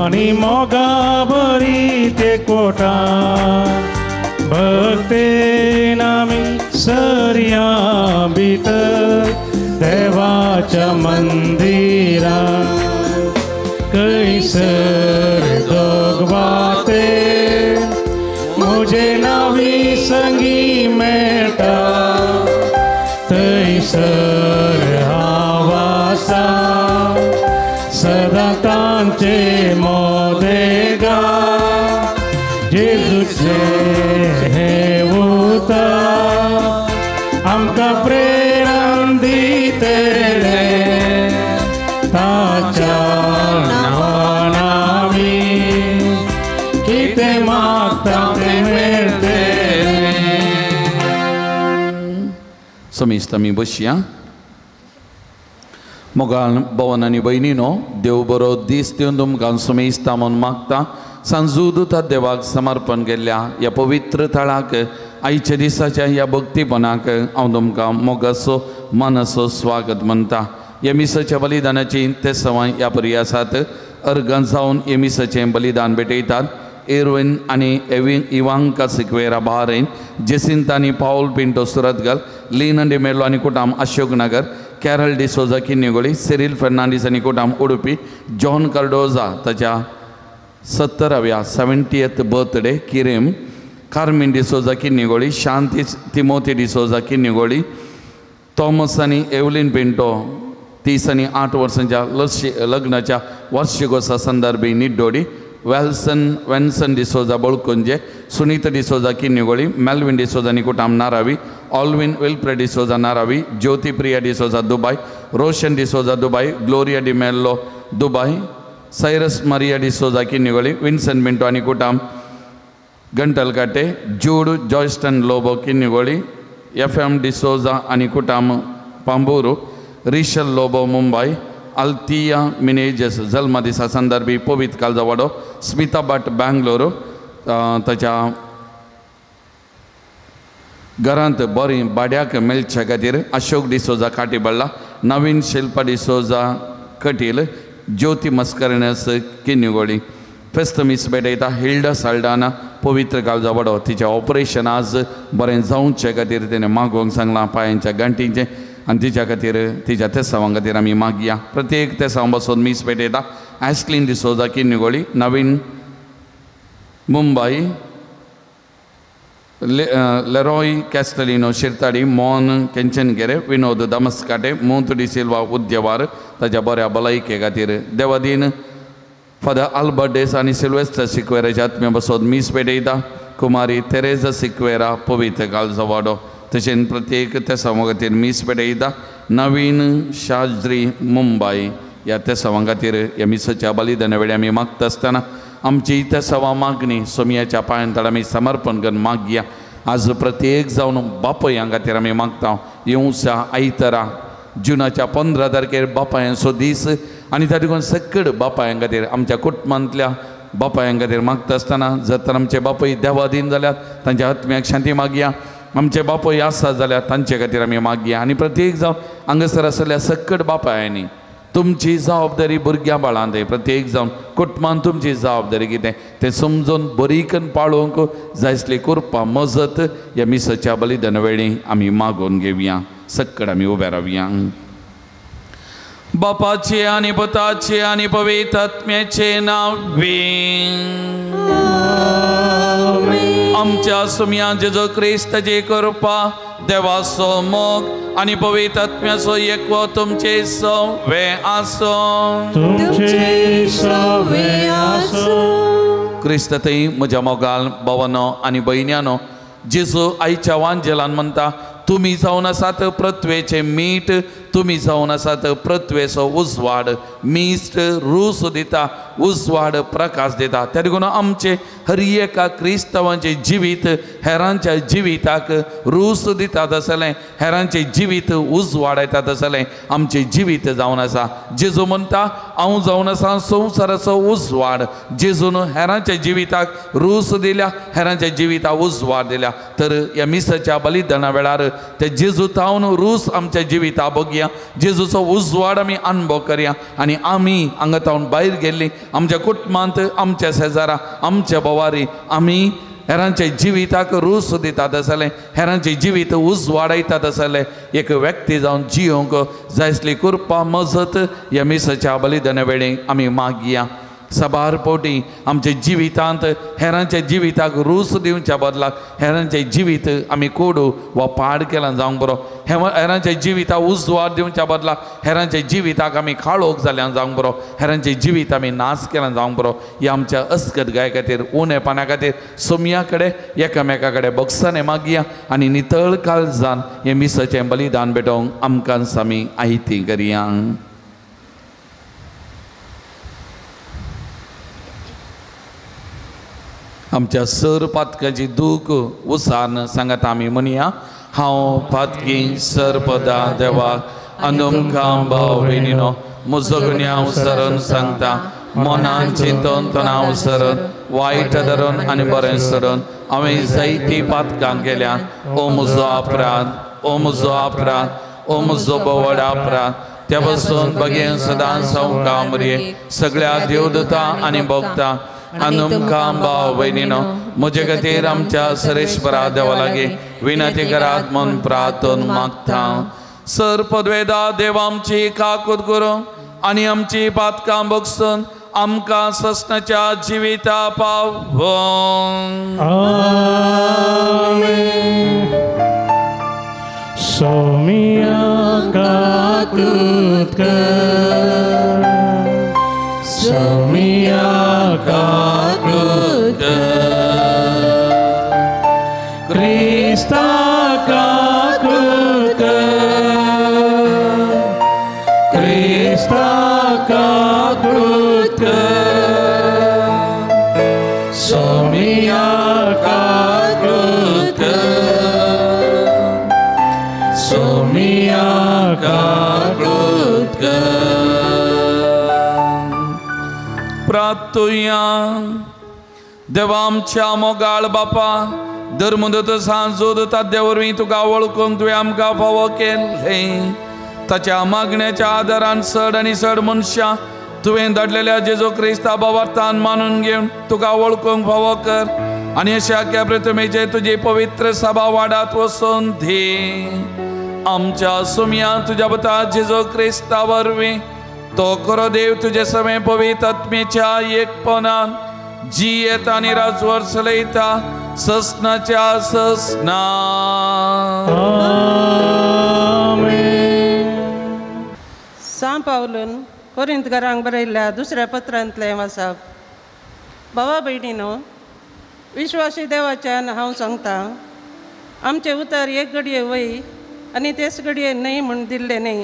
आनी मोगा बरी ते कोटा भक्तेन आमी सरया भितर देवाच्या मंदिरात कैसर दोगवाते मुझे नवी संगी मेटा थैसर हावासा सदा तांचे मोदेगा जेजूचे हे उता आमकां प्रेरण दितेले ताच्या नांवान आमी कितें मागता तें मेळटलें. समिस्त आमी बसया. मोगान भवन आनी भयणीनो, देव बरो दीस दिवन तुमकां समेस्ता म्हूण मागता. सांजुदुता देवाक समर्पण केल्ल्या ह्या पवित्र थळाक आयच्या दिसाच्या ह्या भक्तीपणाक हांव तुमकां मोगाचो मानाचो स्वागत म्हणटा. ह्या मिसाच्या बलिदानाची ते सवाय ह्या परी आसात. अर्गां जावन हे मिसाचें बलिदान भेटयतात. एरविन आनी इवांका सिक्वेरा बहारेन, जेसिंता आनी पाउल पिंटो सुरतगल, लीन डी मेलो आनी कुटाम अशोक नगर, कॅरल डिसोजा किन्निगोळी, सिरिल फर्नांडीस आनी कुटाम उडुपी, जॉन कार्डोजा ताच्या 70व्या 70th birthday किरेम, carmine D'Souza Kinnigoli, शांती तिमोथी डिसोजा किन्निगोळी, थॉमस आनी एवलिन पिंटो 30 आनी 8 वर्सांच्या लग्नाच्या वार्षिकोत्सवा संदर्भी निड्डोडी, वेन्सन डिसोजा बोळकुंजे, सुनीता डिसोजा किन्निगोळी, मेल्विन डिसोजा निकुटाम नारावी, ऑल्विन विल्प्रे डिसोजा नारावी, ज्योति Priya D'Souza Dubai, Roshan D'Souza Dubai, Gloria D'Mello Dubai, Cyrus Maria D'Souza Kinnigoli, Vinson Minto आनी कुटाम गंटलकाटे, जूड जॉयस्टन लोबो किन्निगोळी, FM डिसोजा आनी कुटाम पांबूरू, रिशल लोबो मुंबई, अल्तिया मिनेजस जल्म दिसा संदर्भी पवित्र कालजावाडो, स्मिता भट बेंगलोरू, ताच्या घरांत बरी भाड्याक मेळच्या खातीर अशोक डिसोजा काटीबल्ला, नवीन शिल्पा डिसोजा कटील, ज्योती मस्करनस किन्निगोळी. फेस्त मिस भेटयता हिल्डा साल्डाना पवित्र कालजावाडो. तिचें ऑपरेशन आज बरें जावचे खातीर तिणें मागोवंक सांगलां पांयांच्या गांठीचें, आनी तिच्या खातीर तिच्या तेसावां खातीर आमी मागया. प्रत्येक तेसावां बसून मीस भेटयता. ॲस्लिन डिसोजा किन्निगोळी, नवीन मुंबई, लेरॉय कॅस्टलिनो शिरताडी, मोहन केंचनगेरे, विनोद दमस्काटे, मोंत डी सिल्वा उद्यवार ताच्या बऱ्या भलायके खातीर. देवादीन फादर आल्बर्ट डेस आनी सिल्वेस्टर सिक्वेराच्या आत्म्या बसोन मीस भेटयता. कुमारी तेरेजा सिक्वेरा पवित्र कालजावाडो. तशेंच प्रत्येक तेसावां खातीर मीस भेटयता. नवीन शास्त्री मुंबई ह्या तेसावां खातीर ह्या मिसाच्या बलिदाना वेळी आमी मागता आसतना आमची तेसावां मागणी सोमयाच्या पांयांतळ आमी समर्पण करून मागया. आज प्रत्येक जावन बापयां खातीर आमी मागता. येवच्या आयतारा जुनाच्या 15 तारखेर बापायांचो दीस आनी तातूंत सकड बापायां खातीर आमच्या कुटुंबांतल्या बापायां खातीर मागता आसतना जर तर आमचे बापय देवाधीन जाल्यार तांच्या आत्म्याक शांती मागया. आमचे बापय आसा जाल्यार तांचे खातीर आमी मागया. आनी प्रत्येक जावन हांगासर आसलेल्या सकड बापायांनी तुमची जबाबदारी भुरग्यां बाळांत प्रत्येक जावन कुटुंबान तुमची जबाबदारी कितें तें समजून बरीकन पाळोवंक जाय आसली कृपा मजत ह्या मिसाच्या बलिदाना वेळी आमी मागोवन घेवया. सकड आमी उबे रावया. बापाचे आनी पुताचे आनी पवित्र आत्म्याचे नांवे आमच्या सुमया जेजू क्रिस्ताची कृपा, देवाचो मोग आनी पवित्र आत्म्याचो एकवो तुमचे सवे आसो. क्रिस्त थंय म्हज्या मोगाल भावानो आनी भयण्यानो, जेजू आयच्या वांजेलान म्हणटा तुमी जावन आसात पृथ्वेचे मीठ, तुमी जावन आसात पृथ्वेचो उजवाड. मीठ रूस दिता, उजवाड प्रकाश दिता. त्या देखून आमचे हर एका क्रिस्तावांचे जिवीत हेरांच्या जिविताक रूस दितात आसलें, हेरांचे जिवीत उजवाड येतात आसलें आमचे जिवीत जावन आसा. जेजू म्हणटा हांव जावन आसा संवसाराचो उजवाड. जेजून हेरांच्या जिविताक रूस दिल्या, हेरांच्या जिविताक उजवाड दिल्या. तर ह्या मिसाच्या बलिदाना वेळार ते जेजू तावन रूस आमच्या जिविता बघया, जेजूचो उजवाड आमी अनुभव करया आनी आनी आमी हांगातावन भायर गेल्लीं आमच्या कुटुंबांत आमच्या शेजारा आमच्या बोवारी आमी हेरांचे जिविताक रूच दितात आसले हेरांचे जिवीत उज वाडयतात आसले एक व्यक्ती जावन जियोंक जायसली कृपा मजत ह्या मिसाच्या बलिदाना वेळी आमी मागया सबार पोटी आमच्या जिवितांत हेरांच्या जिविताक रूच दिवच्या बदलाक हेरांचे जिवीत आमी कोडू वा पाड केलां जावंक बरो हेरांच्या जिविताक उजवाड दिवच्या बदलाक हेरांच्या जिविताक आमी खाळोक जाल्यां जावंक बरो हेरांचे जिवीत आमी नाश केलां जावंक बरो ह्या आमच्या अस्कटगाय खातीर उणेपणा खातीर सोमया कडेन एकामेका कडेन बक्षाने मागया आनी नितळ काळजान हे मिसाचें बलिदान भेटोवंक आमकां आमी आयती करया आमच्या सर पातकाची दूख उसारन सांगात आमी म्हणया हांव पातकी सरपदा देवाक अनुमकां भाव भयणीनो म्हजो गुन्यांव सरून सांगता मनान चिंतून तणाव सरून वायट धरून आनी बरें सरून हांवें जायतीं पातकां केल्यात ओ म्हजो अपराध ओ म्हजो अपराध ओ म्हजो बोवड अपराध त्या पासून बगेन सदांच हांव कामरे सगळ्या देवदूतां आनी भक्तां अनुमकां भाव भयणीनो म्हजे खातीर आमच्या सरेश्वरा देवा लागीं विनंती करात म्हूण प्रार्थन मागता सर पदवेदा देव आमची काकूत करूं आनी आमची पातकां बगसून आमकां ससनाच्या जिविता पावो सोमिया काकूत कर सोमिया काकूत क्रिस्ता काकूत क्रिस्ता काकूत सोमिया काकूत सोमिया काकूत प्रार्थुया देवा आमच्या मोगाळ बापा दर मुदत सांजूद ताद्या वरवीं तुका वळखूंक तुवें आमकां फावो केलें ताच्या मागण्याच्या आदारान चड आनी चड मनशां तुवें धाडलेल्या जेजू क्रिस्ता भावार्थान मानून घेवन तुका वळखूंक फावो कर आनी अशा आख्या प्रथमेचे तुजी पवित्र सभा वाडात वचून दी आमच्या सुमया तुज्या पुता जेजू क्रिस्ता वरवीं तो खरो देव तुजे समें पवित्र आत्मेच्या एकपणान जियेता आनी राजवर चलयता ससनाच्या ससना सांत पावलून कोरिंथकारांक बरयल्ल्या दुसऱ्या पत्रांतलें वाचप भावा भयणीनो विश्वासी देवाच्यान हांव सांगता आमचें उतर एक घडये वय आनी तेच घडये न्हय म्हूण दिल्लें न्हय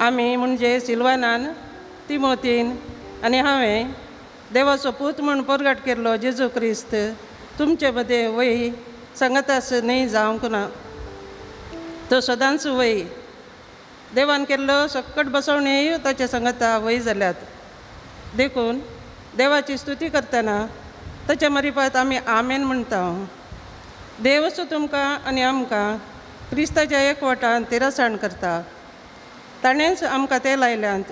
आमी म्हणजे सिल्वानान तिमोथीन आनी हांवें देवाचो पूत म्हूण परगट केल्लो जेजू क्रिस्त तुमचे मदें वय सांगातास न्हय जावंक ना तो सदांच वय देवान केल्लो सकट बसवणेय ताच्या सांगाता वय जाल्यात देखून देवाची स्तुती करतना ताच्या मारिफत आमी आमेन म्हणटा देवचो तुमकां आनी आमकां क्रिस्ताच्या एकवटान तिरासाण करता ताणेंच आमकां ते लायल्यांत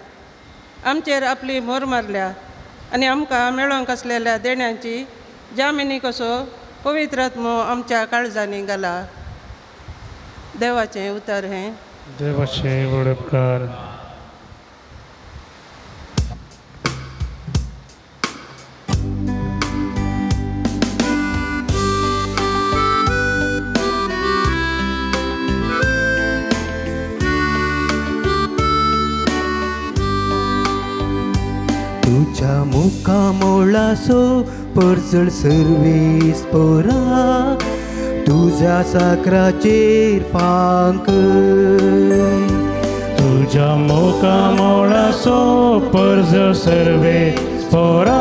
आमचेर आपली मोर मारल्या आनी आमकां मेळोंक आसलेल्या देण्यांची जामिनी कसो पवित्र आत्मो आमच्या काळजांनी घाला देवाचें उतर हें देवाचे वडपकार तुझ्या मुखामोळासो परचड सर्वेस पोरा तुझ्या साकराचेर फांक तुझ्या मोकामोळाचो पर्ज सर्वे पोरा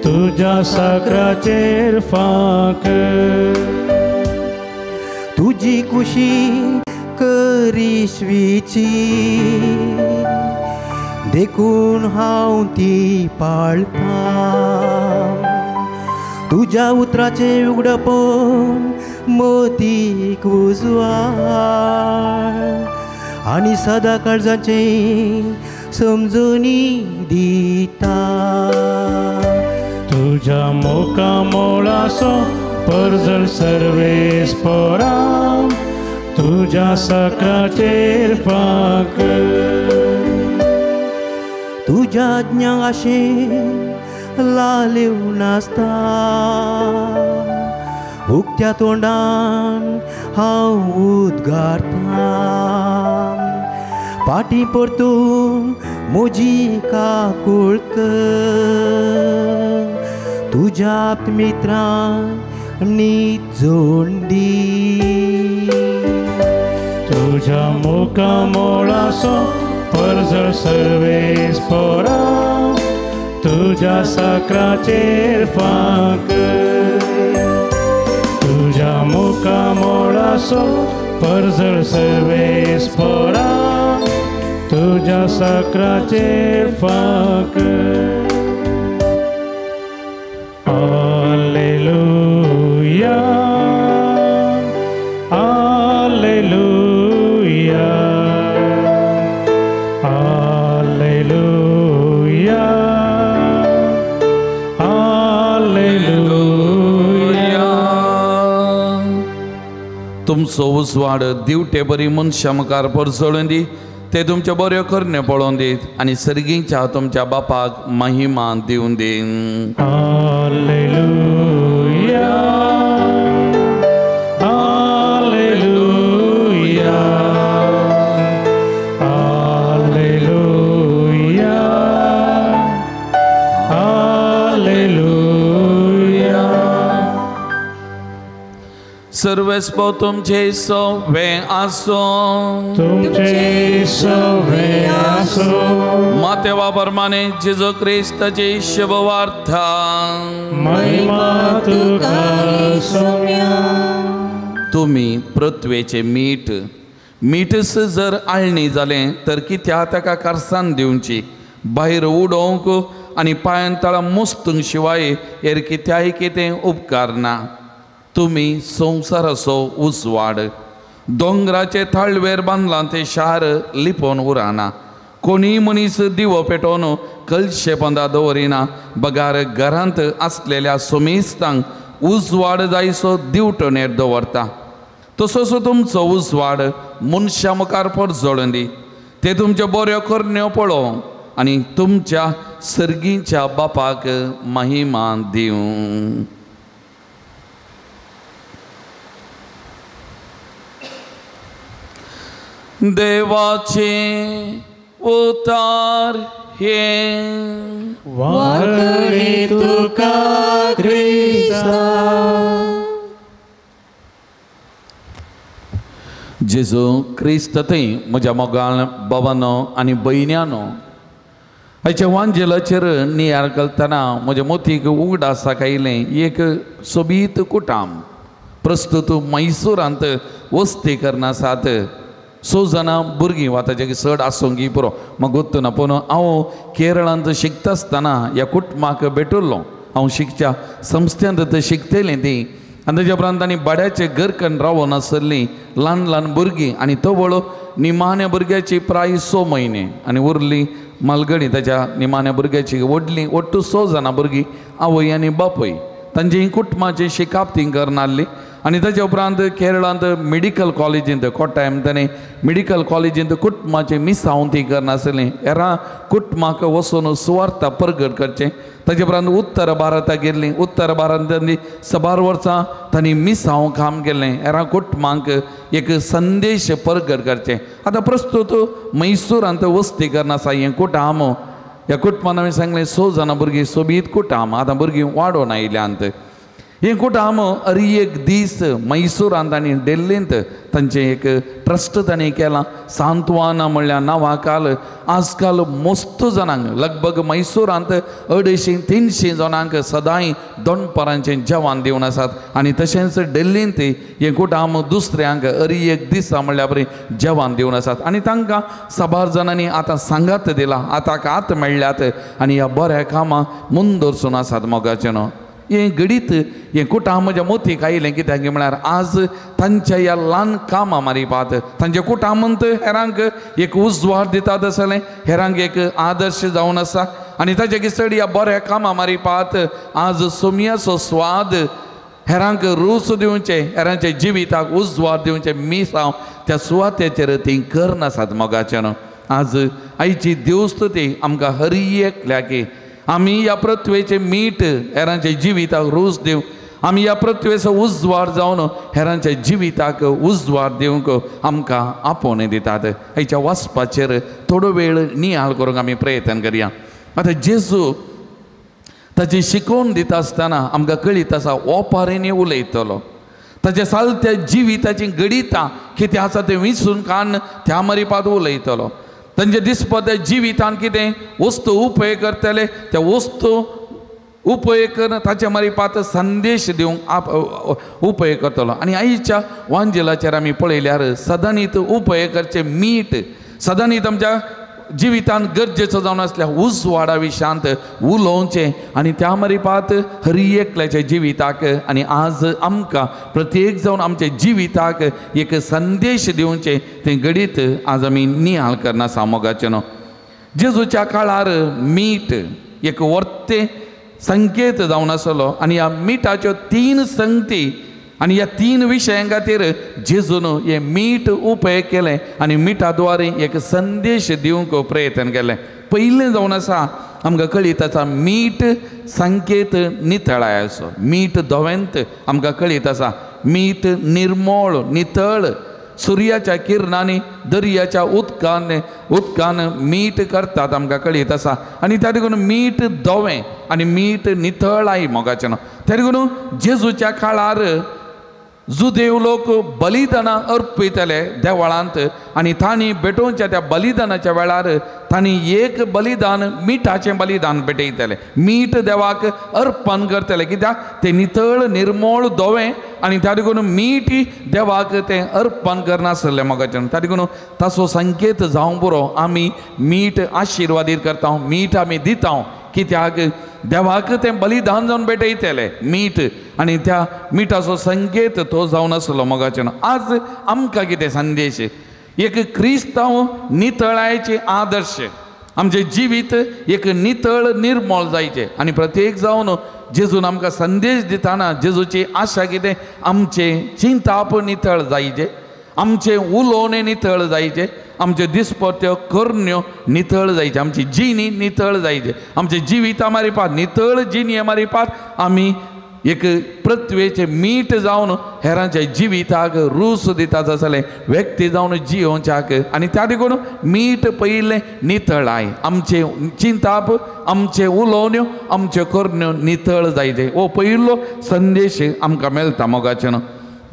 तुझ्या साकराचेर फांक तुझी कुशी करिश्वीची देखून हांव ती पाळता तुझ्या उतराचे उगडपण मोतीक उजवाड आनी सदा काळजाचे समजुनी दिता. तुझ्या मोका मोळासो परजळ सर्वेस्परा तुझ्या साकराचेर फाक. तुझ्या आज्ञांक आशे लाल्यो नासता. उक्त्या तोंडान हांव उद्गारता. पाटी परतून म्हजी काकूळ कर. तुझ्या मित्रांक नीत जोंडी. तुझ्या मोका मोळासो परजळ सर्वेस्परा तुझ्या साकराचेर फाक. तुझ्या मोका मोळासो परजळ सर्वेस्परा तुझ्या साकराचेर फाक. Alleluia, Alleluia, Alleluia, Alleluia. तुमचो उजवाड दिवटे बरी मनशां मुखार परजळून दी. ते तुमच्या बऱ्यो करण्यो पळोवन दीत आनी सर्गीच्या तुमच्या बापाक महिमा दिवन दी. Alleluia, Alleluia, Alleluia, Alleluia. सर्वेस्पो तुमचे सवे आसो. तुमचे सवे आसो. मातेवा प्रमाणे जेजू क्रिस्ताची शुभ वार्ता. महिमा तुका सौम्या. तुम्ही पृथ्वेचे मीठ. मीठस जर आळणी जालें तर कित्या ताका कारसान दिवची. भायर उडोवंक आनी पांयान तळां मुस्तूंक शिवाय हेर कित्याय कितें उपकार ना. तुम्ही संवसाराचो उजवाड. दोंगराचे थाळवेर बांदलां ते शार लिपोवन उराना. कोणी मनीस दिवो पेटोवन कलशे पोंदा दवरिना. बगार घरांत आसलेल्या सोमेस्तांक उजवाड जायसो दिवटणेर दवरता. तसोच तुमचो उजवाड मनशां मुखार परजळून दी. ते तुमच्यो बऱ्यो करण्यो पळोवं आनी तुमच्या सर्गीच्या बापाक महिमा दिवं. देवाचे उतार हे वाकडी तुका क्रिस्ता. जेजू क्रिस्त थंय म्हज्या मोगाळ भावांनो आनी भयण्यांनो. हाच्या वांजेलाचेर नियार घालतना म्हज्या मोतीक उगडासाक आयलें एक सोबीत कुटाम. प्रस्तुत मैसूरांत वस्ती करनासात. 6 जाणां भुरगीं वा ताचे चड आसूंक पुरो म्हाका गोत्तू ना. पूण हांव केरळांत शिकता आसतना ह्या कुटुंबाक भेटुल्लो. हांव शिकच्या संस्थेंत शिकतलें ती. आनी ताच्या उपरांत तांणी भाड्याचे घरकन रावून आसलीं ल्हान ल्हान भुरगीं आनी तवळ निमाण्या भुरग्याची प्राय 6 म्हयने आनी उरलीं मालगडी ताच्या निमाण्या भुरग्याची व्हडलीं ओट्टू 6 जाणां भुरगीं आवय आनी बापूय. तांची कुटुंबाची शिकाप ती करनासली. आनी ताच्या उपरांत केरळांत मेडिकल कॉलेजींत कोट्टायम ताणें मेडिकल कॉलेजींत कुटुंबाचें मिसांव ती करनासलीं. हेरां कुटुंबाक वचून सुवार्ता परगट करचें. ताचे उपरांत उत्तर भारताक गेल्लीं. उत्तर भारतांत 12 वर्सां तांणी मिसांव काम केलें. हेरां कुटुंबांक एक संदेश परगट करचें. आतां प्रस्तूत मैसूरांत वस्ती करनासा हें कुटाम. ह्या कुटुंबान हांवें सांगलें 6 जाणां भुरगीं सोबीत कुटाम. आतां भुरगीं वाडोवन आयल्यांत. हें कुटाम एक दीस मैसूरांत आनी दिल्लींत तांचें एक ट्रस्ट तांणी केलां. सांत्वाना म्हणल्या नांवा आजकाल मस्त जाणांक लगभग मैसूरांत 250-300 जाणांक सदांय दोनपरांचें जेवण दिवन आसात. आनी तशेंच दिल्लींत हें कुटाम दुसऱ्यांक एक दिसा म्हणल्या बरी जेवण दिवन आसात. आनी तांकां 12 जाणांनी आतां सांगात दिला. आतां हात मेळ्ळ्यात आनी ह्या बऱ्या कामां मुन दवरसून आसात मोगाचें न्हू. हें घडीत हें कुटां म्हज्या मोतीक आयलें कित्याक म्हळ्यार आज तांच्या ह्या ल्हान कामां मारिपात तांचे कुटांमंत हेरांक एक उजवाड दितात आसलें, हेरांक एक आदर्श जावन आसा आनी ताचे किसड ह्या बऱ्या कामां मारिपात आज सोमयाचो स्वाद हेरांक रूच दिवचें, हेरांच्या जिविताक उजवाड दिवचें मिसांव त्या सुवातेचेर तीं करनासात मोगाचें न्हू. आज आयची देवस्तुती आमकां हर एकल्या की आमी ह्या पृथ्वेचें मीठ हेरांच्या जिविताक रूच दिवं, आमी ह्या पृथ्वेचो उजवाड जावन हेरांच्या जिविताक उजवाड दिवंक आमकां आपोवन दितात. हाच्या वचपाचेर थोडो वेळ नियाळ करूंक आमी प्रयत्न करया. आतां जेजू ताची शिकोवन दिता आसतना आमकां कळीत आसा ओपारेंनी उलयतलो, ताच्या सालत्या जिविताची गणितां कितें आसा तें विसरून काडून त्या मारिपात उलयतलो. तांचे दिसपट्या जिवितान कितें वस्तू उपेग करतले त्या वस्तू उपेग करून ताच्या मारिपात संदेश दिवंक उपेग करतलो. आनी आयच्या वांजेलाचेर आमी पळयल्यार सदांनीत उपेग करचें मीठ सदांनीत आमच्या जिवितान गरजेचो जावन आसल्या उजवाडा विशांत उलोवचें आनी त्या मारिपात हर एकल्याच्या जिविताक आनी आज आमकां प्रत्येक जावन आमच्या जिविताक एक संदेश दिवचें तें घडीत आज आमी नियाळ करना मोगाचें न्हू. जेजूच्या काळार मीठ एक वर्ते संकेत जावन आसलो आनी ह्या मिठाच्यो 3 संगती आनी ह्या 3 विशयां खातीर जेजून हें मीठ उपेग केलें आनी मिठा द्वारे एक संदेश दिवंक प्रयत्न केलें. पयलें जावन आसा आमकां कळीत आसा मीठ संकेत नितळायाचो. मीठ धोवेंत आमकां कळीत आसा मीठ निर्मळ नितळ सुर्याच्या किरणांनी दर्याच्या उदकान मीठ करतात आमकां कळीत आसा आनी त्या देखून मीठ धोवें आनी मीठ नितळाय मोगाचें न्हू. त्या देखून जेजूच्या काळार जुदेव लोक बलिदानां अर्पितले देवळांत आनी तांणी भेटोवच्या त्या बलिदानाच्या वेळार तांणी एक बलिदान मिठाचें बलिदान भेटयतले. मीठ देवाक अर्पण करतले कित्याक तें नितळ निर्मळ धोवें आनी त्या देखून मीठ देवाक तें अर्पण करनासलें मोगाचें. त्या देखून ताचो संकेत जावं पुरो आमी मीठ आशिर्वादीत करता, मीठ आमी दिता कित्याक देवाक तें बलिदान जावन भेटयतलें मीठ आनी त्या मिठाचो संकेत तो जावन आसलो मोगाचें. आज आमकां कितें संदेश एक क्रिस्तांव नितळायेचे आदर्श आमचें जिवीत एक नितळ निर्मळ जायचें आनी प्रत्येक जावन जेजून आमकां संदेश दितना जेजूची आशा कितें आमचें चिंताप नितळ जायचें, आमचें उलोवणें नितळ जायचें, आमचे दिसपट्यो करण्यो नितळ जायचे, आमची जिणी नितळ जायचे, आमचे जिविता मारिपात नितळ जिणी मारिपात आमी एक पृथ्वेचे मीठ जावन हेरांच्या जिविताक रूच दितात आसले व्यक्ती जावन जियोवच्याक आनी त्या देखून मीठ पयलें नितळाय आमचे चिंताप आमचे उलोवण्यो आमच्यो करण्यो नितळ जायचे. हो पयलो संदेश आमकां मेळटा मोगाचें.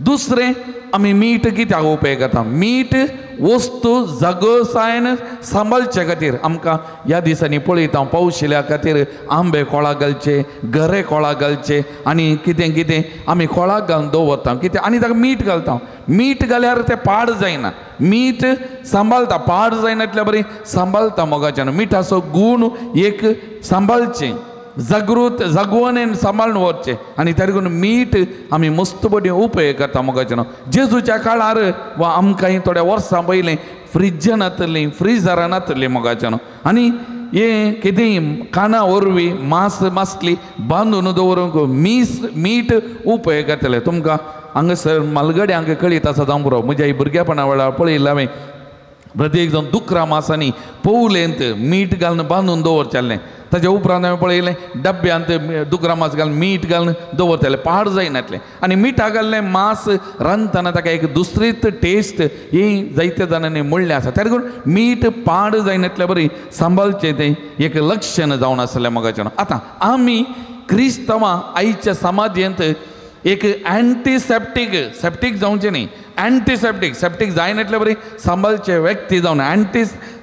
दुसरें आमी मीठ कित्याक उपेग करता? मीठ वस्तू जगसायन सांबाळचे खातीर आमकां ह्या दिसांनी पळयता पावशिल्या खातीर आंबे कोळाक घालचे, गरे कोळाक घालचे आनी कितें कितें आमी कोळाक घालून दवरता कितें आनी ताका मीठ घालता. मीठ घाल्यार तें पाड जायना, मीठ सांबाळटा, पाड जायनातल्या बरी सांबाळटा मोगाचें. मिठाचो गूण एक सांबाळचें जगवणेन सांबाळून व्हरचें आनी त्या देखून मीठ आमी मस्त बडी उपेग करता मोगाचें. जेजूच्या काळार वा आमकां थोड्या वर्सां पयलीं फ्रिजान येतलीं फ्रिजरान येतलीं मोगाचें आनी हे कितें काना वरवीं मांस मासली बांदून दवरूंक मीठ उपेग करतले. तुमकां हांगासर मालगड्यांक कळीत आसा जावं पुरो म्हज्या भुरगेपणा वेळार पळयलां हांवें प्रत्येक जावन दुकरा मासांनी पोवलेंत मीठ घालून बांदून दवरचेल्लें. ताच्या उपरांत हांवें पळयलें डब्यांत दुकरा मास घालून मीठ घालून दवरतलें पाड जायनातलें आनी मिठा घाल्लें मास रांदतना ताका एक दुसरीच टेस्ट ही जायत्या जाणांनी म्हणलें आसा. त्या देखून मीठ पाड जायनातल्या बरी सांबाळचें तें एक लक्षण जावन आसलें मोगाचें. आतां आमी क्रिस्तांवां आयच्या समाजेंत एक सेप्टीक जावचें न्ही, सेप्टीक जायनातल्या बरी सांबाळचे व्यक्ती जावन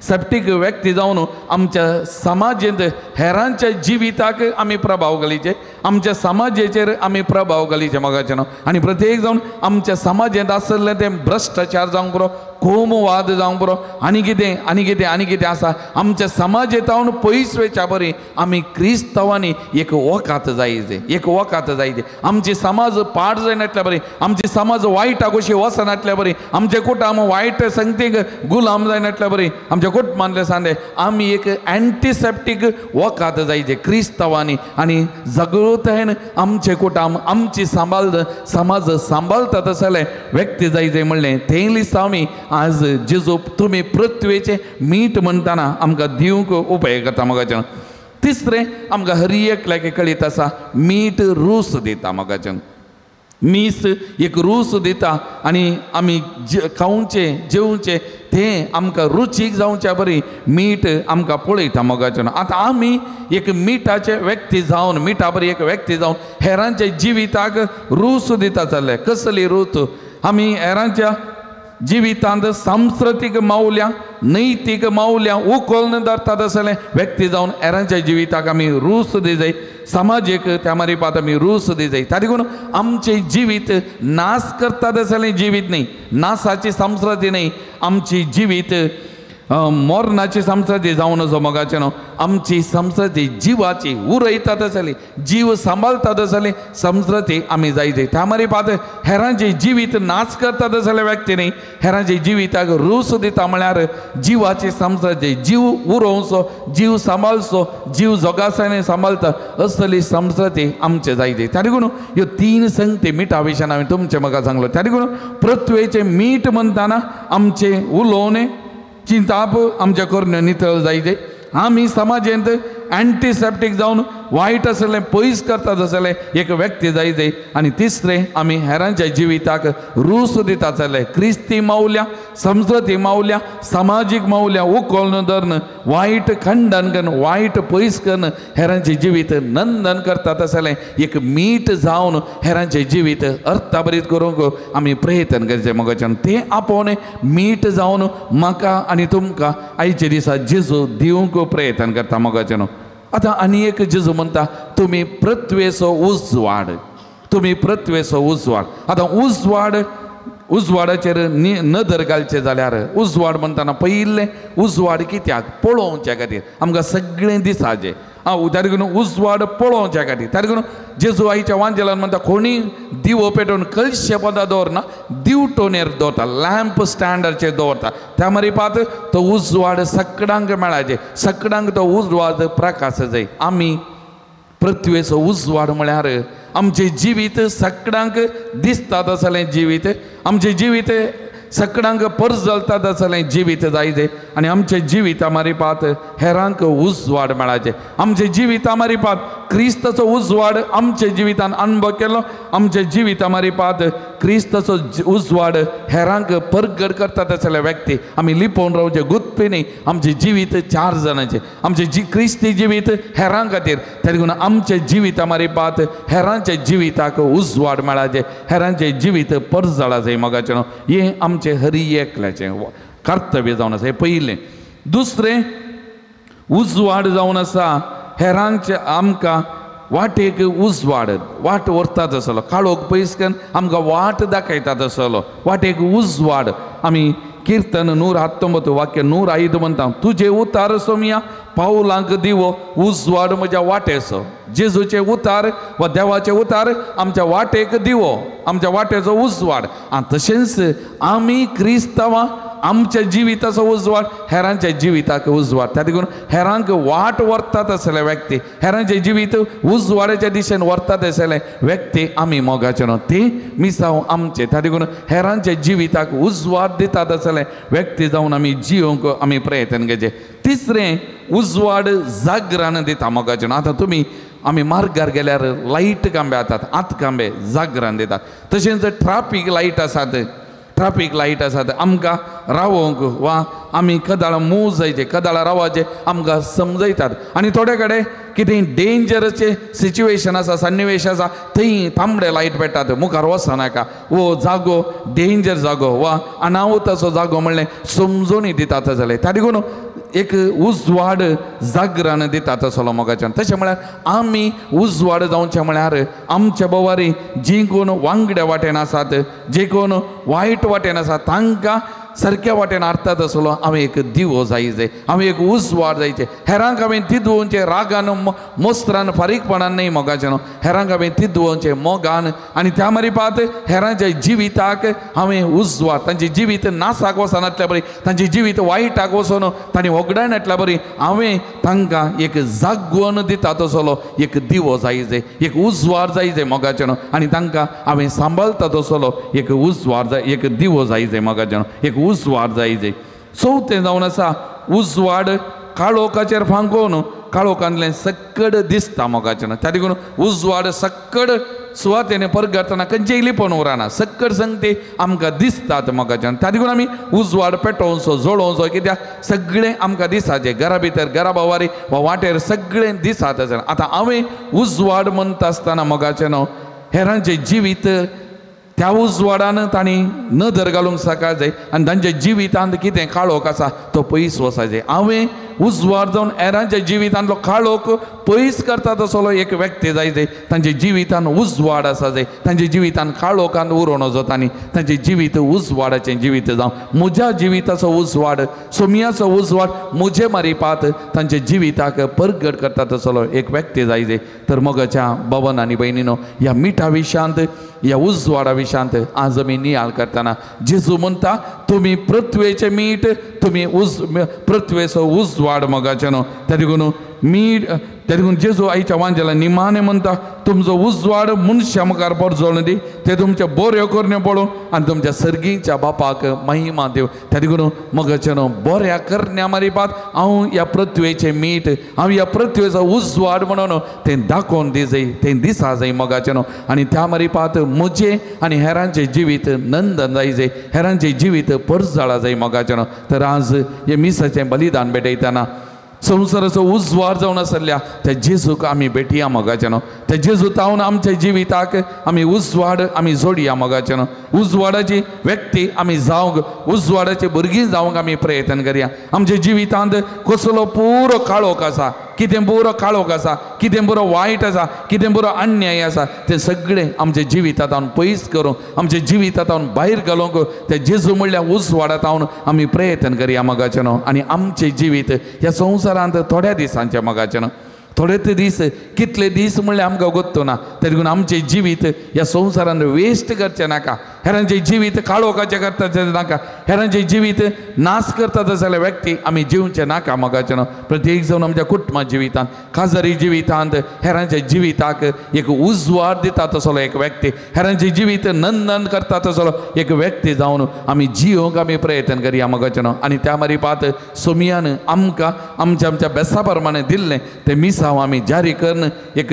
सेप्टीक व्यक्ती जावन आमच्या समाजांत हेरांच्या जिविताक आमी प्रभाव घालीचे, आमच्या समाजाचेर आमी प्रभाव घालीचे मोगाचें न्हू. आनी प्रत्येक जावन आमच्या समाजांत आसलें तें भ्रश्टाचार जावंक पुरो, कोमवाद जावंक पुरो, आनी कितें आसा आमच्या समाजांतावन पयस वयच्या बरी आमी क्रिस्तांवांनी एक वकात जायचे. आमची समाज पाड जायनातल्या बरी, आमची समाज वायटाक अशी वचनातल्या बरी, आमचे कुटुंब वायट संगतीक गुलाम जायनातल्या बरी, आमच्या कुटुंबांतले सांदे आमी एक एंटीसेप्टीक वकात जायचे क्रिस्तांवांनी. आनी जगतायेन आमचे कुटुंब आमची समाज सांबाळतात असले व्यक्ती जायचे म्हणलें. ते लिस्ट आमी आज जेजू तुमी पृथ्वेचे मीठ म्हणटाना आमकां दिवंक उपाय करता मोगाचें. तिसरें आमकां हर एकल्याक कळीत आसा, मीठ रूस दिता मोगाचें. मीस एक रूस दिता आनी आमी खावचे जेवचे तें आमकां रुचीक जावच्या बरी मीठ आमकां पळयता मोगाचें. आतां आमी एक मिठाचे व्यक्ती जावन, मिठा बरी एक व्यक्ती जावन हेरांच्या जिविताक रूस दिता जाल्यार कसली रूच? आमी हेरांच्या जिवितांत सांस्कृतीक मावल्यां, नैतीक मावल्यां उखोलन धरतात असलें व्यक्ती जावन हेरांच्या जिविताक आमी रूस दी जाय. समाजीक त्या मारीपात आमी रूस दी जाय. ताका लागून आमचे जिवीत नाश करतात असलें जिवीत न्ही, नाशाची संस्कृती न्ही, आमची जिवीत मोरणाची संस्कृती जावन नजो मोगाचें न्हू. आमची संस्कृती जिवाची उरयतात आसली, जीव सांबाळतात असली संस्कृती आमी जायची. त्या मारीपात हेरांचे जिवीत नाश करतात असले व्यक्ती न्ही, हेरांचे जिविताक रूस दिता म्हळ्यार जिवाची संस्कृती, जीव उरोवचो, जीव सांबाळचो, जीव जोगासायेन सांबाळता असली संस्कृती आमचे जायची. त्या देखून ह्यो 3 संगती मिठा विशयान हांवें तुमचे म्हाका सांगलो. त्या देखून पृथ्वेचे मीठ म्हणटाना आमचे उलोवणे चिंताप आमच्या करून नितळ जायचे. आमी समाजांत एंटीसेप्टीक जावन वायट असलें पयस करतात असलें एक व्यक्ती जायचे. आनी तिसरें आमी हेरांच्या जिविताक रूस दिता जाल्यार क्रिस्ती मावल्यां, संस्कृती मावल्यां, सामाजीक मावल्यां उखोलन धरन वायट खंडन करून वायट पयस करून हेरांचें जिवीत नंदन करतात असलें एक मीठ जावन हेरांचें जिवीत अर्थाभरीत करूंक आमी प्रयत्न करचे मोगाच्यान. तें आपोवन मीठ जावन म्हाका आनी तुमकां आयच्या दिसा जेजू दिवंक प्रयत्न करता मोगाच्यान. आतां आनी एक जेजू म्हणटा, तुमी पृथ्वेचो उजवाड, तुमी पृथ्वेचो उजवाड. आतां उजवाडाचेर नदर घालचे जाल्यार उजवाड म्हणटाना पयलें उजवाड कित्याक? पळोवच्या खातीर, आमकां सगळें दिसाचें त्या देखून उजवाड पळोवच्या खातीर. त्या देखून जेजू आयच्या वांजेलान म्हणटा, कोणी दिवो पेटोवन कळशे पदां दवरना, दिवटोनेर दवरता, लॅम्प स्टँडाचेर दवरता. त्या मारीपात तो उजवाड सगळ्यांक मेळाचे, सगळ्यांक तो उजवाड प्रकाश जाय. आमी पृथ्वेचो उजवाड म्हळ्यार आमचें जिवीत सगळ्यांक दिसतात असलें जिवीत, आमचें जिवीत सगळ्यांक परजळतात असलें जिवीत जायचें. आनी आमच्या जिविता मारीपात हेरांक उजवाड मेळाचें. आमच्या जिविता मारीपात क्रिस्ताचो उजवाड आमच्या जिवितान अनुभव केलो. आमच्या जिविता मारीपात क्रिस्ताचो उजवाड हेरांक परगट करतात असले व्यक्ती आमी लिपोवन रावचे. गुप्पी न्ही, आमचें जिवीत 4 जाणांचें, आमचें क्रिस्ती जिवीत हेरां खातीर. त्या देखून आमच्या जिविता मारीपात हेरांच्या जिविताक उजवाड मेळाचें, हेरांचें जिवीत परजळा जाय मोगाचें. हें आमचें हर एकल्याचें कर्तव्य जावन आसा. हें पयलें. दुसरें, उजवाड जावन आसा हेरांचे आमकां वाटेक उजवाड, वाट व्हरतात आसलो, काळोख पयस करून आमकां वाट दाखयतात आसलो, वाटेक उजवाड. आमी कीर्तन 119 वाक्य 105 म्हणटा, तुजे उतार सोमिया पावलांक दिवो उजवाड म्हज्या वाटेचो. जेजूचे उतार वा देवाचे उतार आमच्या वाटेक दिवो, आमच्या वाटेचो उजवाड. आनी तशेंच आमी क्रिस्तांवां आमच्या जिविताचो उजवाड, हेरांच्या जिविताक उजवाड. त्या देखून हेरांक वाट व्हरतात असले व्यक्ती, हेरांचे जिवीत उजवाडाच्या दिशेन व्हरतात असले व्यक्ती आमी मोगाचे न्हू, ती मिसांव आमचे. त्या देखून हेरांच्या जिविताक उजवाड दितात असले व्यक्ती जावन आमी जियोंक आमी प्रयत्न घेवचे. तिसरें, उजवाड जागरान दिता मोगाचे न्हू. आतां तुमी आमी मार्गार गेल्यार लायट खांबे जातात, आत खांबे जागरान दितात. तशेंच ट्राफीक लायट आसात, ट्राफीक लायट आसात आमकां रावोंक वा आमी कदाळ मूव जायचे, कदाळ रावचे आमकां समजयतात. आनी थोडे कडेन कितें डेंजरचे सिच्युएशन आसा, सन्निवेश आसा, थंय तांबडे लायट पेट्टात, मुखार वचनाका, वो जागो डेंजर जागो वा अनाहूत असो जागो म्हणलें समजून दितात जालें. त्या देखून एक उजवाड जागरण दिता तसलो मोगाच्यान. तशें म्हळ्यार आमी उजवाड जावचें म्हळ्यार आमच्या बोवारी जी कोण वांगड्या वाटेन आसात, जे कोण वायट वाटेन आसात, तांकां सारक्या वाटेन हाडटा तसलो हांवें एक दिवो जायचे, हांवें एक उजवाड जायचे. हेरांक हांवें तिदोवचें रागान मोस्त्रान फारीकपणान न्ही मोगाचें न्हू, हेरांक हांवें तिदोवचें मोगान. आनी त्या मारीपात हेरांच्या जिविताक हांवें उजवाड, तांचें जिवीत नासाक वचनातल्या बरी, तांचें जिवीत वायटाक वचून तांणी वगडायन हाडल्या बरी हांवें तांकां एक जागोवन दिता तसलो एक दिवो जायचे, एक उजवाड जायचे मोगाचें न्हू. आनी तांकां हांवें सांबाळटा तसलो एक उजवाड जाय, एक दिवो जायचे मोगाचें न्हू, एक उजवाड जायचे. चवथें जावन आसा उजवाड काळोखाचेर फांकोवन काळोखांतलें सक्कड दिसता मोगाचें न्हू. त्या देखून उजवाड सक्कड सुवातेन परगतना खंयचेय लिपोवन उरना, सक्कड संगती आमकां दिसतात मोगाचें. त्या देखून आमी उजवाड पेटोवचो, जळोवचो, कित्याक सगळें आमकां दिसाचें, घरा भितर घरा बावारी वा वाटेर सगळें दिसात आसना. आतां हांवें उजवाड म्हणटा आसतना मोगाचें न्हू हेरांचें जिवीत त्या उजवाडान तांणी नदर घालूंक सकाळ जाय आनी तांच्या जिवितांत कितें काळोख आसा तो पयस वचपाचें. हांवें उजवाड जावन हेरांच्या जिवितांतलो काळोख पयस करता तसलो एक व्यक्ती जाय जाय, तांच्या जिवितांत उजवाड आसा जाय, तांच्या जिवितांत काळोखांत उरोवन वचत आनी तांचें जिवीत उजवाडाचें जिवीत जावं. म्हज्या जिविताचो उजवाड, सोमियाचो उजवाड म्हजे मारीपात तांच्या जिविताक परगट करता तसलो एक व्यक्ती जाय जाय. तर मोगाच्या भवन आनी भयणीनो, ह्या मिठा विशांत, ह्या उजवाडा विशांत आज आमी नियाळ करतना जेजू म्हणटा तुमी पृथ्वेचें मीठ, तुमी पृथ्वेचो उजवाड मोगाचें न्हू. त्या देखून मीठ, त्या देखून जेजू आयच्या वांजेला निमाणें म्हणटा तुमचो उजवाड मनशा मुखार परजोळून दी, ते तुमच्या बऱ्यो करण्यो पळोवन आनी तुमच्या सर्गीच्या बापाक महिमा देव. त्या देखून मोगाचें न्हू बऱ्या करण्या मारीपात हांव ह्या पृथ्वेचें मीठ, हांव ह्या पृथ्वेचो उजवाड म्हणून तें दाखोवन दी जाय, तें दिसा जाय मोगाचें न्हू. आनी त्या मारीपात म्हजें आनी हेरांचें जिवीत नंदन जाय जाय, हेरांचें जिवीत परजळा जाय मोगाचें न्हू. तर आज हे मिसाचें बलिदान भेटयतना संवसाराचो उजवाड जावन आसल्या त्या जेजूक आमी भेटया मोगाचें न्हू. त्या जेजू तावन आमच्या जिविताक आमी उजवाड आमी जोडया मोगाचें न्हू. उजवाडाची व्यक्ती आमी जावंक, उजवाडाची भुरगीं जावंक आमी प्रयत्न करया. आमच्या जिवितांत कसलो पुरो काळोख आसा, कितें बरो काळोख आसा, कितें बरो वायट आसा, कितें बरो अन्याय आसा, तें सगळें आमच्या जिवितांत पयस करूंक, आमच्या जिवितांत भायर घालूंक त्या जेजू म्हणल्यार उजवाडांत आमी प्रयत्न करया मोगाचें न्हू. आनी आमचें जिवीत ह्या संवसारांत थोड्या दिसांचें मोगाचें न्हू. थोडे ते दीस कितले दीस म्हणल्यार आमकां गोत्तो ना. त्या देखून आमचें जिवीत ह्या संवसारांत वेस्ट करचें नाका. हेरांचें जिवीत काळोखाचें करपाचें नाका, हेरांचें जिवीत नाश करतात जाल्यार व्यक्ती आमी जिवचें नाका मोगाचें न्हू. प्रत्येक जावन आमच्या कुटुंबा जिवितांत, खाजरी जिवितांत हेरांच्या जिविताक एक उजवाड दिता तसलो एक व्यक्ती, हेरांचें जिवीत नंदन करता तसलो एक व्यक्ती जावन आमी जियोंक आमी प्रयत्न करया मोगाचें न्हू. आनी त्या मारीपात सोमियान आमकां आमच्या बेसा प्रमाणे दिल्लें तें मिसांव आमी जारी करन एक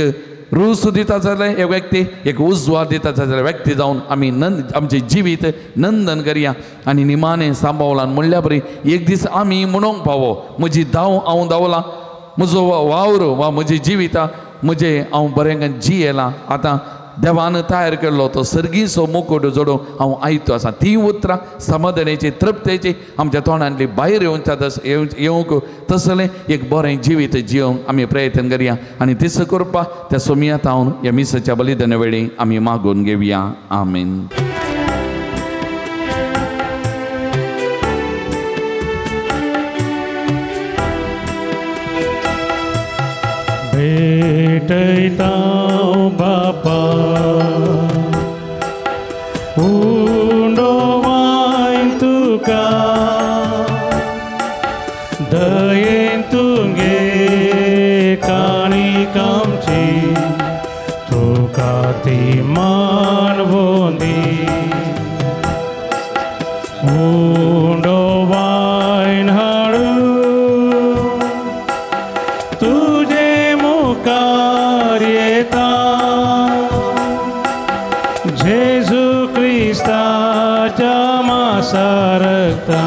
रूस दिता जाल्यार एक व्यक्ती, एक उजवाड दिता जाल्यार व्यक्ती जावन आमी आमचें जिवीत नंदन करया. आनी निमाणें सांबावलान म्हणल्या बरी एक दीस आमी म्हणोंक फावो म्हजी दाव हांव दावलां, म्हजो वावर वा म्हजी जिवितां म्हजें हांव बरें जियेलां. आतां देवान तयार केल्लो तो सर्गीचो मुकुट जोडूंक हांव आयतो आसा. ती उतरां समाधानाची, तृप्तेची आमच्या तोंडांतली भायर येवंक तसलें एक बरें जिवीत जियोंक आमी प्रयत्न करया. आनी तिसो करपा त्या सोमियांत हांव ह्या मिसाच्या बलिदाना वेळी आमी मागून घेवया. आमीन. भेटयता बापा उंडोवाय तुका दयेन तुगे काणीक आमची तुका ती मानवून दी. उंडोवायन हाडू तुझे मुखार येता जेजू क्रिस्ताच्या मासारता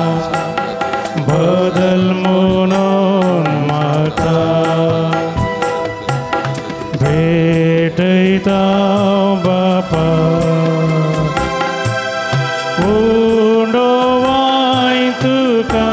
बदल म्हणून मागता. भेटयता बापा उंडोवाय तुका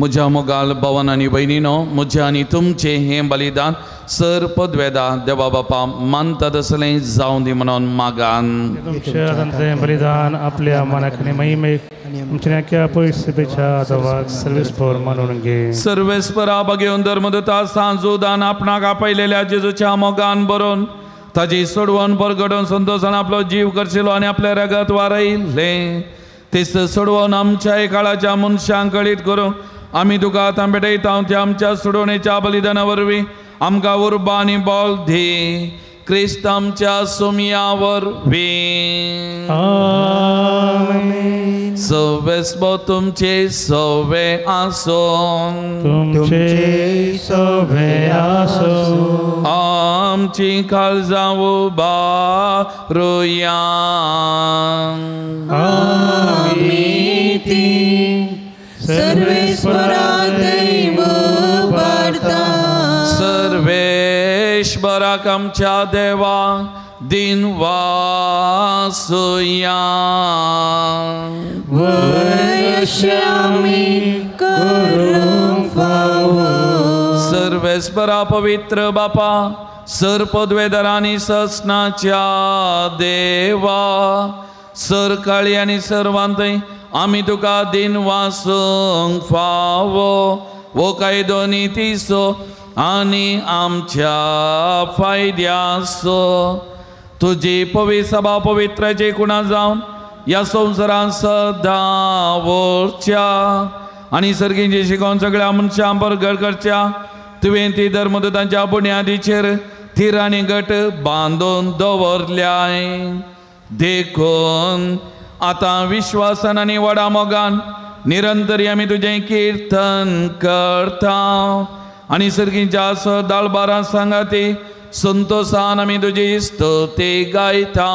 म्हज्या मोगाल भावान आनी भयणीनो, म्हजें आनी तुमचें हें बलिदान सर पदवेदा देवा बापा मानता तसलें जावं दी म्हणून मागान. तुमच्या हातांतलें बलिदान आपल्या मनाक आनी महिमेक आमच्या नेक्या पयशेच्या आदाराक सर्वेस्पर मानून घे. सर्वेस्परा घेवन धर्मदूता सांजू दान आपणाक आपयलेल्या जेजूच्या मोगान बरोवन ताजी सोडवण परगडोवन संतोशान आपलो जीव करशिलो आनी आपले रगत वारयलें. तेच सोडवून आमच्या काळाच्या मनशांक कळीत करूं आमी तुका आतां भेटयता त्या आमच्या सोडवणेच्या बलिदाना वरवीं आमकां उर्बा आनी बळ दी. क्रिस्त आमच्या सुमया वरवीं. आमेन. सवेस्पो तुमचे सवे आसूं. तुमचे सवे आसूं. आमची काळजां उबारुया. आमी ती सर्वेस्परा दैव वार्ता. सर्वेश्वराक आमच्या देवा दिन वासुया. वयश्यामी करूंक फावो. सर्वेस्परा पवित्र बापा सर पदवेदार आनी ससनाच्या देवा सर काळी आनी सर्वांतय आमी तुका दिन वासूंक फावो. वो कायदो नितीसो आनी आमच्या फायद्यासो. तुजी पवित्र सभा पवित्राचे कुणा जावन ह्या संवसारांत सदां उरच्या आनी सर्गींचे शिकोवन सगळ्या मनशां परगड करच्या. तुवें ती धर्मदूतांच्या बुन्यादीचेर थीर आनी गट बांदून दवरल्याय. देखून आतां विश्वासान आनी व्हडा मोगान निरंतरी आमी तुजें किर्तन करता आनी सर्गींच्या सदाळबारां सांगाती संतोशान आमी तुजी स्तुती गायता.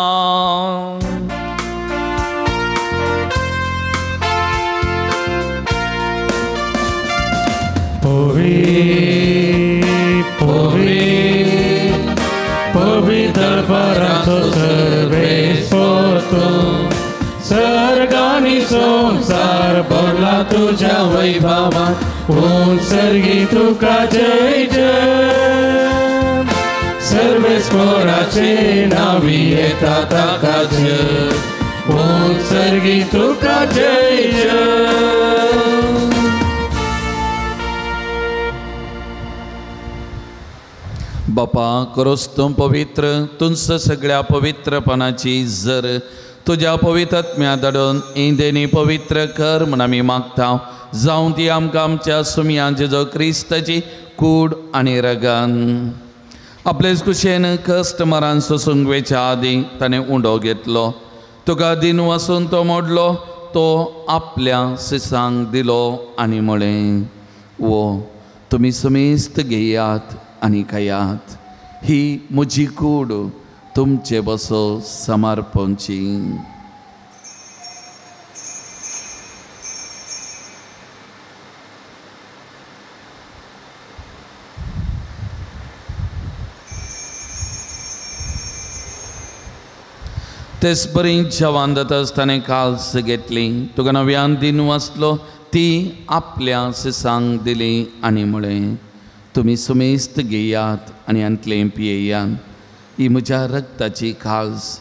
पवित्र पराचो सर्वेस्पो सर्गानी संसार भरला तुझ्या वैभवान. सर्गी तुका जय जय. सर्वेस्पराचे नावी येता ताका जय. सर्गी तुका जय जय. बापा करोस तूं पवित्र तुंच सगळ्या पवित्रपणाची जर तुज्या पवित्रत्म्या धाडून इंदेनी पवित्र कर म्हूण आमी मागता. जावं ती आमकां आमच्या सुमया जेजो क्रिस्ताची कूड आनी रगन. आपलेच कुशेन कश्ट मरान सोसूंक वेच्या आदीं ताणें उंडो घेतलो. तुका दिन वसून तो मोडलो. तो आपल्या सिसांक दिलो आनी म्हळें, वो तुमी समेस्त घेयात आनी खायात. ही म्हजी कूड तुमचे बसो समर्पणची. तेच बरी जेवण जाताच ताणें काल्स घेतली. तुका नव्यान दिन वाचलो ती आपल्या सिसांक दिली आनी म्हळें, तुमी समेस्त घेयात आनी अंतलें पियेयात. ही म्हज्या रक्ताची खाल्स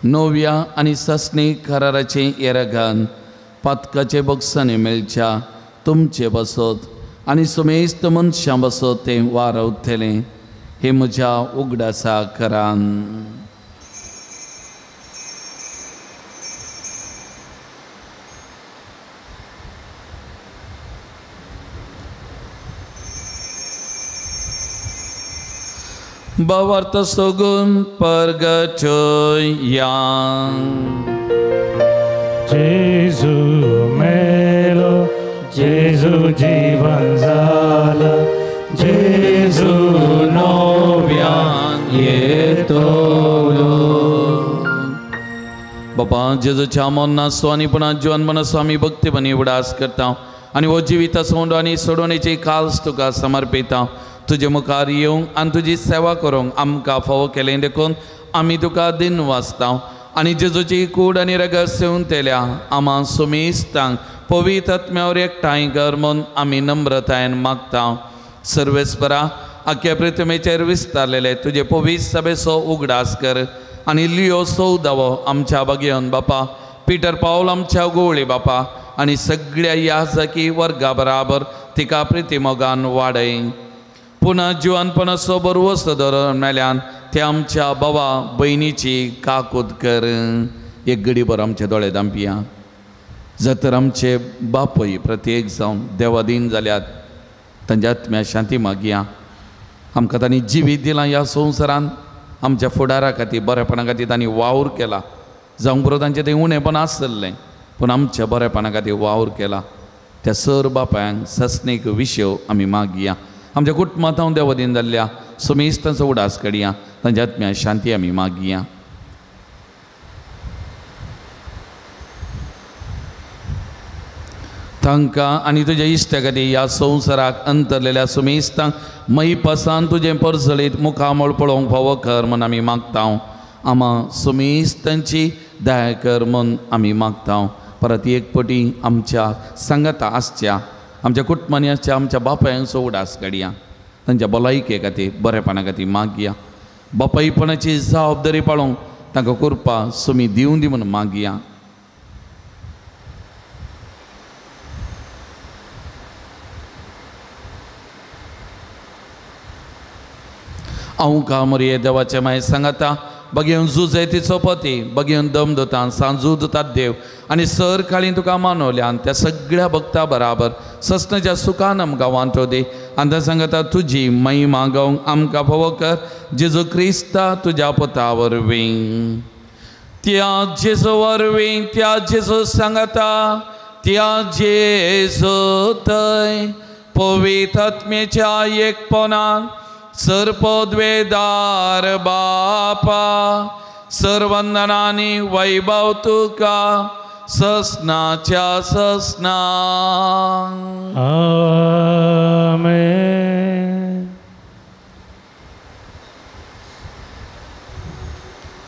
नव्या आनी सस्नीक कराराचें येरगान पातकाचे बक्षांनी मेळच्या तुमचे बसत आनी समेस्त मनशां बसत तें वारवतलें. हे म्हज्या उगडासा करान. Bawarta sogun pergacoyan. जेजू मेलो, जेजू जीवन झाला, जेजू नव्यान येतलो. बाबा जेजूच्या मोन्नासो आनी पुना जीवन मनसो आमी भक्तीपणी उडास करता आनी हो जिविता सोंड आनी सोडवणेची काल्स तुका समर्पिता. तुजे मुखार येवंक आनी तुजी सेवा करूंक आमकां फावो केलें देखून आमी तुका दिन वाचता आनी जेजूची कूड आनी रगत सेवन तेल्या आमा सुमेस्तांक पवित्र आत्म्यावर एकठांय कर म्हूण आमी नम्रतायेन मागता. सर्वेस्परा आख्या पृथ्वीचेर विस्तारलेले तुजे पवित्र सभेचो उगडास कर आनी लियो सौदावो आमच्या भगियन बापा, पिटर पावल आमच्या गोवळी बापा आनी सगळ्या याजकी वर्गा बराबर तिका प्रितीमोगान वाडय. पुन्हा जिवनपणाचो बरो सदर मेल्यान ते आमच्या भावा भयणीची काकूद कर. एक घडीभर आमचे दोळे धांपिया. जर तर आमचे बापय प्रत्येक जावन देवाधीन जाल्यात तांच्या आत्म्या शांती मागया. आमकां तांणी जिवीत दिलां ह्या संवसारान, आमच्या फुडारा खातीर बरेपणा खातीर तांणी वावर केला. जावंक बरो तांचें तें उणेंपण आसतलें, पूण आमच्या बरेपणा खातीर वावर केला. त्या सर बापायांक सस्नेक विशय आमी मागया. आमच्या कुटुंबांत हांव देवाधीन जाल्ल्या सुमेस्तांचो उडास काडया. तांच्या आत्म्या शांती आमी मागया. तांकां आनी तुज्या इश्टा खातीर ह्या संवसाराक अंतरलेल्या सुमेस्तांक मई पासान तुजें परसळीत मुखामळ पळोवंक फावो कर म्हूण आमी मागता. आमा सुमेस्तांची दया कर म्हूण आमी मागता. परत एक पटी आमच्या सांगाता आसच्या, आमच्या कुटुंबांनी आसच्या आमच्या बापायांचो उडास काडया. तांच्या भलायके खातीर बरेपणा खातीर मागया. बापायपणाची जबाबदारी पाळोवंक तांकां कृपा सुमी दिवं दी म्हूण मागया. हांव कामरे देवाचे माय सांगाता बगेवन जुजय तिचो पती, बगेवन दमदतां सांजू दुतात देव आनी सर काळी तुका मानवल्यान त्या सगळ्या भक्ता बराबर सस्नाच्या सुखान आमकां वांटो दी. आनी सांगता तुजी महिमा गावंक आमकां फावो कर. जेजू क्रिस्ता तुज्या पुता वरवीं, त्या जेजू वरवीं, त्या जेजू सांगता, त्या जेजू थंय पवित्र आत्म्याच्या एकपणान सर्पद्वेदार बापा सर्वंदनानी वैभव तुका सस्नाच्या सस्ना. आमेन.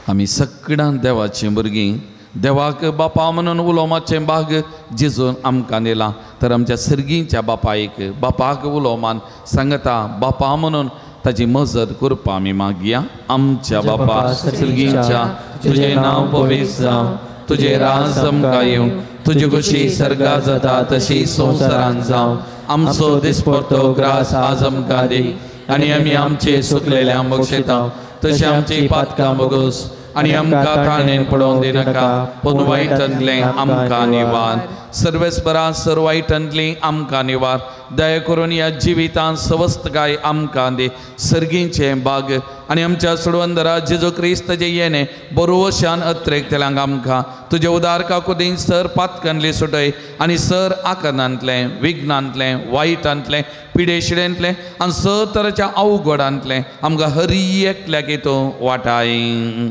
आमी सगळ्यां देवाची भुरगीं देवाक बापा म्हणून उलोवमाचें भाग जेजून आमकां दिलां. तर आमच्या सर्गीच्या बापाक उलोवमान सांगता बापा म्हणून ताची मजत करपा आमी मागया. आमच्या बापा सर्गीच्या तुजें नांव पवित्र जावं, तुजें राज आमकां येवं, तुजी कशी सर्गा जाता तशी संवसारान जावं. आमचो दिसपडटो ग्रास आज आमकां दी आनी आमी आमचे चुकलेल्यांक बक्षिता तशें आमची पातकां बगोस आनी आमकां ताळणेन पडोवंक दिनाका, पूण वायटांतलें आमकां निवार. सर्वेस्परा सर्व वायटांतलीं आमकां निवार. दया करून ह्या जिवितांत सवस्तकाय आमकां दी. सर्गींचें भाग आनी आमच्या सुडवंदरा जेजू क्रिस्ताचें येणें बरोवशान अत्रेक तेल्यांक आमकां तुज्या उदार काकुदीन सर पातकांतली सुटय आनी सर आकर्नांतलें, विघ्नांतलें, वायटांतलें, पिडेशिडेंतलें आनी सर तराच्या अवघडांतलें आमकां हर एकल्याक तूं वाटाय.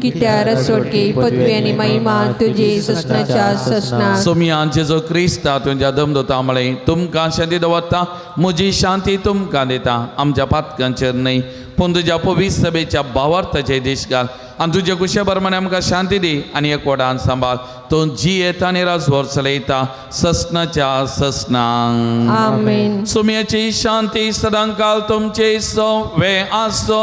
कित्यार सोडकी पदवी आनी महिमा तुजी सस्नाच्या सस्ना. सोमिया जेजू क्रिस्ता तुज्या दमदोता मळे तुमकां शांती दवरता. म्हजी शांती तुमकां दिता. आमच्या पातकांचेर न्हय पूण तुज्या पवित्र सभेच्या भावार्थाचेर दिश घाल आनी तुजे कुशे प्रमाणे आमकां शांती दी आनी एकवटान सांबाळ. तूं जी येता आनी राजवर चलयता सस्नाच्या सस्ना. आमेन. सुमयाची शांती सदांकाल तुमचे सवे आसो.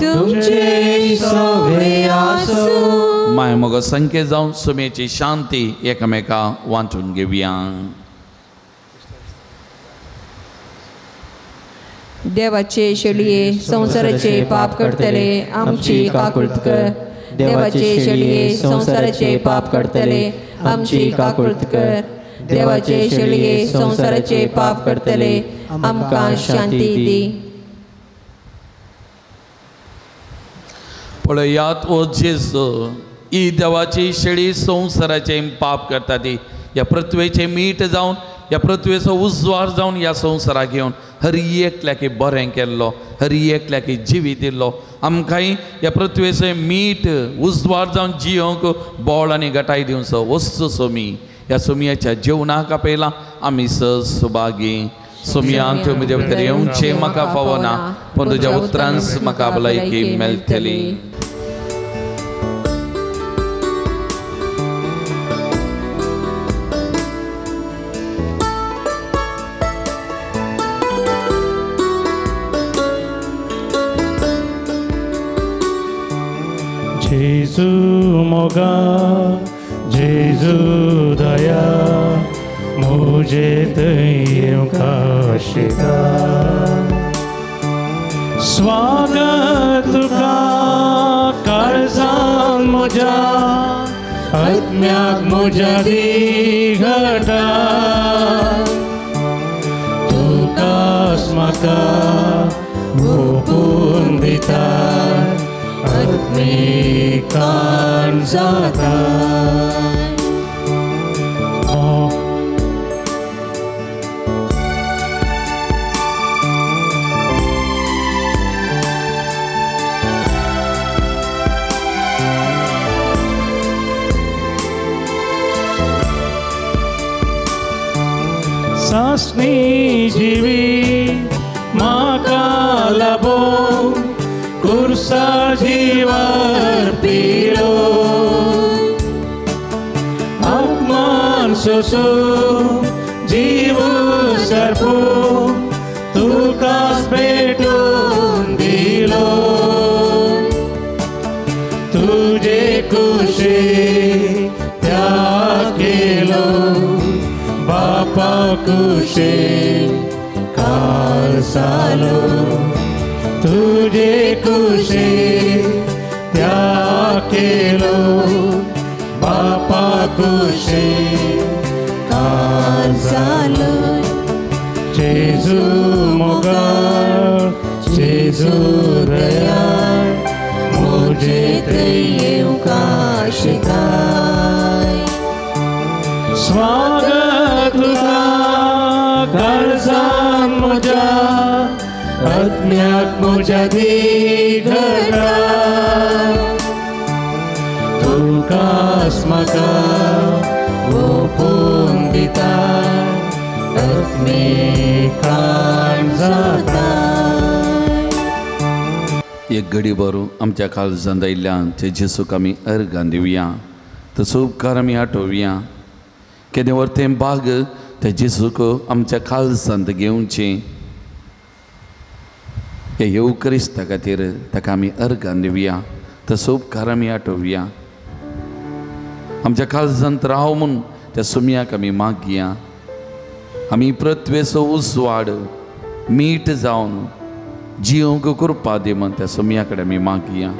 तुमचे सवे आसो. माय मगो संख्ये जावन सुमयाची शांती एकामेकां वांटून घेवया. देवाचे शेळये संसाराचे पाप करतले आमची काकुळत कर. देवाचे शेळये संसाराचे पाप करतले आमची काकुळत कर. देवाचे शेळये संसाराचे पाप करतले आमकां शांती दी. पळयात ओ जेजू, ही देवाची शेळी संसाराचे पाप करता ती. ह्या पृथ्वेचे मीठ जावन ह्या पृथ्वेचो उजवाड जावन ह्या संवसाराक घेवन हर एकल्याक बरें केल्लो, हर एकल्याक जिवीत दिल्लो. आमकांय ह्या पृथ्वेचें मीठ उजवाड जावन जियोंक बोळ आनी गटाय दिवचो वस्तू सोमी. ह्या सोमयाच्या जेवणाक आपयलां आमी सुभागी. सोमयान तूं म्हजे भितर येवचें म्हाका फावो ना, पूण तुज्या उतरांच म्हाका भलायकी मेळटली. जेजू मोगा जेजू दया मुझे तैयों काशिका स्वागत तुका काळजान म्हज्या आत्म्याक म्हज्या दिघटा तुकाच म्हाका ओपून दिता आत्मिकान जाता सासनी जिवी म्हाका लाबो कुर्सा जीवार पिलो आत्मान सोसो जीव सरपो तुकाच पेटून दिलो तुझे कुशे त्याग केलो बापा कुशे काल सालो तुझे कुशे त्याग केलो बापा कुशे काल सालो जेजू मोगा जेजू दया मुझे तेयें काशिकाय स्वागत तुका काळजान म्हज्या आत्म्याक म्हज्या दिघटा तुकाच म्हाका ओपून दिता आत्मिकान जाता एक घडी बरो आमच्या काळजांत आयिल्ल्यान ते जेसूक आमी अर्गां दिवया तसो उपकार आमी आठोवया केदें वर्तें बाग ते जेसूक आमच्या काळजांत घेवचें हे येवक्रिस्ता खातीर ताका आमी अर्गां दिवया तसो उपकार आमी आठोवया आमच्या काळजांत राव म्हूण त्या सुमयाक आमी मागया आमी पृथ्वेचो उसवाड मीठ जावन जिवंक कृपा दी म्हण त्या सुमया कडेन आमी मागया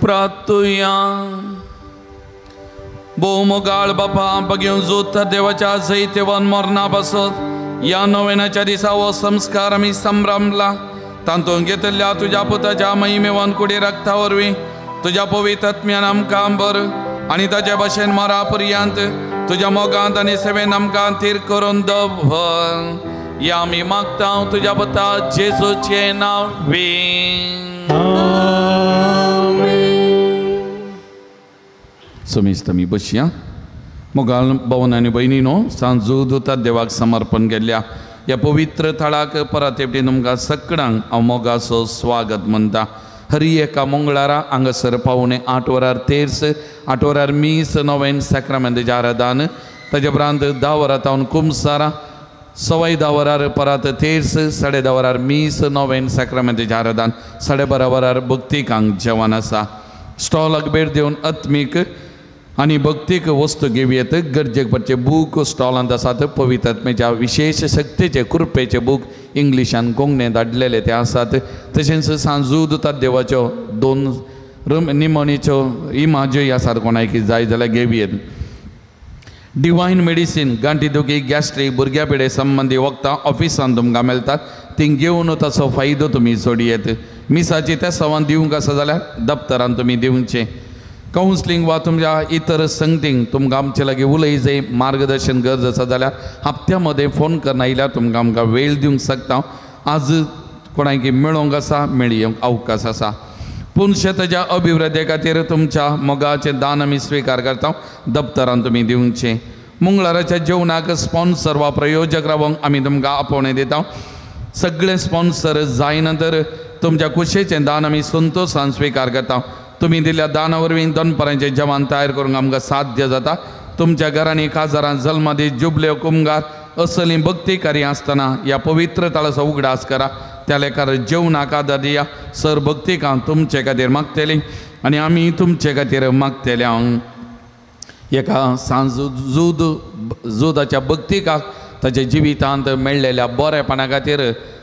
प्रार्थुया भोवमोगाळ बापा बघेव जोत देवाच्या जैतेवन मरणा बसत या नोवेनाच्या दिसा हो संस्कार आमी संभ्रमला तातूंत घेतल्या तुज्या पुताच्या महिमेवन कुडी रक्ता वरवीं तुज्या पवित्र आत्म्यान आमकां बर आनी ताचे भाशेन मरा पर्यंत तुज्या मोगांत आनी सेवेन आमकां थीर करून दवर या आमी मागता तुज्या पुता जेजूचे नांवें समेस्त आमी बसया मोगाळ भावन आनी भयणीनो सांजू दुता देवाक समर्पण केल्ल्या ह्या पवित्र थळाक परत एकटी तुमकां सगळ्यांक हांव मोगाचो स्वागत म्हणटा हरी एका मंगळारा हांगासर पावणे 8 वरार तेर्स 8 वरार मीस नोवेन सॅक्रामेंताचें आराधन ताचे उपरांत 10 वरां तावन कुमसारा 10:15 वरार परत तेर्स 10:30 वरार मीस नोवेन सॅक्रामेंताचें आराधन 12:30 वरार भक्तिकांक जेवण आसा स्टॉलाक भेट दिवन आत्मीक आनी भक्तीक वस्तू घेवयेत गरजेक पडचे बूक स्टॉलांत आसात पवित्र आत्मेच्या विशेष शक्तीचे कृपेचे बूक इंग्लिशान कोंकणीत धाडलेले ते आसात तशेंच सांजू दुतात देवाच्यो 2 निमणीच्यो इमाज्योय आसात कोणाक जाय जाल्यार घेवयेत डिवायन मेडिसीन गांठी दुखी गॅस्ट्रीक भुरग्या पिडे संबंधी वखदां ऑफिसान तुमकां मेळटात ती घेवन ताचो फायदो तुमी सोडयेत मिसाची त्या सवान दिवंक आसा जाल्यार दप्तरान तुमी दिवचें कावन्सिलींग वा तुमच्या इतर संगतींक तुमकां आमचे लागीं उलय जाय मार्गदर्शन गरज आसा जाल्यार हप्त्या मदें फोन करन आयल्यार तुमकां आमकां वेळ दिवंक शकता आज कोणाक मेळोवंक आसा मेळयोंक अवकाश आसा पुणशे ताच्या अभिवृद्धी खातीर तुमच्या मोगाचें दान आमी स्विकार करता दप्तरान तुमी दिवचें मंगळाराच्या जेवणाक स्पॉन्सर वा प्रयोजक रावंक आमी तुमकां आपोवणें दिता सगळे स्पॉन्सर जायना तर तुमच्या कुशेचें दान आमी संतोशान स्वीकार करता. तुमी दिल्ल्या दाना वरवीं दनपारांचें जेवण तयार करूंक आमकां साध्य जाता. तुमच्या घरांनी काजारां जल्मादी जुबल्यो कुमगार असली भक्ती कार्य आसतना ह्या पवित्र तळाचो उगडास करा. त्या लेखार जेवणाक आदार दिया. सर भक्तीक हांव तुमचे खातीर मागतलें आनी आमी तुमचे खातीर मागतले. एका जुदाच्या भक्तिकाक ताच्या जिवितांत मेळ्ळेल्या बरेपणा खातीर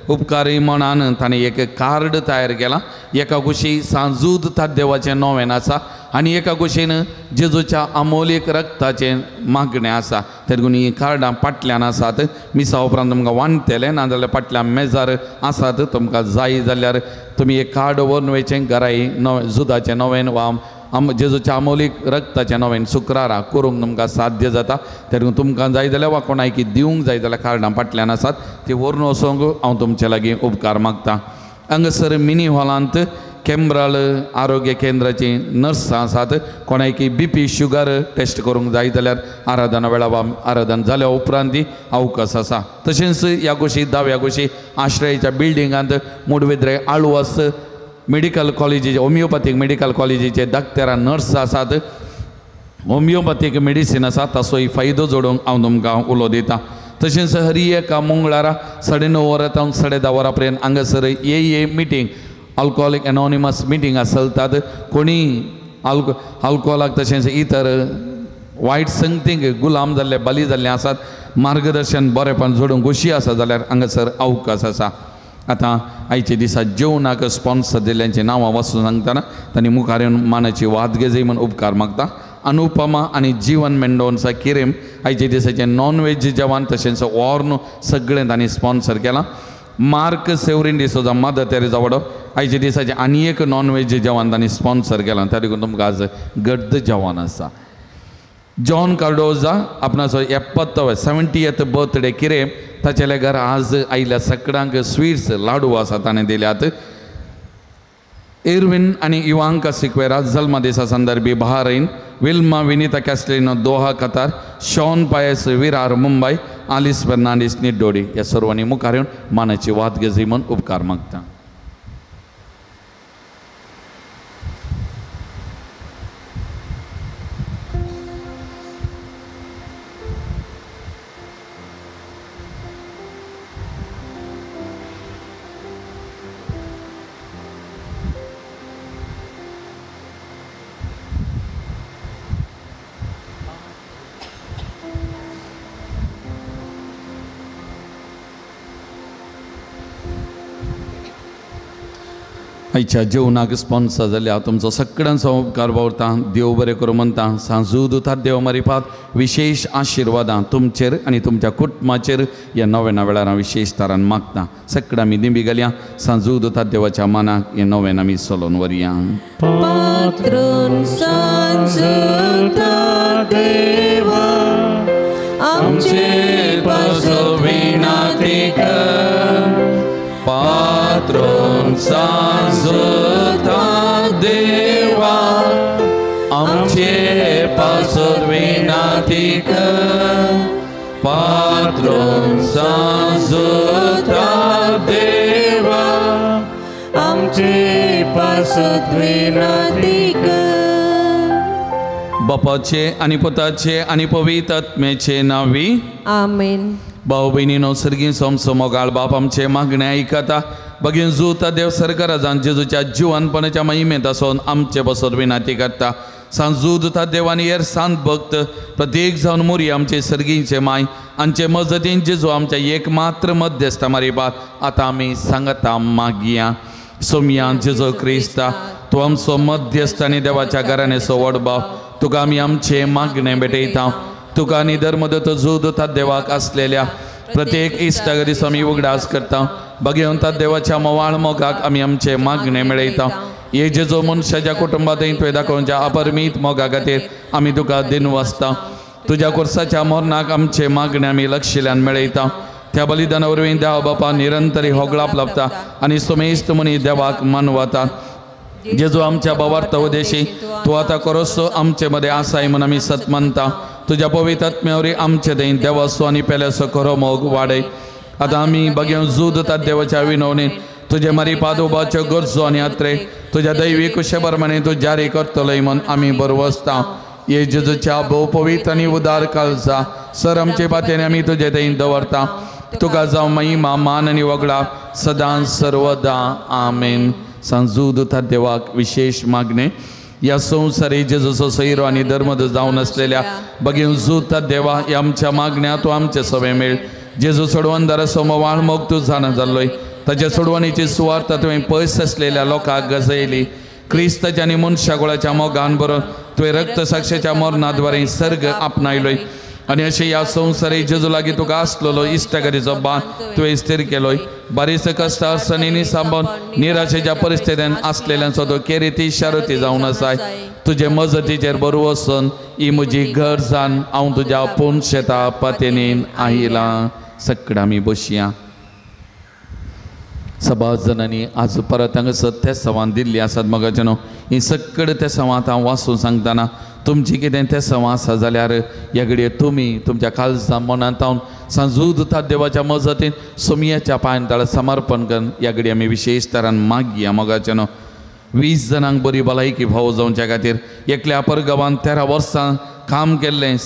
उपकारी मनान ताणें एक कार्ड तयार केलां. एका कुशी सांजूद देवाचें नोवेन आसा आनी एका कुशीन जेजूच्या अमोलीक रक्ताचें मागणें आसा. तर देखून ही कार्डां फाटल्यान आसात. मिसा उपरांत तुमकां वांटतलें नाजाल्यार फाटल्या मेजार आसात. तुमकां जाय जाल्यार तुमी एक कार्ड व्हरून वयचें घराय जुदाचें नोवेन वा जेजूच्या अमोलीक रक्ताचें नोवेन शुक्रारा करूंक तुमकां साध्य जाता. तर तुमकां जाय जाल्यार वा कोणायकी दिवंक जाय जाल्यार कार्डां फाटल्यान आसात. ती व्हरून वचोंक हांव तुमचे लागीं उपकार मागतां. हांगासर मिनी हॉलांत केंब्राल आरोग्य केंद्राची नर्सां आसात. कोणायकी BP शुगर टेस्ट करूंक जाय जाल्यार आराधना वेळा वा आराधना जाल्या उपरांत ती अवकाश आसा. तशेंच ह्या कुशी दाव्या कुशी आश्रयाच्या बिल्डिंगांत मुडवेद्रे आळवस मेडिकल कॉलेजीचे होमिओपॅथीक मेडिकल कॉलेजीचे दाक्तेरां नर्स आसात. होमिओपॅथीक मेडिसीन आसा ताचोय फायदो जोडूंक हांव तुमकां उलो दितां. तशेंच हर एका मंगळारा 9:30 वरां 10:30 वरां पर्यंत हांगासर AA मिटींग अल्कोहोलिक एनॉनिमस मिटिंगां चलतात. कोणी अल्कोहोलाक तशेंच इतर वायट संगतीक गुलाम जाल्ले बली जाल्ले आसात. मार्गदर्शन बरेपण जोडूंक खुशी आसा जाल्यार हांगासर अवकाश आसा. आतां आयचे दिसा जेवणाक स्पॉन्सर दिल्ल्यांची नांवां वाचून सांगतना तांणी मुखार येवन मानाची वाद घेजय म्हूण उपकार मागता. अनुपमा आनी जीवन मेंडोन्सा किरेम आयचे दिसाचें नॉनवेज जेवण तशेंच वॉर्न सगळें तांणी स्पॉन्सर केलां. मार्क सेवरीन डिसोजा मदर तेरेजा वाडो आयचे दिसाचें आनी एक नॉनवेज जेवण तांणी स्पॉन्सर केलां. त्या देखून तुमकां आज गड्ड जेवण आसा. जॉन कार्डोजा आपणाचो 70th बर्थडे किरें ताचे घर आज आयल्या सगळ्यांक स्वीट्स लाडू आसा ताणें दिल्यात. एरविन आनी इवांका सिक्वेरा जल्म दिसा संदर्भी Bahrain, Wilma Vinita Castrino Doha Qatar, Shaun Pious Virar Mumbai, आलिस Fernandes निड्डोडी ह्या सर्वांनी मुखार येवन मानाची वाद घेजय म्हूण उपकार मागता. आयच्या जेवणाक स्पॉन्सर जाल्ले हांव तुमचो सगळ्यांचो उपकार भावता. देव बरें करूं म्हणटा. सांजूद देव मारिपात विशेष आशिर्वादां तुमचेर आनी तुमच्या कुटुंबाचेर ह्या नव्या वेळार हांव विशेष तरान मागता. सगळ्यां आमी दिंबी घालया. सांजूद देवाच्या मानाक हें नवें आमी चलोवन व्हरया. पात्रून सांजूदा देवा आमचे पासविनाती कर. पात्रून सांजूदा देवा आमचे पासर विनाती कर. पात्रून सांजूदा देवा आमचे पासत विनाती कर. बापाचे आनी पुताचे आनी पवित्र आत्म्याचे नावी आमेन. भाऊ बहिणीनो सर्गीन सोमसो मोगाळ बाप आमचे मागणे ऐकता. बगीन जुता देव सरकारान जेजूच्या जिवनपणाच्या महिमेत आसून आमचे बसोर विनाती करता. सांजूदता देवानी एर सांत भक्त प्रत्येक जावन मोरी आमचे सर्गींचे माय आमचे मजतीन जेजू आमच्या एकमात्र मध्यस्थ मारिपात आतां आमी सांगता मागया. सोमया जेजो क्रिस्ता तूं आमचो मध्यस्थ आनी देवाच्या घराण्याचो व्हड भाव. तुका आमी आमचे मागणे भेटयता. तुका आनी धर्मदत्त जोदता देवाक आसलेल्या प्रत्येक इश्टाक दिसा आमी उगडास करता. भगवंता देवाच्या मोवाळ मोगाक आमी आमचे मागणे मेळयता. हे जेजो मनशाच्या कुटुंबात तुवें दाखोवच्या अपरमीत मोगा खातीर आमी तुका दिनवासता. तुज्या कुर्साच्या मोरणाक आमचे मागणे आमी लक्षिल्ल्यान मेळयता. त्या बलिदाना वरवीं देव बापा निरंतरी होगळाप लाभता आनी सुमेस्त मनी देवाक मानवता. जेजू आमच्या भावार्थ उदेशी तूं आतां करोसो आमचे मदें आसाय म्हूण आमी सत मानता. तुज्या पवित्र आत्म्यावरी आमचे देन देवासो आनी पेलेसो खरो मोग वाडय. आतां आमी बगेव जूद देवाच्या विनवणेन तुझे मरी पादोबाच्यो गरजो आनी आत्रे तुझ्या दैवी कुशेप्रमाणे तूं जारी करतलोय म्हूण आमी बरवसता ये जेजूच्या भोव पवित्र आनी उदार काळजा सर आमचे पातेने आमी तुजे देईन दवरता तुका जावं महिमा मान आनी वगडा सदां सर्वदा आमेन. सांजूद देवाक विशेष मागणे या संवसारी जेजूचो सैरो आनी धर्मद जावन आसलेल्या बगीन जूत देवा ह्या आमच्या मागण्या तूं आमचे सवे मेळ. जेजू सोडवंदार समवाळ मोग तूं जाणा जाल्लोय ताच्या सोडवणीची सुवार्थ तुवें पयस आसलेल्या लोकांक गजयली. क्रिस्ताच्या आनी मनशाकुळाच्या मोगान बरोवन तुवें रक्त साक्षेच्या मरणाद्वारे सर्ग आपणायलोय आनी अशें ह्या संवसारी जेजू लागीं तुका आसलेलो इश्टगारीचो बाण तुवें स्थिर केलोय. बारीच कश्ट अडचणींनी सांबाळून निराशेच्या परिस्थितीन आसलेल्यांचो तो केरिती शारुती जावन आसाय. तुजे मजतीचेर बरो वचून ही म्हजी घर जावन हांव तुज्या पूर्ण शेता पातेनीन आयलां. सकड आमी बसया. सभाज जणांनी आज परत हांगासर ते संवाद दिल्ली आसात मगाच्यान ही सकड ते संवाद हांव वाचून सांगतना तुमची कितें ते संवाद आसा जाल्यार ह्या घडये तुमी तुमच्या काळजां मनांत हांव सांजूद देवाच्या मजतीन सोमयाच्या पांयतळ समर्पण करून ह्या घडये आमी विशेष तरान मागया मोगाच्यान. 20 जणांक बरी भलायकी फावो जावच्या खातीर एकल्या परगांवांत 13 वर्सां काम केल्लें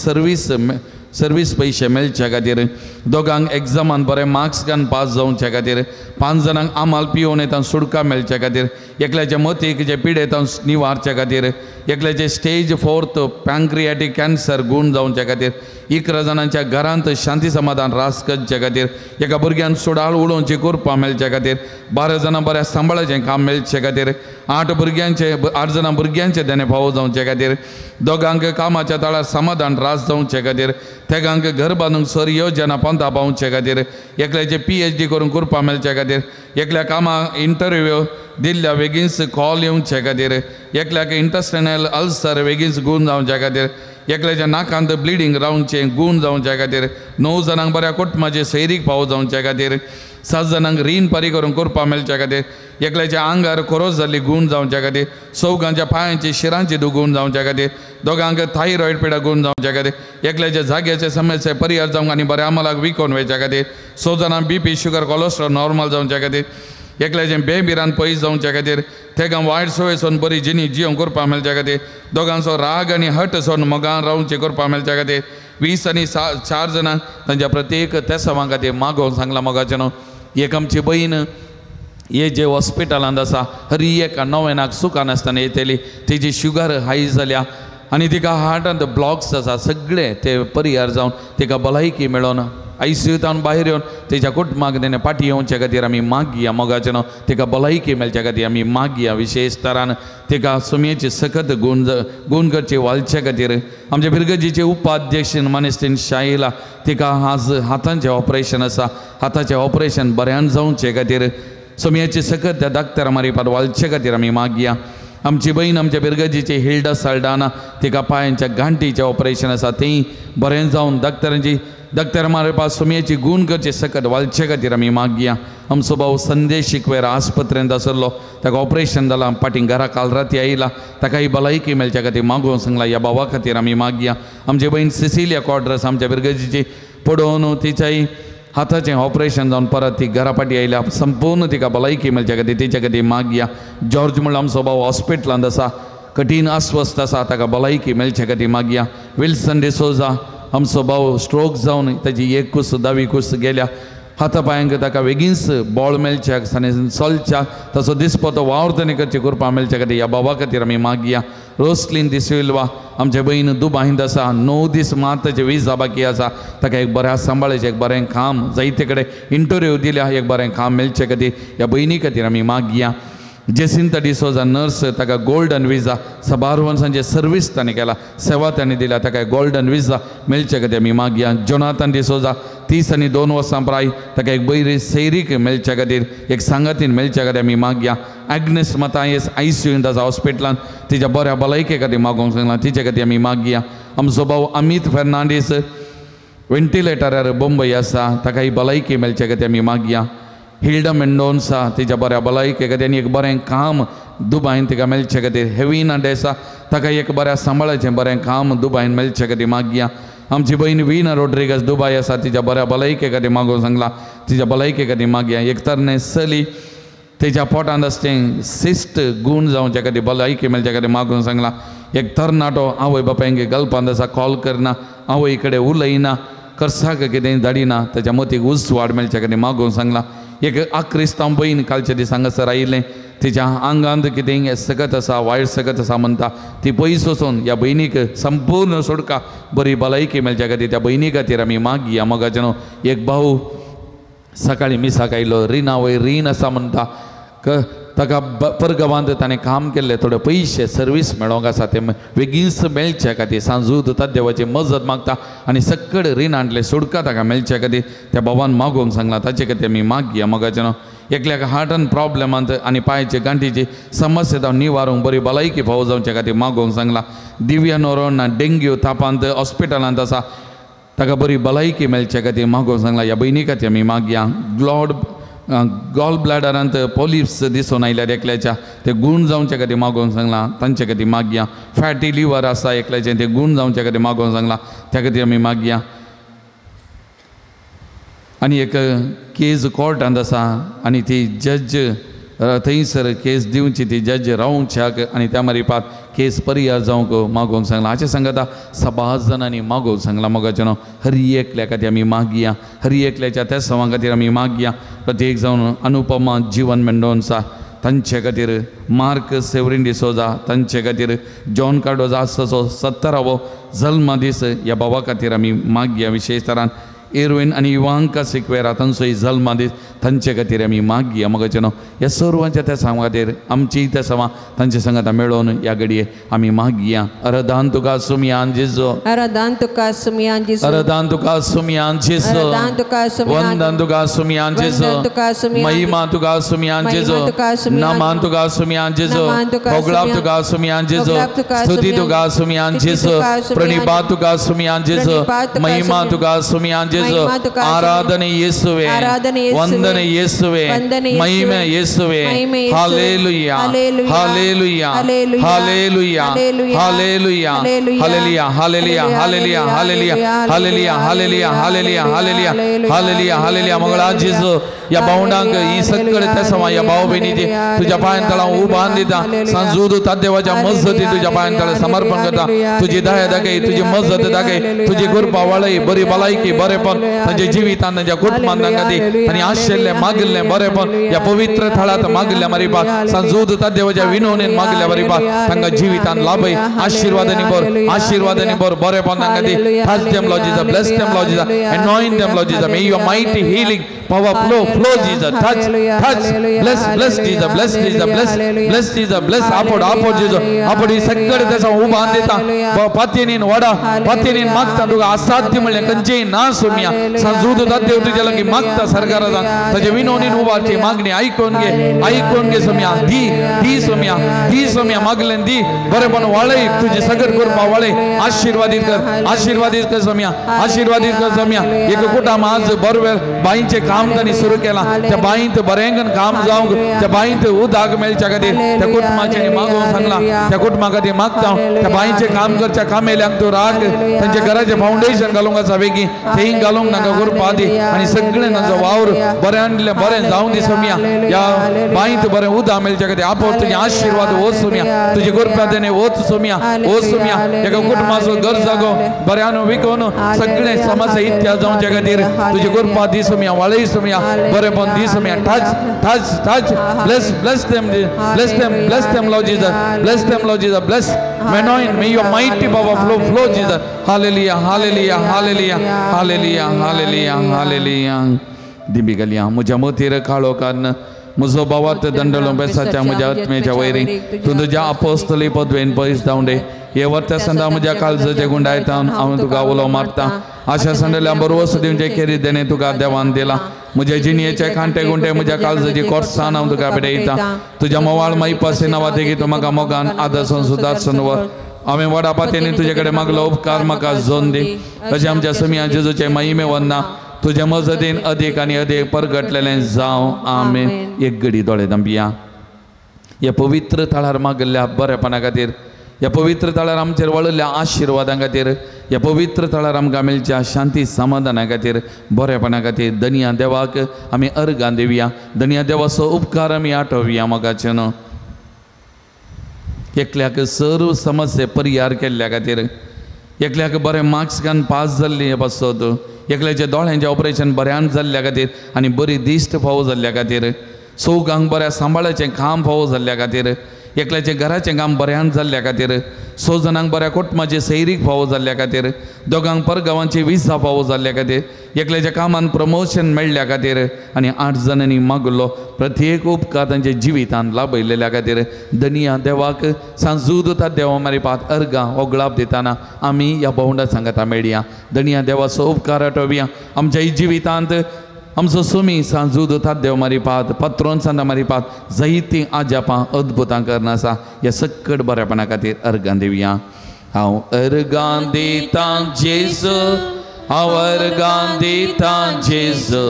सर्वीस पयशे मेळच्या खातीर दोगांक एग्जामान बरे मार्क्स घालून पास जावच्या खातीर 5 जणांक आमाल पिवून येता सुडका मेळच्या खातीर एकल्याच्या मतीक जे पिडेता निवारच्या खातीर एकल्याचे स्टेज 4 पॅन्क्रियाटीक कॅन्सर गूण जावच्या खातीर 11 जणांच्या घरांत शांती समाधान रास करच्या खातीर एका भुरग्यान सुडाळ उडोवची कुरपा मेळच्या खातीर 12 जाणां बऱ्या सांबाळाचें काम मेळच्या खातीर 8 जाणां भुरग्यांचे देणे फावो जावच्या खातीर दोगांक कामाच्या तळार समाधान रास जावच्या खातीर तेगांक घर बांदूंक सर योजना पंथा पावचे खातीर एकल्याचे PhD करून कुरपा मेळच्या खातीर एकल्या कामाक इंटरव्यू दिल्ल्या बेगीनच कॉल येवचे खातीर एकल्याक इंटेस्टायनल अल्सर बेगीनच गूण जावच्या खातीर एकल्याच्या नाकांत ब्लिडींग रावचे गूण जावच्या खातीर 9 जणांक बऱ्या कुटुंबाचे सैरीक फावो जावच्या खातीर 7 जणांक रीण पारी करून कुरपा मेळच्या खातीर एकल्याच्या आंगार कोरोस जाल्ली गूण जावच्या खातीर 4 पांयांची शिरांची दुगूण जावच्या खातीर दोगांक थायरॉयड पिडा गूण जावच्या खातीर एकल्याच्या जाग्याचे समस्ये परिहार जावंक आनी बऱ्या आमलाक विकोन वयच्या खातीर 6 जाणांक BP शुगर कोलेस्ट्रॉल नॉर्मल जावच्या खातीर एकल्याचे बेबिरान पयस जावच्या खातीर तेका वायट सवय सोन बरी जिणी जियोंक करपा मेळच्या खातीर दोगांचो राग आनी हट सोन मोगान रावचे करपा मेळच्या खातीर 20 आनी 4 जाणां तांच्या प्रत्येक तेसावां खातीर मागोवंक सांगला मोगाचें न्हू. एक आमची बहीण हे जे हॉस्पिटलांत आसा हर एका 9 सुखान आसतना येतली तिची शुगर हाय जाल्या आनी तिका हार्टांत ब्लॉक्स आसा सगळे ते परिहार जावन तिका भलायकी मेळोन ICUंतल्यान भायर येवन तेच्या कुटुंबाक तेणें फाटी येवचे खातीर आमी मागया मोगाचें तिका भलायकी मेळच्या खातीर आमी मागया विशेष तरान तिका सुमयेची सखत गूण करची वालच्या खातीर आमच्या बिरगजीचे उपाध्यक्ष मनीस्तीन शाहिला तिका आज हातांचें ऑपरेशन आसा हाताचें ऑपरेशन बऱ्यान जावचे खातीर सुमयेची सखत त्या दाक्तर मारिपात वालच्या खातीर आमी मागया. आमची बहीण आमच्या बिरगजीची हिल्डा साल्डाना तिका पांयांच्या गांठीचें ऑपरेशन आसा तें बरें जावन दाक्तर मारपा सुमयेची गूण करचे सकत वालचे खातीर आमी मागया. आमचो भाऊ संदेश शिकवेर आस्पत्रेंत आसलो ताका ऑपरेशन जालां फाटीं घरा काल राती आयला ताकाय भलायकी मेळच्या खातीर मागोवंक सांगला ह्या भावा खातीर आमी मागया. आमची बहीण सिसिलिया कॉड्रस आमच्या बिरगजीची पडोवन तिच्याय हाताचें ऑपरेशन जावन परत ती घरा फाटी आयल्या संपूर्ण तिका भलायकी मेळच्या खातीर तिच्या खातीर मागया. जॉर्ज म्हणून आमचो भाऊ हॉस्पिटलांत आसा कठीण अस्वस्थ आसा ताका भलायकी मेळच्या खातीर मागया. विल्सन डिसोजा आमचो भाऊ स्ट्रोक जावन ताची 1 कूस 10 कूस गेल्या हाता पांयांक ताका बेगीनच बॉल मेळच्या आनी चलच्या तसो दिसपो तो वावरतनी करची करपा मेळच्या खातीर ह्या बाबा खातीर आमी मागया. रोस्लिन दिसिल्वा आमचे बहीण दुबायंत आसा 9 दीस मात ताचे विजा बाकी आसा ताका एक बऱ्या सांबाळाचें एक बरें काम जायते कडेन इंटरव्यू दिल्या एक बरें काम मेळचे खातीर ह्या भयणी खातीर आमी मागया. जेसिंता डिसोजा नर्स ताका गोल्डन विजा 12 वर्सांचे सर्वीस ताणें केला सेवा ताणें दिल्या ताका गोल्डन विजा मेळचे खातीर आमी मागया. जोनाथन डिसोजा 30 आनी 2 वर्सां प्राय ताका एक बरी सैरीक मेळच्या खातीर एक सांगातीन मेळच्या खातीर आमी मागया. ॲग्नेस मतायस ICUंत आसा हॉस्पिटलांत तिच्या बऱ्या भलायके खातीर मागोवंक सांगला तिचे खातीर आमी मागया. आमचो भाऊ अमित फर्नांडीस वेंटिलेटरार बॉम्बे आसा ताकाय भलायकी मेळच्या खातीर आमी मागया. हिल्डा मेंडोन्सा तिच्या बऱ्या भलायके खातीर आनी एक बरें काम दुबायन तिका मेळचे खातीर. हेविना डेसा ताका एक बऱ्या सांबाळाचें बरें काम दुबायन मेळचे खातीर मागया. आमची बहीण विना रोड्रिगस दुबाय आसा तिच्या बऱ्या भलायके खातीर मागोवंक सांगला तिच्या भलायके खातीर मागया. एक तरणे सली तेच्या पोटांत आसचें सिस्ट गूण जावचे खातीर भलायकी मेळचे खातीर मागून सांगला. एक तरणाटो आवय बापायंगे गलपांत आसा, कॉल करना, आवय कडेन उलयना, कर्साक कितें धाडिना, तेच्या मतीक उस वाड मेळचे खातीर मागून सांगला. एक आक्रिस्तांव भयण कालच्या दिसा हांगासर आयिल्लें, तिच्या आंगांत कितें सकत आसा, वायट सकत आसा म्हणटा. ती पयस वचून ह्या भयणीक संपूर्ण सुडका बरी भलायकी मेळच्या खातीर त्या भयणी खातीर आमी मागया. मोगाचें एक भाऊ सकाळी मिसाक आयलो, रिना वयर रीण आसा म्हणटा. ताका परगांवांत ताणें काम केल्लें, थोडे पयशे सर्वीस मेळोंक आसा, ते बेगीनच मेळचे खातीर सांजूद तां देवाची मजत मागता आनी सक्कड रिणांतले सुडका ताका मेळचे खातीर त्या भावान मागोवंक सांगला. ताचे खातीर आमी मागया. मोगाचें एकल्याक हार्टान प्रॉब्लेमांत आनी पांयाचे गांठीची समस्या जावन निवारूंक बरी भलायकी फावो जावचे खातीर मागोवंक सांगला. दिव्या नोरोना डेंग्यू तापांत हॉस्पिटलांत आसा, ताका बरी भलायकी मेळचे खातीर मागोवंक सांगला. ह्या भयणी खातीर आमी मागया. गॉल ब्लॅडरांत पॉलिप्स दिसून आयल्यार एकल्याच्या ते गूण जावचे खातीर मागोवंक सांगला. तांचे खातीर मागया. फॅटी लिवर आसा एकल्याचें, ते गूण जावचे खातीर मागोवंक सांगला. त्या खातीर आमी मागया. आनी एक केस कोर्टांत आसा आनी ती जज थंयसर केस दिवची, ती जज रावच्याक आनी त्या मारिपात केस परिहार जावंक मागोवंक सांगला. हाचे सांगता 6 जाणांनी मागोवंक सांगला. मोगाचें हर एकल्या खातीर आमी मागया. हर एकल्याच्या त्या सवां खातीर आमी मागया. प्रत्येक जावन अनुपमा जीवन मेंडोन्सा तांचे खातीर, मार्क सेवरीन डिसोजा तांचे खातीर, जॉन कार्डोजासो 70वो जल्म दीस ह्या भावा खातीर आमी मागया. विशेश तरान एरविन आनी इवांका सिक्वेरा तांचोय जल्म दीस तांचे खातीर आमी मागया. मोगाचें ह्या सर्वांच्या त्या सांग खातीर आमची त्या सवां तांचे सांगात मेळोवन ह्या घडये आमी मागया. अरदान तुका सुमयान जेजो, अरदान तुका सुमयान जेजो, अरदान तुका सुमयान जेजो, अरदान तुका सुमयान, वंदन तुका सुमयान जेजो, वंदन तुका सुमयान, महिमा तुका सुमयान जेजो, महिमा तुका सुमयान, नमान तुका सुमयान जेजो, नमान तुका भोगलाप सुमयान, तुका सुमयान जेजो, भोगलाप तुका स्तुति सुमयान, तुका सुमयान स्तुति जेजो, तुका सुमयान, प्रणिपात तुका सुमयान जेजो, प्रणिपात तुका महिमा सुमयान, तुका सुमयान जेजो, महिमा तुका आराधने येसुवे, आराधने येसुवे, वंदन येसुवे, वंदन येसुवे, महिमा येसुवे, महिमा येसुवे, हालेलुया, हालेलुया, हालेलुया, हालेलुया, हालेलुया, हालेलुया, हालेलुया, हालेलुया, हालेलुया, हालेलुया, हालेलुया, हालेलुया, हालेलुया, हालेलुया, हालेलुया. मंगळा जेजो या भावंडांक ही सकळ त्या समा या भाव भयणीची तुझ्या पांयां तळा उबान दिता. सांजूद त्या देवाच्या मजती तुझ्या पांयां तळा समर्पण करता. तुझी दया दाखय, तुझी मजत दाखय, तुझी कृपा वळय, बरी भलायकी बरेपण तांच्या जिवितांत, तांच्या कुटुंबांत खातीर आनी आशिल्लें मागिल्लें बरेपण या पवित्र थळांत मागिल्ल्या मारिपाक, सांजूद त्या देवाच्या विनवणेन मागिल्ल्या मारिपाक तांकां जिवितांत लाभय. आशिर्वादांनी भर, आशिर्वादांनी भर, बरेपण तांकां दी. Touch them Lord Jesus, bless them Lord Jesus, anoint them Lord Jesus. May your mighty healing power flow Jesus. Touch, bless Jesus, bless Jesus, bless Jesus, bless apod Jesus. Apod ही सगळे त्याचा उभान देता. पात्येनीन वडा, पात्येनीन मागता तुका असाध्य म्हणले कंचे ना सोमिया. सांजूद देव तुझ्या लगी मागता सरकाराचा त्याच्या विनवणीन उभारची मागणी ऐकून घे सोमिया. दी सोमिया मागले दी बरेपण वाळय, तुझी सगळ कृपा वाळय. आशीर्वादित कर सोमिया, आशीर्वादित कर सोमिया. एक कुटुंब आज बरोबर बाईंचे काम त्यांनी सुरू केला. त्या बाईंत बरेंगन काम जावंक, त्या बाईंत उदाक मेळच्या खातीर त्या कुटुंबाचे मागोवंक सांगला. त्या कुटुंबा खातीर मागता. त्या बाईंचे काम करच्या कामेल्यांक तूं राख, तांचे घराचे फाउंडेशन घालूंक आसा बेगी थंय घालूंक तांकां कृपा दी आनी सगळें तांचो वावर बरें जावं दी सोमिया. या बाईंत बरें उदक मेळच्या खातीर आपोवप तुजे आशीर्वाद वच सोमिया. तुजी कृपा देणे वच सोमिया, वच सोमिया. एका कुटुंबाचो घर जागो बऱ्यान विकोन सगळें समस्या इत्याद जावच्या खातीर तुजी कृपा दी सोमिया, वाळय सोमिया, बरेपण दी सोमिया. Touch bless them Lord Jesus, bless them Lord Jesus, bless, anoint, may your mighty power flow Jesus. Hallelujah, hallelujah, hallelujah, hallelujah, hallelujah, hallelujah. दिबिगलिया मुझ्या मोतीर काळो कारण म्हजो भावात दंडलो बेसाच्या म्हज्या आत्मेच्या वैरी तूं तुज्या अपोस्तली पदवेन पयस धांवडे. हे वर्ता संदा म्हज्या काळजाचे गुंडायतावन हांव तुका उलो मारता. आशा संडल्या बरोबर सुदींचे खेरीत देणे तुका देवान दिला. म्हज्या जिणयेचे खांटे गुंटे म्हज्या काळजाची कोर्सान हांव तुका भेटयता. तुज्या मोवाळ माई पासे नांवा देगी तूं म्हाका मोगान आदर्शन सुदारसन वर. हांवें वडा पातेनी तुजे कडेन मागलो उपकार म्हाका जोन दी. अशें आमच्या समिया जेजूचे महिमे वंदना तुझ्या मजतीन अदीक आनी अदीक परगटलेलें जावं. आमेन. एक घडी दोळे धांपिया. हे पवित्र थळार मागल्ल्या बरेपणा खातीर ह्या पवित्र तळार आमचेर वळिल्ल्या आशिर्वादां खातीर, ह्या पवित्र तळार आमकां मेळच्या शांती समाधाना खातीर, बरेपणा खातीर धन्या देवाक आमी अर्गां दिवया. धन्या देवाचो उपकार आमी आठवया मोगाचे न्हू. एकल्याक सर्व समस्या परिहार केल्ल्या खातीर, एकल्याक बरे मार्क्स घालून पास जाल्ली पासत, एकल्याच्या दोळ्यांचें ऑपरेशन बऱ्यान जाल्ल्या खातीर आनी बरी दिश्ट फावो जाल्ल्या खातीर, चौगांक बऱ्या सांबाळाचें काम फावो जाल्ल्या खातीर, एकल्याचें घराचें काम बऱ्यान जाल्ल्या खातीर, 6 जाणांक बऱ्या कुटुंबाचे सैरीक फावो जाल्ल्या खातीर, दोगांक परगांवांची विजा फावो जाल्ल्या खातीर, एकल्याच्या कामान प्रमोशन मेळ्ळ्या खातीर आनी 8 जाणांनी मागलो प्रत्येक उपकार तांच्या जिवितान लाभयलेल्या खातीर धन्या देवाक सांजुता देवा मारिपात अर्गां ओगळाप दिताना आमी ह्या भोंवडा सांगाता मेळया. धन्या देवाचो उपकार आठवया. आमच्या जिवितांत आमचो सुमी सांजुता देव मारिपात पत्रोन सांदा मारिपात जायतीं आजापां अद्भुतां करना आसा. ह्या सकट बरेपणा खातीर अर्गां दिवया. हांव अर्गां दितां जेजू, हांव अर्गां दितां जेजू,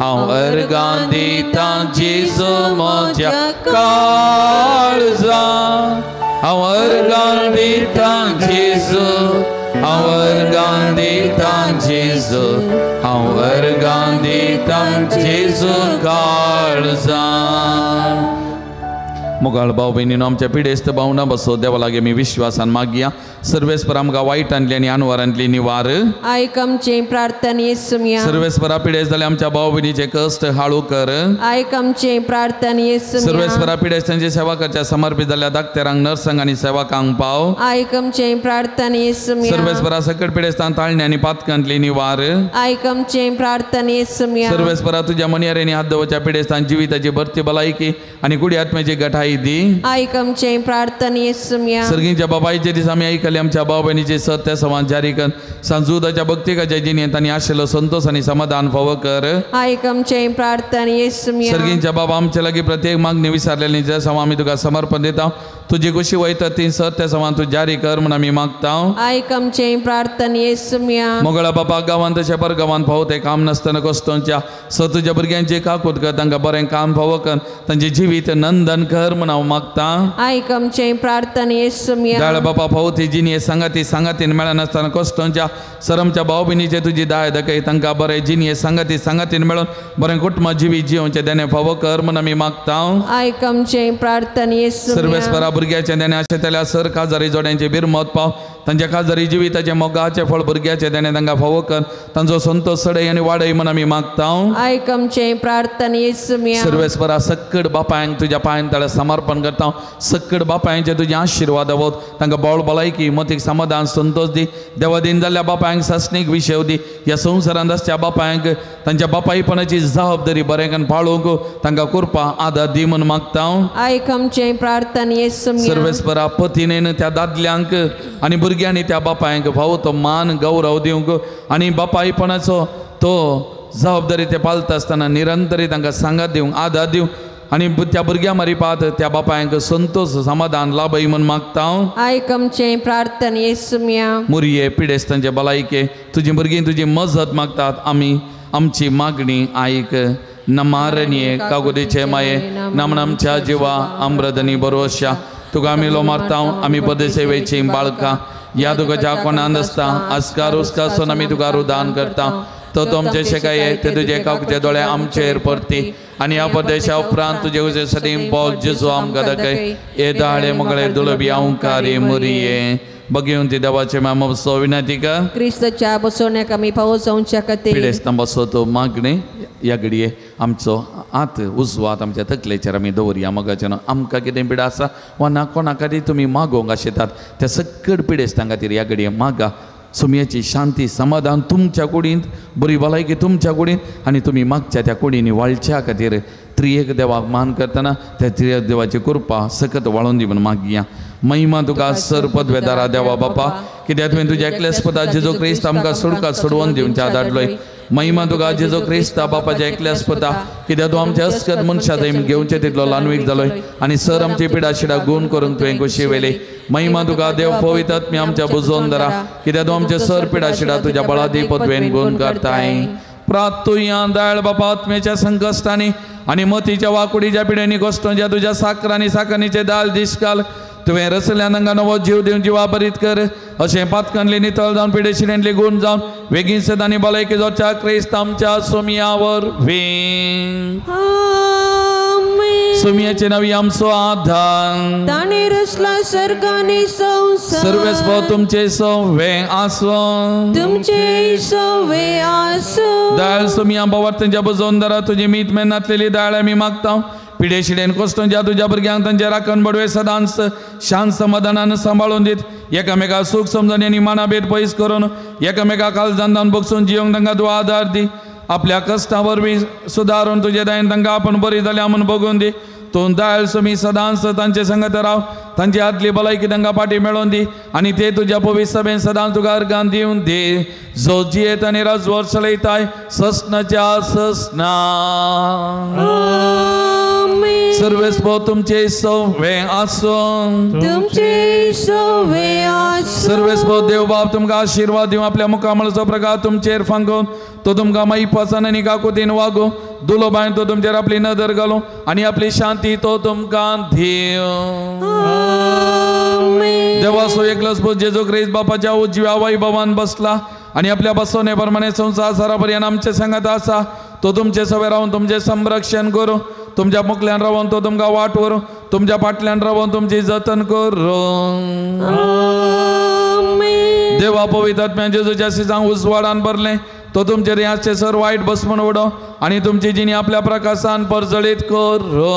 हांव अर्गां दितां जेजू म्हज्या काळजां, हांव अर्गां दितां जेजू, हांव अर्गां दितां जेजू, हांव अर्गां दितां जेजू काळजां. मुगाळ भाव भयणीनो, आमच्या पिडेस्त भावना बसो देवा लागीं आमी विश्वासान मागया. सर्वेस्पर आमकां वायटांतली आनी अनवरांतली निवार. आयक आमचे प्रार्थना येसुमिया. सर्वेस्परा पिडेस्त जाल्यार आमच्या भाव भयणीचे कश्ट हाळू कर. आयक आमचे प्रार्थना येसुमिया. सर्वेस्परा पिडेस्तांची सेवा करच्या समर्पित जाल्ल्या दाक्तेरांक, नर्सांक आनी सेवकांक पाव. आयक आमचे प्रार्थना येसुमिया. सर्वेस्परा सकट पिडेस्तान ताळणी आनी पातकांतली निवार. आयक आमचे प्रार्थना येसुमिया. सर्वेस्परा तुज्या मनियारेनी हात दवरच्या पिडेस्तान जिविताची भरती भलायकी आनी कुडी आत्म्याची घटाई दी. आयक आमचे प्रार्थना येसुमिया. सर्गींच्या बाबाईचे दीस आमी आयकले आमच्या भाव भयणीचे सत्य संवाद जारी कर. सांजुदाच्या भक्तिकाच्या जिणेंत आनी आशिल्लो संतोष आनी समाधान फावो कर. आयक आमचे प्रार्थना येसुमिया. सर्गींच्या बाबा आमचे लागीं प्रत्येक मागणी विचारलेली जे सवा आमी तुका समर्पण दिता. तुजी खुशी वयता ती सत्य संवाद तूं जारी कर म्हूण आमी मागता. आयक आमचे प्रार्थना येसुमिया. मोगळा बापा गांवांत तशें परगांवांत फावो ते काम नासतना कश्टांच्या तुज्या भुरग्यांचे काकूत कर, तांकां बरें काम फावो कर, तांचें जिवीत नंदन कर म्हूण हांव मागता. आयक आमचे प्रार्थना येसुमिया. दाळ बापा फावो ती जिणी सांगातीन मेळनासतना कश्टांच्या सरमच्या भाव भयणीचे तुजी दाय दाखय, तांकां बरें जिणी सांगातीन मेळून बरें कुटुंब जिवीत जिवोवचें देणे फावो कर म्हूण आमी मागता. आयक आमचे प्रार्थना येसुमिया. सर्वेस्परा भुरग्याचे देणे अशें जाल्यार सर काजारी जोड्यांचे बिरमत पाव, तांच्या काजारी जिविताचे मोगाचे फळ भुरग्याचे देणे तांकां फावो कर, तांचो संतोष सडय आनी वाडय म्हूण आमी मागता. आयक आमचे प्रार्थना येसुमिया. सर्वेस्परा सक्कड बापायांक तुज्या पांयां तळे समर्पण करता. सक्कड बापायांचे तुजे आशिर्वाद वत, तांकां बळ भलायकी, मतीक समाधान, संतोष दी. देवा दिन जाल्ल्या बापायांक सासणीक विशय दी. ह्या संवसारांत आसच्या बापायांक तांच्या बापायपणाची जबाबदारी बरें करून पाळूंक तांकां कृपा आदार दी म्हूण मागता. आयक आमचे प्रार्थना येसुमिया. सर्वेस्परा पतीनेन त्या दादल्यांक आनी भुरग्यांनी त्या बापायांक फावो तो मान गौरव दिवंक आनी बापायपणाचो तो जबाबदारी ते पालता आसतना निरंतरी तांकां सांगात दिवंक, आदार दिवंक आनी त्या भुरग्यां मारिपात त्या बापायांक संतोष समाधान लाभय म्हूण मागता. आयक आमचे प्रार्थना येसुमिया. मुरये पिडेस्तांचे भलायके तुजी भुरगीं तुजी मजत मागतात. आमी आमची मागणी आयक. नमारनिये कागुदेचे माये नामन आमच्या जिवा अमृतनी भरोशा तुका आमी लो मारता. आमी पदसेवेची बाळकां या तुका ज्या कोणांत आसता आस्कार उस्कासून आमी तुका रुदान करता. तो आमचे शेकाये ते तुजे काकूचे दोळे आमचेर परती आनी ह्या परदेशा उपरांत तुजे उजे सदीं पोग जेजू आमकां दाखय. ए दाळे मोगळे दुलबी औंकारी मुरये बघेवन ती देवाचे मामसो विनंती कर. क्रिस्ताच्या बसोवण्याक आमी फावो जावच्या खातीर पिडेस्तां बसो तो मागणे या घडये आमचो आत उजवात आमच्या तकलेचेर आमी दवरया. मोगाचें आमकां कितें पिडा आसा वा ना कोणा खातीर तुमी मागोवंक आशेतात त्या सकट पिडेस्तां खातीर या घडये मागा. सुमयाची शांती समाधान तुमच्या कुडींत, बरी भलायकी तुमच्या कुडींत आनी तुमी मागच्या त्या कुडींनी वाळच्या खातीर त्रियेक देवाक मान करतना त्या त्रियेक देवाची कृपा सकत वाळून दी म्हूण मागया. महिमा तुका सर पदवेदारा देवा बापा, कित्याक तुवें तुज्या एकल्यास्पदा जेजू क्रिस्त आमकां सुडकां सोडवून दिवच्या धाडलोय. महिमा तुका जेजू क्रिस्ता बापाच्या एकल्यास्पदा, कित्याक तूं आमच्या अस्कत मनशा थंय घेवचें तितलो लानवीक जालोय आनी सर आमची पिडा शिडा गूण करूंक तुवें खोशी वेली. महिमा तुका देव पवित्र आत्मे आमच्या बुजोवन धरा, कित्याक तूं आमचे सर पिडा शिडा तुज्या बळादी पदवेन गूण करताय. प्रार्थुया दयाळ बापा आत्मेच्या संकश्टांनी आनी मतीच्या वाकुडीच्या पिड्यांनी गोश्टांच्या तुज्या साकरांनी साकरणीचे दाल दिश्काल तुवें रसल्यान तांकां नवो जीव दिवन जिवा बरीत कर अशें पातकांतली नितळ जावन पिडेशिडेंतली गूण जावन बेगीन सदांनी भलायकी जोडच्या क्रिस्त आमच्या सोमिया वरवीं सोमियाचे नवी आमचो आधार ताणे रचला सर्गाने संसार सर्वेस्व तुमचे सवे आसो तुमचे सवे आसो दयाळ सोमिया बवार्तंच्या बजोंदरा तुजी मीत मेहनतलेली दयाळ आमी मागता पिडेशिडेन कोस्टोंच्या तुज्या भुरग्यांक तांचे राखण बडवे सदांच शांत समाधानान सांबाळून दीत एकामेका सुख समजून आनी माना भेट पयस करून एकामेका काळजांतान बगसून जियोंक तांकां तूं आदार दी आपल्या कश्टा वरवीं सुदारून तुजे दयेन तांकां आपण बरी जाल्या म्हणून बगून दी तूं दयाळ सोमी सदांच तांचे संगत राव तांची आदली भलायकी तांकां फाटी मेळोवन दी आनी ते तुज्या पवित्र सभेन सदांच तुका अर्गां दिवन दी जो जियेत आनी राजवर चलयताय ससनाच्या ससना सर्वेस्व तुमचे सवे आसो तुमचे सवे आसो सर्वेस्व देव बाप तुमकां आशिर्वाद दिवं आपल्या मुखामळचो प्रकार तुमचेर फांकून तो तुमकां माई पासान आनी काकुतीन वागो दुलो बाय तो तुमचेर आपली नदर घालूं आनी आपली शांती तो तुमकां दिवं देवाचो एकलोच पूत जेजू ख्रिस्त बापाच्या उजव्या वैभवान बसला आनी आपल्या बसवणे प्रमाणे संसारा पर्यंत आमचे संगत आसा तो तुमचे सवे रावन तुमचे संरक्षण करूं तुमच्या मुखल्यान रावन तो तुमकां वाट व्हरूं तुमच्या फाटल्यान रावन तुमची जतन करूं देवा पवित्र आत्म्यान जेजूच्या सिजांक उजवाडान भरले तो तुमचेर ह्याचे सर वायट बसमून उडो आनी तुमची जिणी आपल्या प्रकाशान परजळीत करूं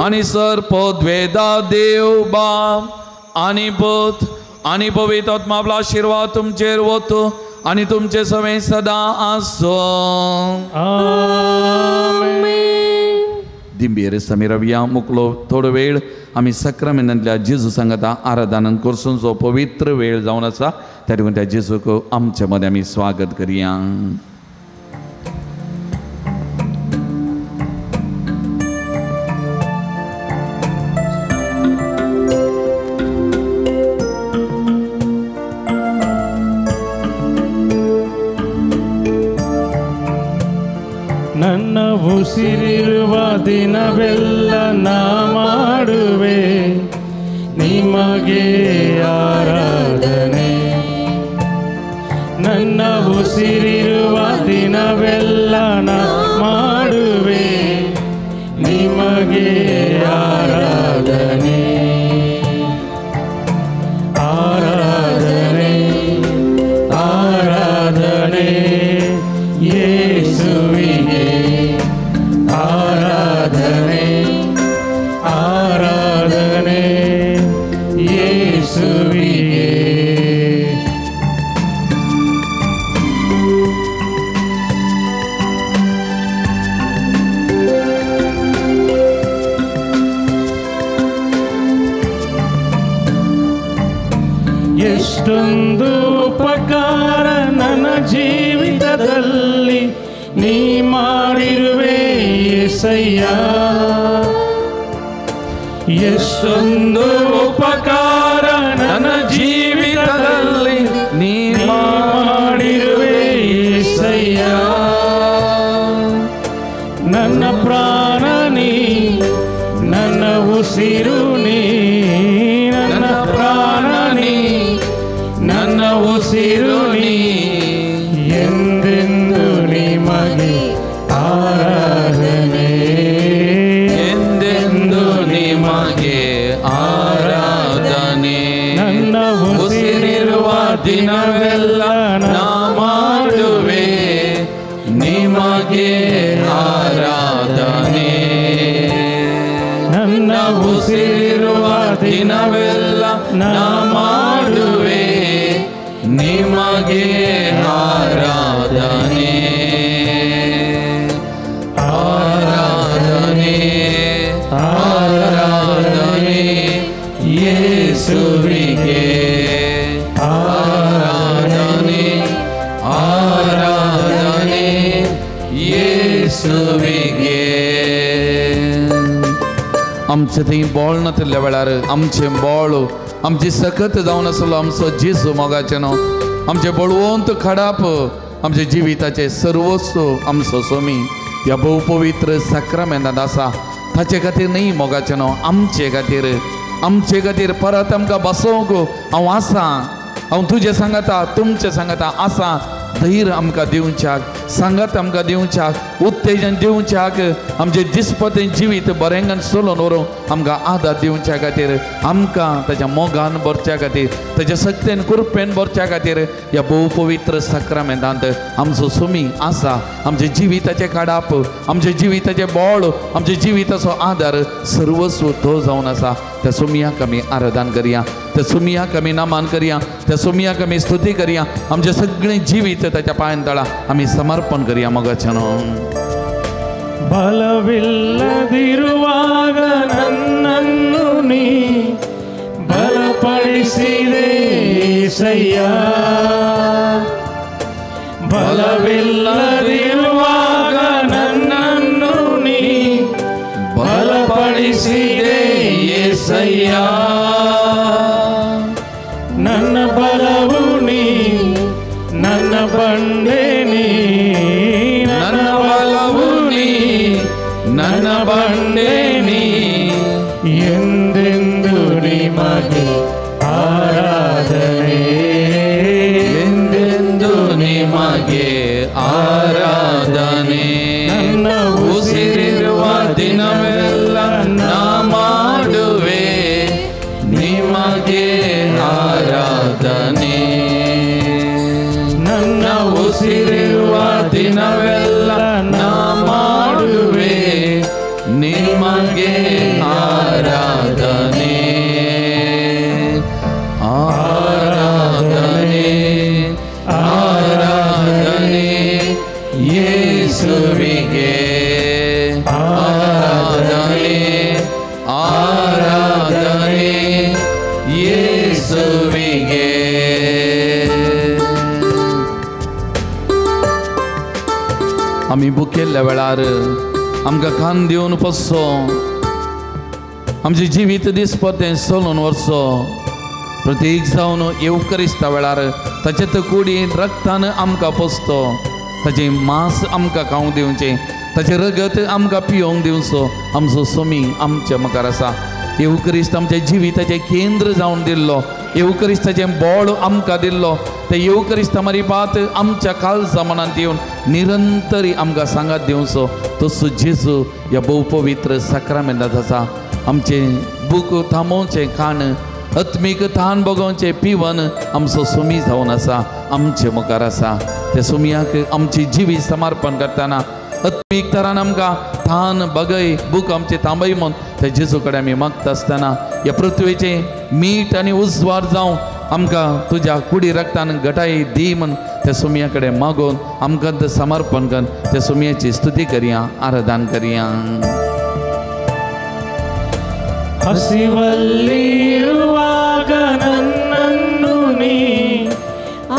आनी सर पोद्वेदा देव बाप आनी पुत आनी पवित्र आत्मा आपला आशिर्वाद तुमचेर वतो आनी तुमचे सवे सदा आसो दिंबेर समीरव्या मुकलो थोडो वेळ आमी सक्रामेंतांतल्या जेजू सांगता आराधना करसून जो पवित्र वेळ जावन आसा त्या देखून त्या जेजूक आमच्या मदें आमी स्वागत करया ನನ್ನ ಉಸಿರಿರುವ ದಿನವೆಲ್ಲ ನಾ ಮಾಡುವೆ ನಿಮಗೆ ಆರಾಧನೆ ನನ್ನ ಉಸಿರಿರುವ ದಿನವೆಲ್ಲ ನಾ ಮಾಡುವೆ ನಿಮಗೆ ಆರಾಧನೆ ಆರಾಧನೆ ಆರಾಧನೆ ಯೇಸುವಿಗೆ ಆರಾಧನೆ ಆರಾಧನೆ ಯೇಸುವಿಗೆ ಎಷ್ಟೊಂದು ಉಪಕಾರ ನನ್ನ ಜೀವಿತದಲ್ಲಿ ನೀ ಮಾಡಿರುವೆ యేసయ్య ಎಷ್ಟೊಂದು ಉಪಕಾರ ನನ್ನ ಜೀವಿತದಲ್ಲಿ ನೀ ಮಾಡಿರುವೆ యేసయ్య ನನ್ನ ಪ್ರಾಣ ನೀ ನನ್ನ ಉಸಿರು ನೀ ನನ್ನ ಪ್ರಾಣ ನೀ ನನ್ನ ಉಸಿರು ನೀ ಎಂದೆಂದು ನಿಮಗೆ ಆರಾಧನೆ ಎಂದೆಂದು ನಿಮಗೆ ಆರಾಧನೆ ನನ್ನ ಉಸಿರಿರುವ ದಿನವೆಲ್ಲ ನಾ ಮಾಡುವೆ ನಿಮಗೆ ಆರಾಧನೆ ನನ್ನ ಉಸಿರಿರುವ ದಿನವೆಲ್ಲ ನಾ ಮಾಡುವೆ ನಿಮಗೆ ಆರಾಧನೆ ಆರಾಧನೆ ಆರಾಧನೆ ಯೇಸುವಿಗೆ ಆರಾಧನೆ ಆರಾಧನೆ ಯೇಸುವಿಗೆ आमचे थंय बोळ नातिल्ल्या वेळार आमचें बोळ आमची सखत जावन आसलो आमचो जेजू मोगाचें न्हू आमचें बळवंत खडाप आमच्या जिविताचें सर्वस्व आमचो सोमी ह्या भोव पवित्र साक्रामेंतांत आसा ताचे खातीर न्ही मोगाचें न्हू, आमचे खातीर परत आमकां बसोवंक हांव आसा, हांव तुजे सांगाता, तुमचे सांगाता आसा, धैर्य आमकां दिवच्याक, सांगत आमकां दिवच्याक, उत्तेजन दिवच्याक, आमचे दिसपते जिवीत बरेंगान चलोवन व्हरूंक आमकां आदार दिवच्या खातीर, आमकां ताच्या मोगान भरच्या खातीर, ताच्या सक्तेन कृपेन भरच्या खातीर ह्या भोव पवित्र सक्रामेंतांत आमचो सुमी आसा. आमच्या जिविताचें काडाप, आमच्या जिविताचें बोळ, आमच्या जिविताचो आदार सर्वस्व तो जावन आसा. त्या सुमयाक आमी आराधन करया, त्या सुमयाक आमी नामान करया, त्या सुमयाक आमी स्तुती करया. आमचें सगळें जिवीत ताच्या पांयां तळा आमी समर्पण करया मोगाचें न्हू. ಬಲವಿಲ್ಲದಿರುವಾಗ ನನ್ನನ್ನು ನೀ ಬಲಪಡಿಸಿದೆ యేసయ్ಯ, ಬಲವಿಲ್ಲದಿರುವಾಗ ನನ್ನನ್ನು ನೀ ಬಲಪಡಿಸಿದೆ యేసయ్య, ನನ್ನ ಬಲವು ನೀ, ನನ್ನ ಬಂಡೆ ನೀ, ನನ್ನ ಬಲವು ನೀ, ನನ್ನ ಬಂಡೆ ನೀ, ಎಂದೆಂದು ನಿಮಗೆ ಆರಾಧನೆ, ಎಂದೆಂದು ನಿಮಗೆ ಆರಾಧನೆ. ನನ್ನ ಉಸಿರಿರುವ ದಿನವೆಲ್ಲ ನಾ ಮಾಡುವೆ ನಿಮಗೆ ಆರಾಧನೆ. ನನ್ನ ಉಸಿರಿರುವ ದಿನವೆಲ್ಲ ನಾ ಮಾಡುವೆ ನಿಮಗೆ ಆರಾಧನೆ. ಆರಾಧನೆ ಆರಾಧನೆ ಯೇಸುವಿಗೆ, ಆರಾಧನೆ ಆರಾಧನೆ ಯೇಸುವಿಗೆ. आमी भुकेल्ल्या वेळार आमकां कान दिवन पसो, आमचें जिवीत दिसपतें चलोवन वचो, प्रत्येक जावन येवकरिस्ता वेळार ताचे कुडीन रक्तान आमकां पोसतो, ताचें मांस आमकां खावंक दिवचें, ताचें रगत आमकां पिवंक दिवचो. आमचो सुमी आमच्या मुखार आसा. येवकरिस्त आमच्या जिविताचें केंद्र जावन दिल्लो, येवकरिस्ताचें बोळ आमकां दिल्लो. ते येवकरिस्ता बात आमच्या काल जमानांत येवन निरंतरी आमकां सांगात दिवचो. तसो जेजू ह्या भोव पवित्र सक्रामेंतांत आसा. आमचें बूक थांबोवचें खाण, आत्मीक थान भोगोवचें पिवन आमचो सुमी जावन आसा, आमचे मुखार आसा. ते सुमयाक आमची जिवीत समर्पण करतना आत्मीक तरान आमकां थान बगय बूक आमचे तांबय म्हूण त्या जेजू कडेन आमी मागता आसतना ह्या पृथ्वीचें मीठ आनी उजवाड जावं आमकां तुज्या कुडी रक्तान घटाय दी म्हूण त्या सुमया कडेन मागोवन आमकां समर्पण करून त्या सुमयाची स्तुती करया, आराधन करया. ಹಸಿವಲ್ಲಿರುವಾಗ ನನ್ನನ್ನು ನೀ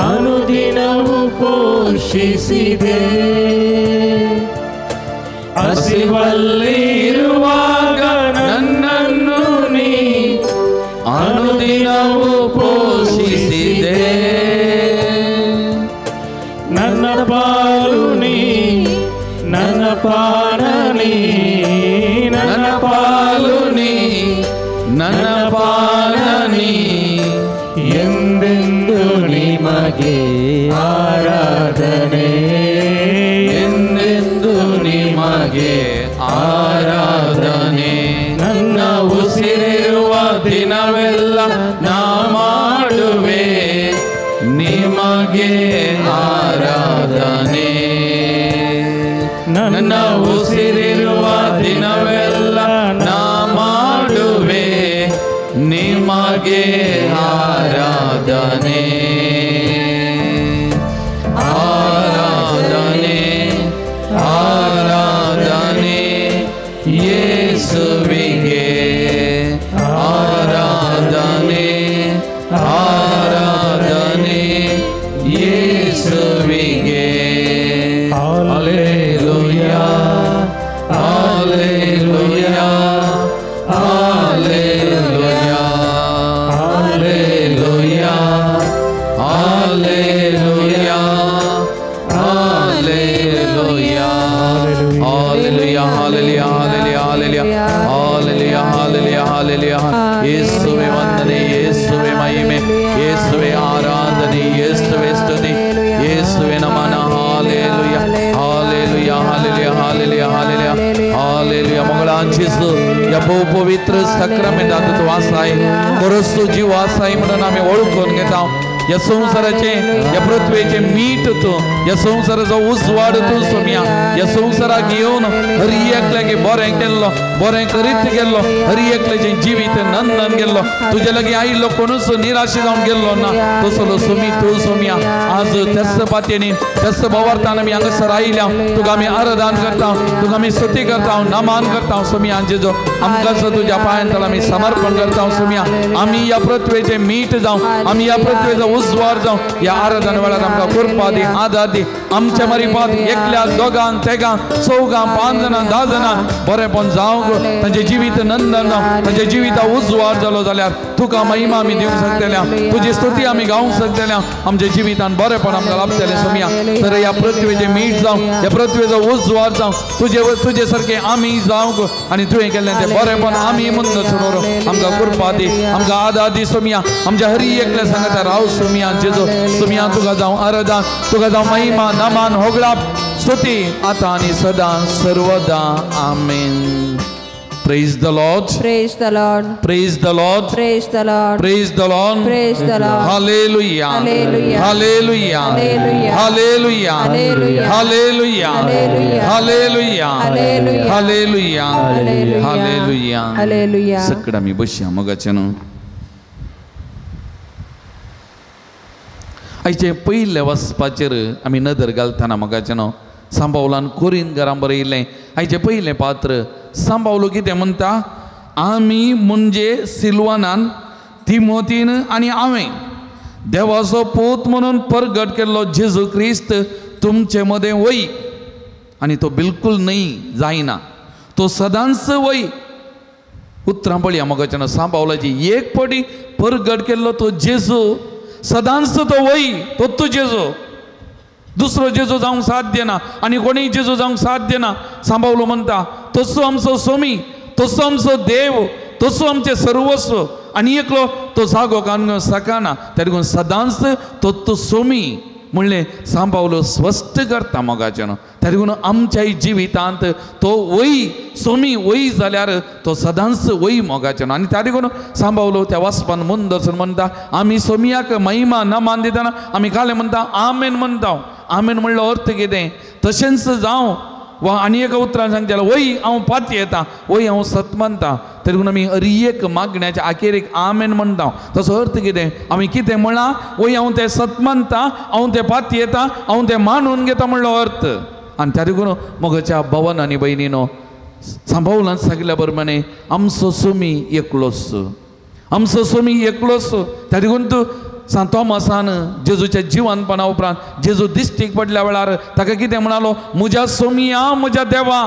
ಅನುದಿನವೂ ಪೋಷಿಸಿದೆ, ಹಸಿವಲ್ಲಿರುವಾಗ ನನ್ನನ್ನು ನೀ ಅನುದಿನವೂ ಪೋಷಿಸಿದೆ, ನನ್ನ ಪಾಲು ನೀ, ನನ್ನ ಪಾನ ನೀ, ನನ್ನ ಪಾಲು ನೀ, ನನ್ನ ಪಾಲ ನೀ, ಎಂದೆಂದು ನಿಮಗೆ ಆರಾಧನೆ, ಎಂದೆಂದು ನಿಮಗೆ ಆರಾಧನೆ. ನನ್ನ ಉಸಿರಿರುವ ದಿನವೆಲ್ಲ ನಾ ಮಾಡುವೆ ನಿಮಗೆ ಆರಾಧನೆ. ನನ್ನ ಉಸಿರಿರುವ ದಿನವೆಲ್ಲ ನಾ ಮಾಡುವೆ ನಿಮಗೆ ಆರಾಧನೆ. ಆರಾಧನೆ ಆರಾಧನೆ ಯೇಸುವಿಗೆ, ಆರಾಧನೆ ಆರಾಧನೆ ಯೇಸುವಿಗೆ. ಹಲ್ಲೆಲೂಯಾ ಯೇಸುವೆ ವಂದನೆ, ಯೇಸುವೆ ಮಹಿಮೆ, ಯೇಸುವೆ ಆರಾಧನೆ, ಯೇಸುವೆ ಸ್ತುತಿ, ಯೇಸುವೆ ನಮನ. ಹಾಲೆಲೂಯ ಹಾಲೆಲೂಯ ಹಾಲೆಲೂಯ ಹಾಲೆಲೂಯ ಹಾಲೆಲೂಯ हालेलुया मंगळांचीसु या पवित्र सक्रमेंटात तू वासाय खरोच तू जीव वासाय म्हणून आम्ही ओळखून घेता. या संसाराचे या पृथ्वीचे मीठ तू, या संसाराचा उजवाड तू सोम्या. या संसाराक येऊन हरी एकल्यागे बरें केल्लो, बरें करीत गेल्लो, हरी एकल्याचे जिवीत नंदन गेल्लो. तुझे लगे आयिल्लो कोणूच निराशे जावन गेल्लो ना. तसलो सोमी तू सोम्या. आज त्याच पातयेनी त्याच भावार्थान आमी हांगासर आयल्या. तुका आमी आराधन करता, तुका आमी स्तुती करता, नमान करता सोम्या. जेजो आमकां तुझ्या पांयांतळ आमी समर्पण करता सोम्या. आमी या पृथ्वीचे मीठ जावं, आमी या पृथ्वीचो उजवाड जावं. या आराधन वेळार आमकां कृपा दी, आदार दी. आमच्या मारिफात एकल्या दोगांक तेगांक चौगांक 5 जाणां 10 जाणां बरेंपण जावंक, तांचे जिवीत नंदन जावं, तांचे जिविता उजवाड जालो जाल्यार तुका महिमा आमी दिवंक शकतल्या, तुजी स्तुती आमी गावंक शकतल्या. आमच्या जिवितान बरेंपण आमकां लाभतलें सोम्या. तर या पृथ्वीचे मीठ जावं, या पृथ्वीचो उजवाड जावं, तुजे सारके आमी जावंक आनी तुवें केल्लें तें बरेंपण आमी मुन्न सुणोर आमकां कृपा दी, आमकां आदार दी सोम्या. आमच्या हरी एकल्या सांगाता राव सोम्या. जेजो सोम्या तुका जावं आराधन, तुका जावं महिमा, नमान, होगळाप, स्तुती आता आणि सदा सर्वदा. आमेन. Praise the Lord. Praise the Lord. Praise the Lord. Praise the Lord. Praise the Lord. Praise the Lord. Hallelujah. Hallelujah. Hallelujah. Hallelujah. Hallelujah. Hallelujah. Hallelujah. Hallelujah. Hallelujah. Hallelujah. Hallelujah. Hallelujah. Hallelujah. सगळं मी बसया मगाच्यान. आयचे पयले वचपाचेर आमी नदर घालतना मगाच्यान सांबावलान कोरीन घरां बरयलें. आयचे पयलें पात्र सांबावलो कितें म्हणटा, आमी म्हणजे सिल्वानान, तिमोथीन आनी हांवें देवाचो पूत म्हणून परगट केल्लो जेजू क्रिस्त तुमचे मदें वय. आनी तो बिलकुल न्हय जायना, तो सदांच वय. उतरां पळया मगाच्यान सांबावलाची एक पटी परगट केल्लो तो जेजू, सदांच तो वय, तो जेजू. दुसरो जेजू जावंक साध्य ना आनी कोणीय जेजू जावंक साध्य ना. सांबावलो म्हणटा तसो आमचो सोमी, तसो आमचो देव, तसो आमचें सर्वस्व. आनी एकलो तो जागो कान सकाना, त्या देखून सदांच तो सोमी म्हणलें सांबावलो स्पश्ट करता मोगाच्यान. त्या देखून आमच्याय जिवितांत तो वय, सोमी वय जाल्यार तो सदांच वय मोगाच्यान. आनी त्या देखून सांबावलो त्या वाचपान मन दर्शन म्हणटा, आमी सोमयाक महिमा नमान दितना आमी काले म्हणटा आमेन म्हणटा. आमेन म्हणलो अर्थ कितें, तशेंच जावं. वा आनी एका उतरान सांगता वय हांव पाती येता, वय हांव सत म्हणटा. तरी पूण आमी हर एक मागण्याच्या आखेरेक आमेन म्हणटा. तसो अर्थ कितें, आमी कितें म्हणा, वय हांव तें सत म्हणटा, हांव तें पाती येता, हांव तें मानून घेता म्हणलो अर्थ. आनी त्या देखून मोगाच्या भवन आनी भयणीनो सांबावलान सांगल्या प्रमाणे आमचो सोमी एकलोच, आमचो सोमी एकलोच. त्या देखून तूं सांत थॉमसान जेजूच्या जिवानपणा उपरांत जेजू दिश्टीक पडल्या वेळार ताका कितें म्हणालो, म्हज्या सोमिया, म्हज्या देवा,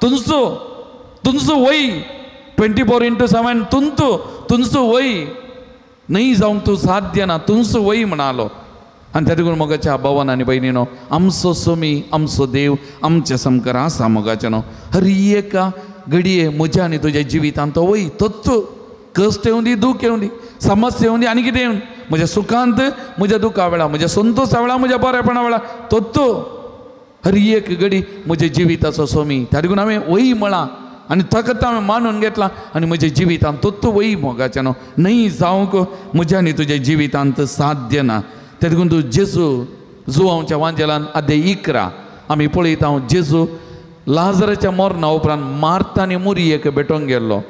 तुमचो वय 24/7 तुमचो वय न्हय जावंक तूं साध्य ना, तुमचो वय म्हणालो. आनी त्या देखून मोगाच्या भवन आनी भयणीनो आमचो सोमी, आमचो देव आमचे समकार आसा मोगाच्यान. हर एका घडये म्हज्या आनी तुज्या जिवितांत तो वय, तोच. कश्ट येवं दी, दूख येवं दी, समस्या येवं दी, आनी कितें येवं, म्हज्या सुखांत, म्हज्या दुखा वेळा, म्हज्या संतोशा वेळा, म्हज्या बरेपणा वेळा तोच. हर एक घडी म्हज्या जिविताचो सोमी. त्या देखून हांवें वय म्हणला आनी ताका हांवें मानून घेतला आनी म्हज्या जिवितांत तोच वय मोगाच्यान. न्हय जावंक म्हज्या आनी तुज्या जिवितांत साध्य ना. त्या देखून तूं जेजू जुवांवच्या वांजेलान आदे 11 आमी पळयता जेजू लाजराच्या मरणा उपरांत मार्ता आनी मुरयेक भेटोंक गेल्लो.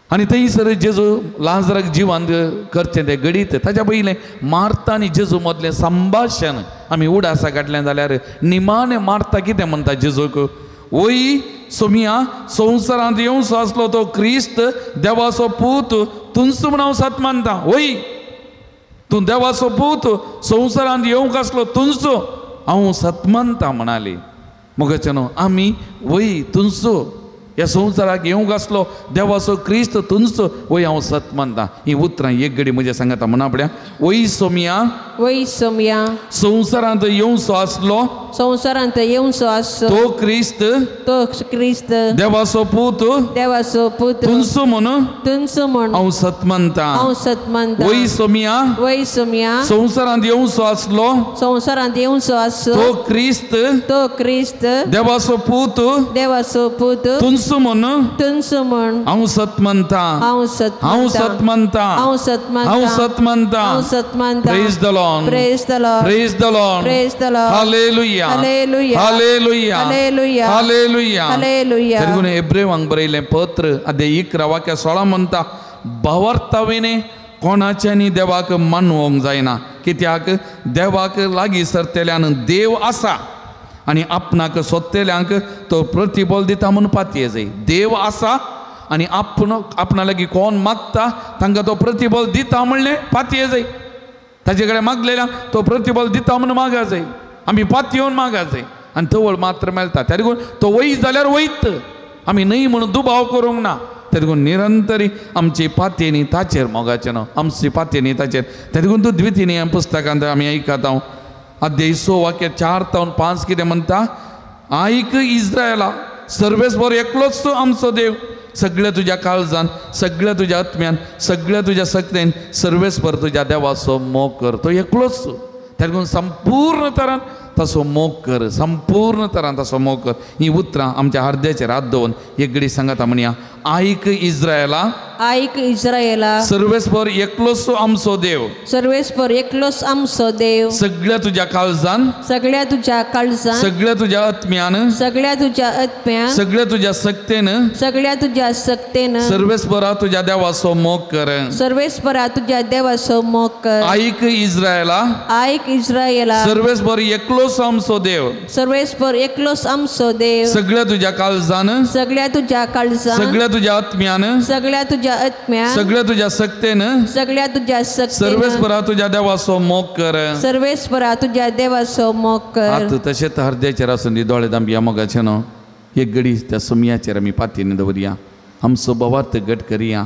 आनी थंयसर जेजू लाजराक जिवान करचें तें घडीत. ताच्या पयलें मार्ता आनी जेजू मदलें संभाशण आमी उडासा काडलें जाल्यार निमाणें मार्ता कितें म्हणटा जेजूक, वय सोमिया, संवसारांत येवचो आसलो तो क्रिस्त देवाचो पूत तुंच म्हूण हांव सत मानता. वय तूं देवाचो पूत संवसारांत येवंक आसलो तुंचो हांव सत मानता म्हणाली. मोगाच्यान आमी वय तुंचो ह्या संवसाराक येवंक आसलो देवाचो क्रिस्त तुमचो वय हांव सत मानता. ही उतरां एक घडी म्हज्या सांगाता म्हणा पड्या. वय सोमया संवसारांत येवचो आसलो तो क्रिस्त देवाचो पूत तुमचो म्हूण हांव सत मानता. वय सोमया संवसारांत येवचो आसलो तो क्रिस्त देवाचो पूत तुमचो म्हूण हांव सत मानता. Praise the Lord. Praise the Lord. Praise the Lord. Praise the Lord. Hallelujah. Hallelujah. Hallelujah. Hallelujah. Hallelujah. Hallelujah. तेरगुन एब्रेवांक बरयलें पत्र अध्याय 11 वाक्य 16 म्हणटा भावार्थावेने कोणाच्यानी देवाक मानवंक जायना कित्याक देवाक लागीं सरतेल्यान देव आसा आनी आपणाक सोदतेल्यांक तो प्रतिफल दिता म्हूण पातये जाय. देव आसा आनी आपणा लागीं कोण मागता तांकां तो प्रतिफल दिता म्हणलें पातये जाय. ताजे कडेन मागलेल्यांक तो प्रतिफल दिता म्हूण मागा जाय. आमी पातयेवन मागा जाय आनी तवळ मात्र मेळटा. त्या देखून तो वयत जाल्यार वयत, आमी न्हय म्हणून दुबाव करूंक ना. त्या देखून निरंतरी आमची पातयेनी ताचेर मोगाचें न्हू, आमची पातयेनी ताचेर. त्या देखून तूं द्वितीय ह्या पुस्तकांत आमी आयकता अध्याय 6 वाक्य 4 ते 5 कितें म्हणटा. आयक इस्रायला सर्वेस्वर एकलोच तूं आमचो देव, सगळ्या तुज्या काळजान सगळ्या तुज्या आत्म्यान सगळ्या तुज्या शक्तीन सर्वेस्वर तुज्या देवाचो मोग कर. तो एकलोच तूं. त्या देखून संपूर्ण तरान तसो मोग कर, संपूर्ण तरान तसो मोग कर. ही उतरां आमच्या हृदयाचेर हात दवरून एक घडी सांगाता म्हणया. आयक इस्रायला सर्वेस्वर एकलोच आमचो देव, सगळ्या तुज्या काळजान सगळ्या तुज्या आत्म्यान सगळ्या तुज्या शक्तीन सर्वेस्वरा तुज्या देवाचो मोग कर. आयक इस्रायला सर्वेस्वर एकलोच आमचो देव, सगळ्या तुज्या काळजान सगळ्या तुज्या आत्म्यान सगळ्या तुज्या शक्तीन सर्वेस्वरा तुज्या देवाचो मोग कर. आतां तशेंच हृदयाचेर आसून दी दोळे दांबी ह्या मोगाचें न्हू. एक घडी त्या सोमयाचेर आमी पातयेन दवरया, आमचो भवार्थ घट करया.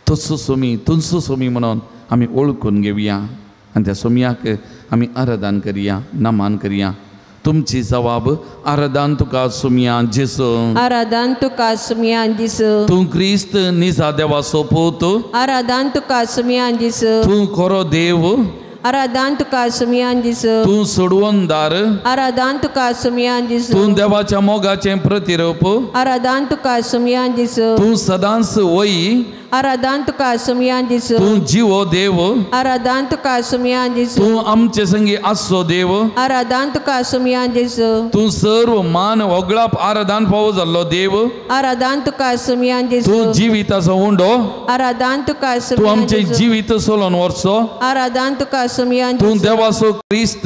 तुजचो सोमी तुमचो सोमी म्हणून आमी ओळखून घेवया आनी त्या सोमयाक आमी आराधन करया, नमन करया. तुमची जवाब आराधन तुका सोमया जेसू, तूं क्रिस्त निजा देवाचो पूत, तूं खरो देव, तूं सोडवणदार, तूं देवाच्या मोगाचें प्रतिरूप, तूं सदांच वई, तूं जिवो देव, तूं आमचे संगी आसो देव, तूं सर्व मान वगळाप आराधन फावो जाल्लो देव, तूं जिविताचो उंडो, तूं आमचे जिवीत सोलोन व्हरचो, तूं देवाचो क्रिस्त,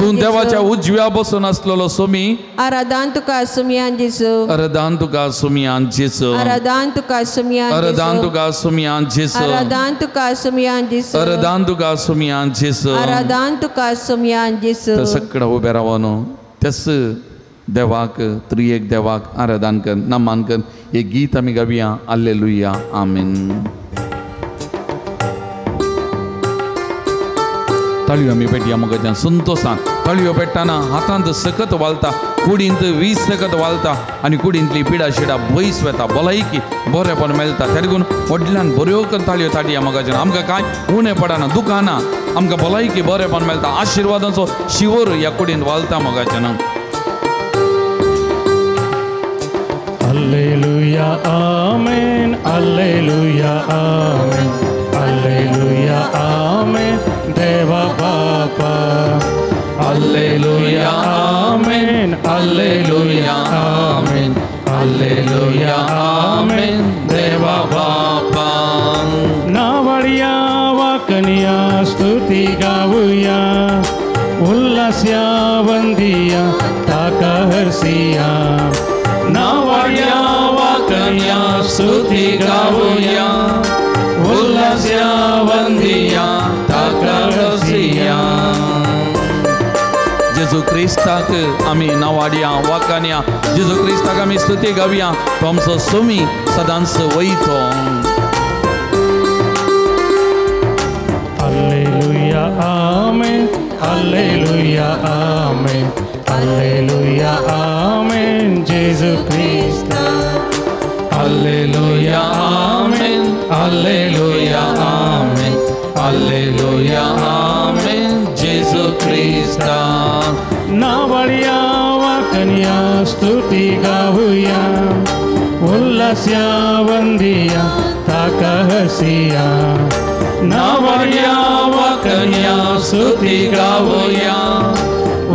तूं देवाच्या उजव्या बसून आसलेलो सोमी, आराधन तुका सोमयान जेसू, आराधन तुका सोमयान जेसू, आराधन तुका सोमयान जेसू, आराधन तुका सोमयान जेसू. सगळं उबे रावो न्हू. तेच देवाक त्रिएक देवाक आराधन कर, नमन कर. हे गीत आमी गावया. Hallelujah amen. ताळयो आमी पेटया मोगाच्यान संतोषान. ताळयो पेटताना हातांत सकत वालता, कुडींत 20 सकत वालता आनी कुडींतली पिडा शिडा भयस वेता, भलायकी बरेपण मेळटा. त्या देखून व्हडल्यान बऱ्यो ताळयो ताटया मोगाच्यान. आमकां कांय उणें पडना, दुखाना, आमकां भलायकी बरेपण मेळटा. आशिर्वादाचो शिवर ह्या कुडींत वालता मोगाच्यान. हालेलुया आमेन, हालेलुया आमेन, हालेलुया आमेन देवा बापा. हालेलुया आमेन, हालेलुया आमेन, हालेलुया आमेन देवा बापा. नावळ्या वाकनिया स्तुती गावूया, उल्हास्या वंदिया ताका हरसिया. नावळ्या वाकनिया स्तुती गावूया, उल्हास्या वंदिया ताका हरसिया. जेजू क्रिस्ताक आमी नावाडया वाकानया जेजू क्रिस्ताक आमी स्तुती गावया तो आमचो सोमी सदांच वयतो हालेलुया आमेन हालेलुया आमेन हालेलुया आमेन जेजू क्रिस्त हालेलुया आमेन हालेलुया आमेन हालेलुया आमेन जेजू क्रिस्ता नावाडया वाकन्या स्तुती गाऊया उल्हास्या वंदिया ताका हसिया नावाडया वाकन्या स्तुती गाऊया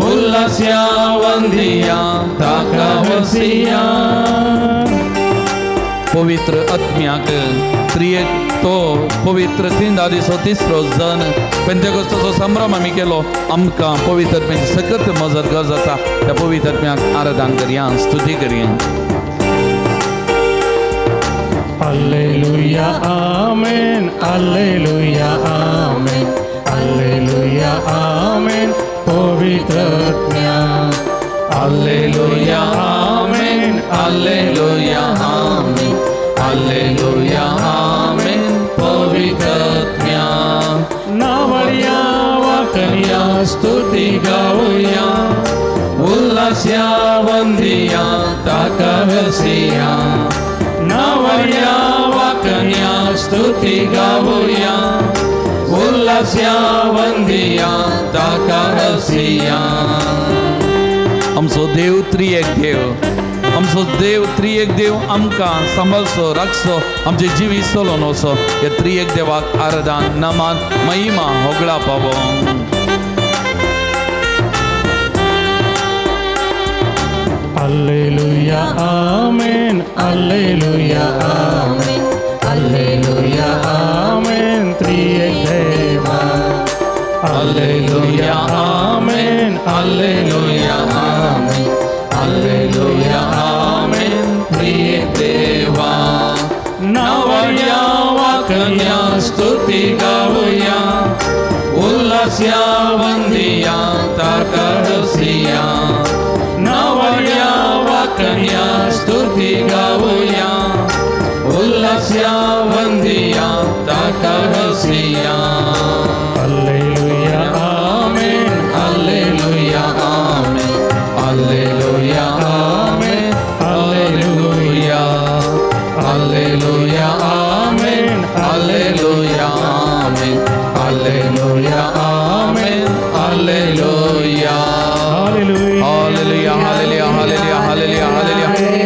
उल्हास्या वंदिया ताका हसिया पवित्र आत्म्याक त्रिएक तो पवित्र तीन दिसो तिसरो जन पेंतेकोस्ताचो संभ्रम आमी केलो आमकां पवित्र आत्म्याची सखत मजत गरज आसा त्या पवित्र आत्म्याक आराधन करया स्तुती करया हालेलुया आमेन हालेलुया आमेन हालेलुया आमेन पवित्र आत्म्या हालेलुया आमेन हालेलुया आमेन हालेलुया आमेन पवित्र आत्म्या नावाडया वाकन्या स्तुती गाऊया उल्हास्या वंदिया ताका हसिया नावाडया वाकन्या स्तुती गाऊया उल्हास्या वंदिया ताका हसिया आमचो देव त्रिएक देव आमचो देव त्रिएक देव आमकां सांबाळचो राखचो आमचे जिवी चलोवन वचो हे त्रिएक देवाक आराधन नमान महिमा होगळा पावो हालेलुया आमेन हालेलुया आमेन हालेलुया आमेन त्रिएक देवा हालेलुया आमेन हालेलुया आमेन हालेलुया आमेन त्रिएक देवा नावाडया वाकन्या स्तुती गाऊया उल्हास्या वंदिया ताका हसिया नावाडया वाकन्या स्तुती गाऊया उल्हास्या वंदिया ताका हसिया हालेलुया आमेन हालेलुया आमेन हालेलुया आमेन हालेलुया हालेलुया आमेन हालेलुया आमेन हालेलुया आमेन हालेलुया हालेलुया हालेलुया हालेलुया हालेलुया हालेलुया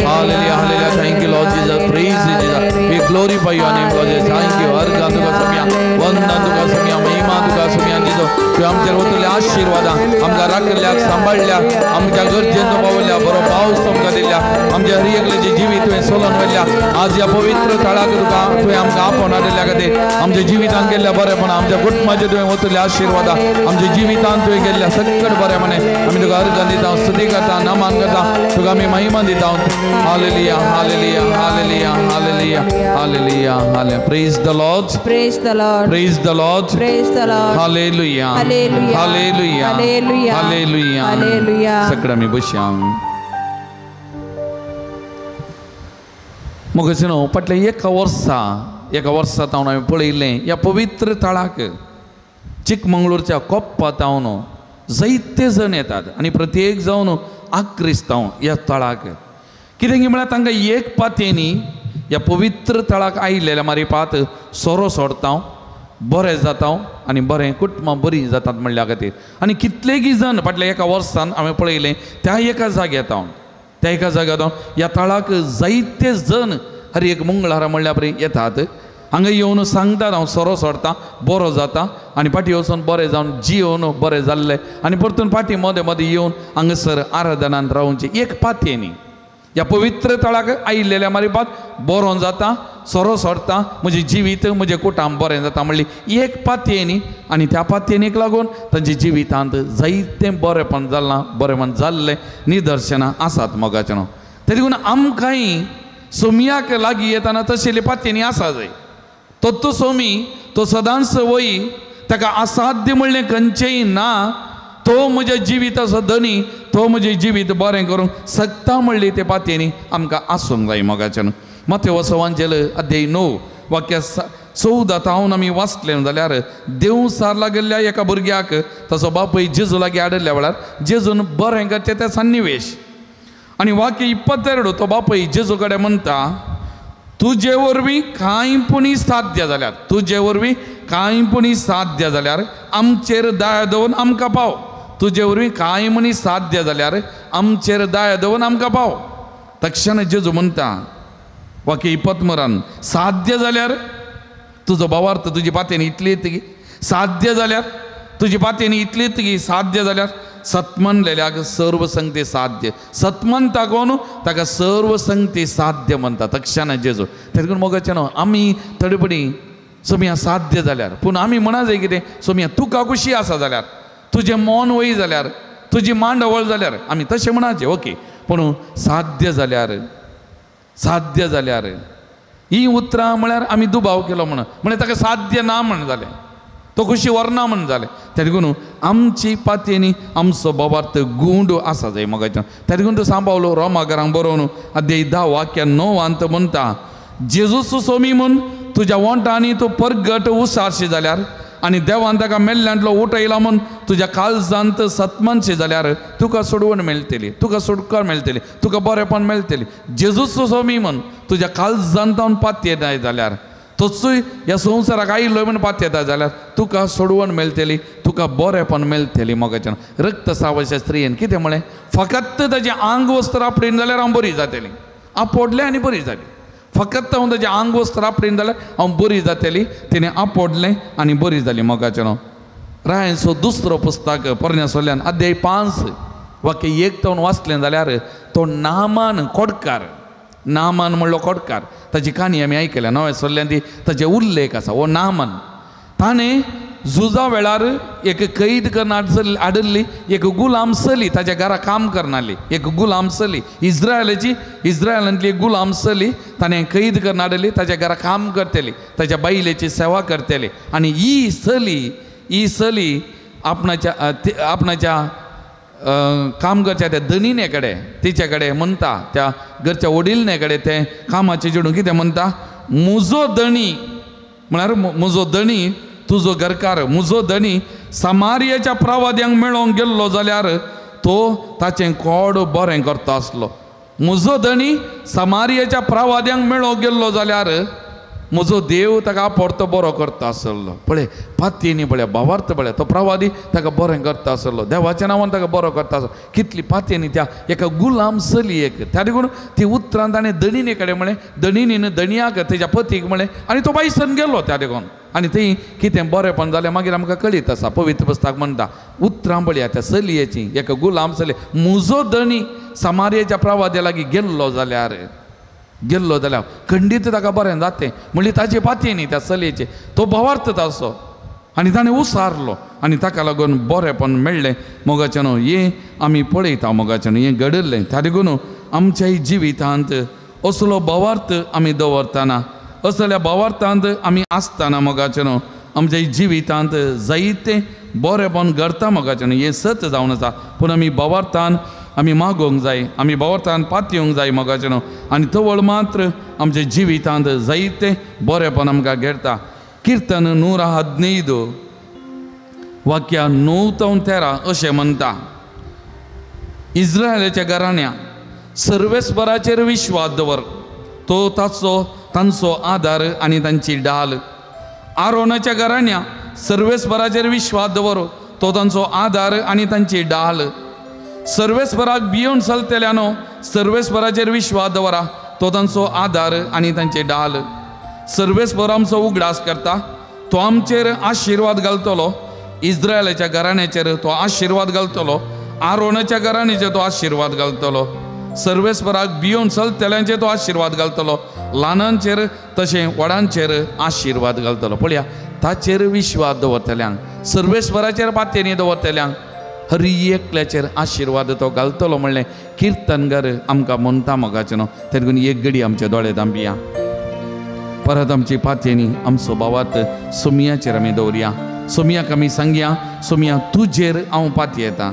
हालेलुया हालेलुया thank you Lord Jesus praise you Jesus we glorify your name Lord Jesus thank you हर गान तुका समया वंदन तुका समया महिमा तुका समया जीसस तू आमचेर वतले आशीर्वाद आमकां राखल्याक सांबाळल्याक आमच्या गरजेन पावल्या बरो पावस तुमकां दिल्या आमच्या हर एकल्याचे जिवीत तुवें चलोवन व्हेल्या आज ह्या पवित्र थळाक तुका तुवें आमकां आपोवन हाडल्या खातीर आमच्या जिवितांत केल्ल्या बरेपणा आमच्या कुटुंबाचे तुवें वतले आशीर्वाद आमच्या जिवितांत तुवें केल्ल्या सकट बरेपणे आमी तुका अर्घ दिता स्तुती करता नमान करता तुका आमी महिमा दिता हालेलुया हालेलुया हालेलुया हालेलुया हालेलुया hallelujah praise the Lord Praise the Lord. Praise the Lord Praise the Lord. Hallelujah Hallelujah. Hallelujah Hallelujah. Hallelujah Hallelujah. सकट आमी बसया मुगेचे न्हू फाटल्या एका वर्सा हांव हांवें पळयलें ह्या पवित्र थळाक चिकमंगळूरच्या कोप्पात हांव जायते जण येतात आनी प्रत्येक जावन क्रिस्तांव ह्या थळाक कितें म्हळ्यार तांकां एक पातयेनी ह्या पवित्र थळाक आयिल्ल्या मारीपात सोरो सोडता बरें जाता आनी बरें कुटुंबां बरीं जातात म्हणल्या खातीर आनी कितलेगी जण फाटल्या एका वर्सान हांवें पळयलें त्या एका जाग्यात त्या एका जाग्यात ह्या थळाक जायते जण हर एक मंगळारा म्हणल्या परी येतात हांगा येवन सांगतात हांव सोरो सोडता बरो जाता आनी फाटीं वचून बरें जावन जिवन बरें जाल्लें आनी परतून फाटीं मदें मदें येवन हांगासर आराधनांत रावचें एक पातयेनी ह्या पवित्र थळाक आयिल्ल्या मारीपात बरो जाता सोरो सोडता म्हजें जिवीत म्हजें कुटुंब बरें जाता म्हणली एक पातयेनी आनी त्या पातयेनीक लागून तांच्या जिवितांत जायतें बरेंपण जालां बरेंपण जाल्लें निदर्शनां आसात मोगाचें न्हू ते देखून आमकांय सोमयाक लागीं येताना तशेली पातयेनी आसा जाय तो सोमी तो सदांच वई ताका असाध्य म्हणलें खंयचेंय ना तो म्हज्या जिविताचो धनी, तो म्हजें जिवीत बरें करूंक सकता म्हणली ते पातयेनी आमकां आसूंक जाय मोगाच्यान. मत्तेव वांजेल अध्याय 9 वाक्य 14 आमी वाचलें जाल्यार देव सारला गेल्ल्या एका भुरग्याक ताचो बापूय जेजू लागीं आडल्या वेळार जेजून बरें करचें ते सन्निवेश. आनी वाक्य 22 तो बापूय जेजू कडेन म्हणटा, तुजे वरवीं कांय पुणी साध्य जाल्यार, तुजे वरवीं कांय पुणी साध्य जाल्यार आमचेर दया दवरून आमकां पाव. तुजे वरवीं कांय म्हणी साध्य जाल्यार आमचेर दया दवरून आमकां पाव. तक्षण जेजू म्हणटा वाक्य 23 साध्य जाल्यार तुजो भावार्थ तुजी पातयेनी इतली येतगी, साध्य जाल्यार तुजी पातयेनी इतली येतगी, साध्य जाल्यार सत म्हणलेल्याक सर्व संगती साध्य. सत म्हणटा कोण ताका सर्व संगती साध्य म्हणटा तक्षण जेजू. तेका मोगाचें न्हू आमी तडपडी सोम्या साध्य जाल्यार, पूण आमी म्हणा जाय कितें सोम्या तुका खुशी आसा जाल्यार, तुजें मन वय जाल्यार, तुजी मांडवळ जाल्यार आमी तशें म्हणचे ओके. पूण साध्य जाल्यार, साध्य जाल्यार ही उतरां म्हळ्यार आमी दुबाव केलो म्हण ताका साध्य ना म्हण जालें, तो खुशी व्हरना म्हण जालें. त्या देखून आमची पातयेनी आमचो भावार्थ गूंड आसा जाय मोगाच्यान. त्या देखून तो सांबावलो रोमाकारांक बरोवन अध्याय 10 वाक्य 9 म्हणटा, जेजू सोमी म्हूण तुज्या वोंटांनी तूं परगट उसारशी जाल्यार आनी देवान ताका मेल्ल्यांतलो उठयला म्हूण तुज्या काळजांत सतमनशी जाल्यार तुका सोडवण मेळटली, तुका सुटका मेळटली, तुका बरेंपण मेळटली. जेजू सोमी म्हूण तुज्या काळजांत पातयेताय जाल्यार, तोचूय ह्या संवसाराक आयिल्लो म्हूण पातयेता जाल्यार तुका सोडवण मेळटली, तुका बरेंपण मेळटली मोगाच्यान. रक्तस्रावाच्या स्त्रियेन कितें म्हळें, फकत ताजें आंग वस्त्र आपडेन जाल्यार हांव बरी जातली. हांव पडलें आनी बरी जाली. फकत हांव ताजें आंग वस्त्र आपडेन जाल्यार हांव बरी जातली. तिणें आपडलें आनी बरी जाली मोगाच्यान. रायसो दुसरो पुस्तक परण्यासोल्यान अध्याय 5 वाक्य 1 वाचलें जाल्यार तो नामान खोडकार, नामान म्हणलो खोडकार, ताची काणी आमी आयकल्या नव्या सोल्ल्यान ती ताचे उल्लेख आसा. हो नामान ताणें झुजा वेळार एक कैद करन आडल्ली एक गुलाम चली ताच्या घरा काम करनाली, एक गुलाम चली इस्रायलांतली एक गुलाम चली ताणें कैद करन हाडली, ताच्या घरा काम करतली, ताच्या बायलेची सेवा करतली. आनी ही चली आपणाच्या काम करच्या त्या धनीने कडेन तिचे कडेन म्हणटा, त्या घरच्या वडिलने कडेन ते कामाचे चेडूं कितें म्हणटा, म्हजो धणी म्हळ्यार म्हजो धणी तुजो घरकार, म्हजो धणी समारियाच्या प्रवाद्यांक मेळोंक गेल्लो जाल्यार तो ताचें कोड बरें करता आसलो. म्हजो धणी समारियाच्या प्रवाद्यांक मेळोंक गेल्लो जाल्यार म्हजो देव ताका परतो बरो करता आसलो. पळय पातयेनी पळय भावार्थ पळय, तो प्रवादी ताका बरें करता आसलो, देवाच्या नांवान ताका बरो करता आसलो. कितली पातयेनी त्या एका गुलाम चलयेक त्या देखून ती उतरां ताणें धणीने कडेन म्हळें, धणीनीन धणयाक तेज्या पतीक म्हळें आनी तो बायसन गेलो त्या देखून. आनी थंय कितें बरेंपण जालें मागीर आमकां कळीत आसा. पवित्र पुस्तक म्हणटा उतरां पळया त्या चलयेची, एका गुलाम चलये, म्हजो धणी समारियाच्या प्रवाद्या लागीं गेल्लो जाल्यार खंडीत ताका बरें जातें म्हणली ताचे पातयेनी त्या चलयेचे तो भावार्थ ताचो आनी ताणें उसारलो आनी ताका लागून बरेंपण मेळ्ळें. मोगाच्यान हें आमी पळयता, मोगाच्यान हें घडयल्लें. त्या देखून आमच्याय जिवितांत असलो भावार्थ आमी दवरतना, असल्या भावार्थांत आमी आसतना मोगाच्यान आमच्या जिवितांत जायतें बरेंपण घडटा मोगाच्यान. हें सत जावन आसा. पूण आमी भावार्थान आमी मागोवंक जाय, आमी भावार्थान पातयोवंक जाय मोगाच्यान. आनी तवळ मात्र आमच्या जिवितांत जायतें बरेंपण आमकां घडटा. कीर्तन 115 वाक्या 9-13 अशें म्हणटा, इस्रायलाच्या घराण्या सर्वेस्पराचेर विश्वास दवर, तो तांचो आदार आनी तांची ढाल. आरोनाच्या घराण्या सर्वेस्पराचेर विश्वास दवर, तो तांचो आदार आनी तांची ढाल. सर्वेस्पराक भियोन चलतल्यानो सर्वेस्पराचेर विश्वास दवरा, तो तांचो आदार आनी तांचे ढाल. सर्वेस्पर आमचो उगडास करता, तो आमचेर आशिर्वाद घालतलो. इस्रायलाच्या घराण्याचेर तो आशिर्वाद घालतलो, आरोनाच्या घराण्याचेर तो आशिर्वाद घालतलो. सर्वेस्पराक भियोन चलतल्यांचेर तो आशिर्वाद घालतलो, ल्हानांचेर तशें व्हडांचेर आशिर्वाद घालतलो. पळया ताचेर विश्वास दवरतल्यांक, सर्वेस्पराचेर पातयेनी दवरतल्यांक हर एकल्याचेर आशिर्वाद तो घालतलो म्हणलें किर्तनकार आमकां म्हणटा मोगाचें. ते देखून एक घडी आमचे दोळे धांपिया, परत आमची पातयेनी आमचो भावार्थ सुमयाचेर आमी दवरया. सोमयाक आमी सांगया, सोमया तुजेर हांव पातयेतां,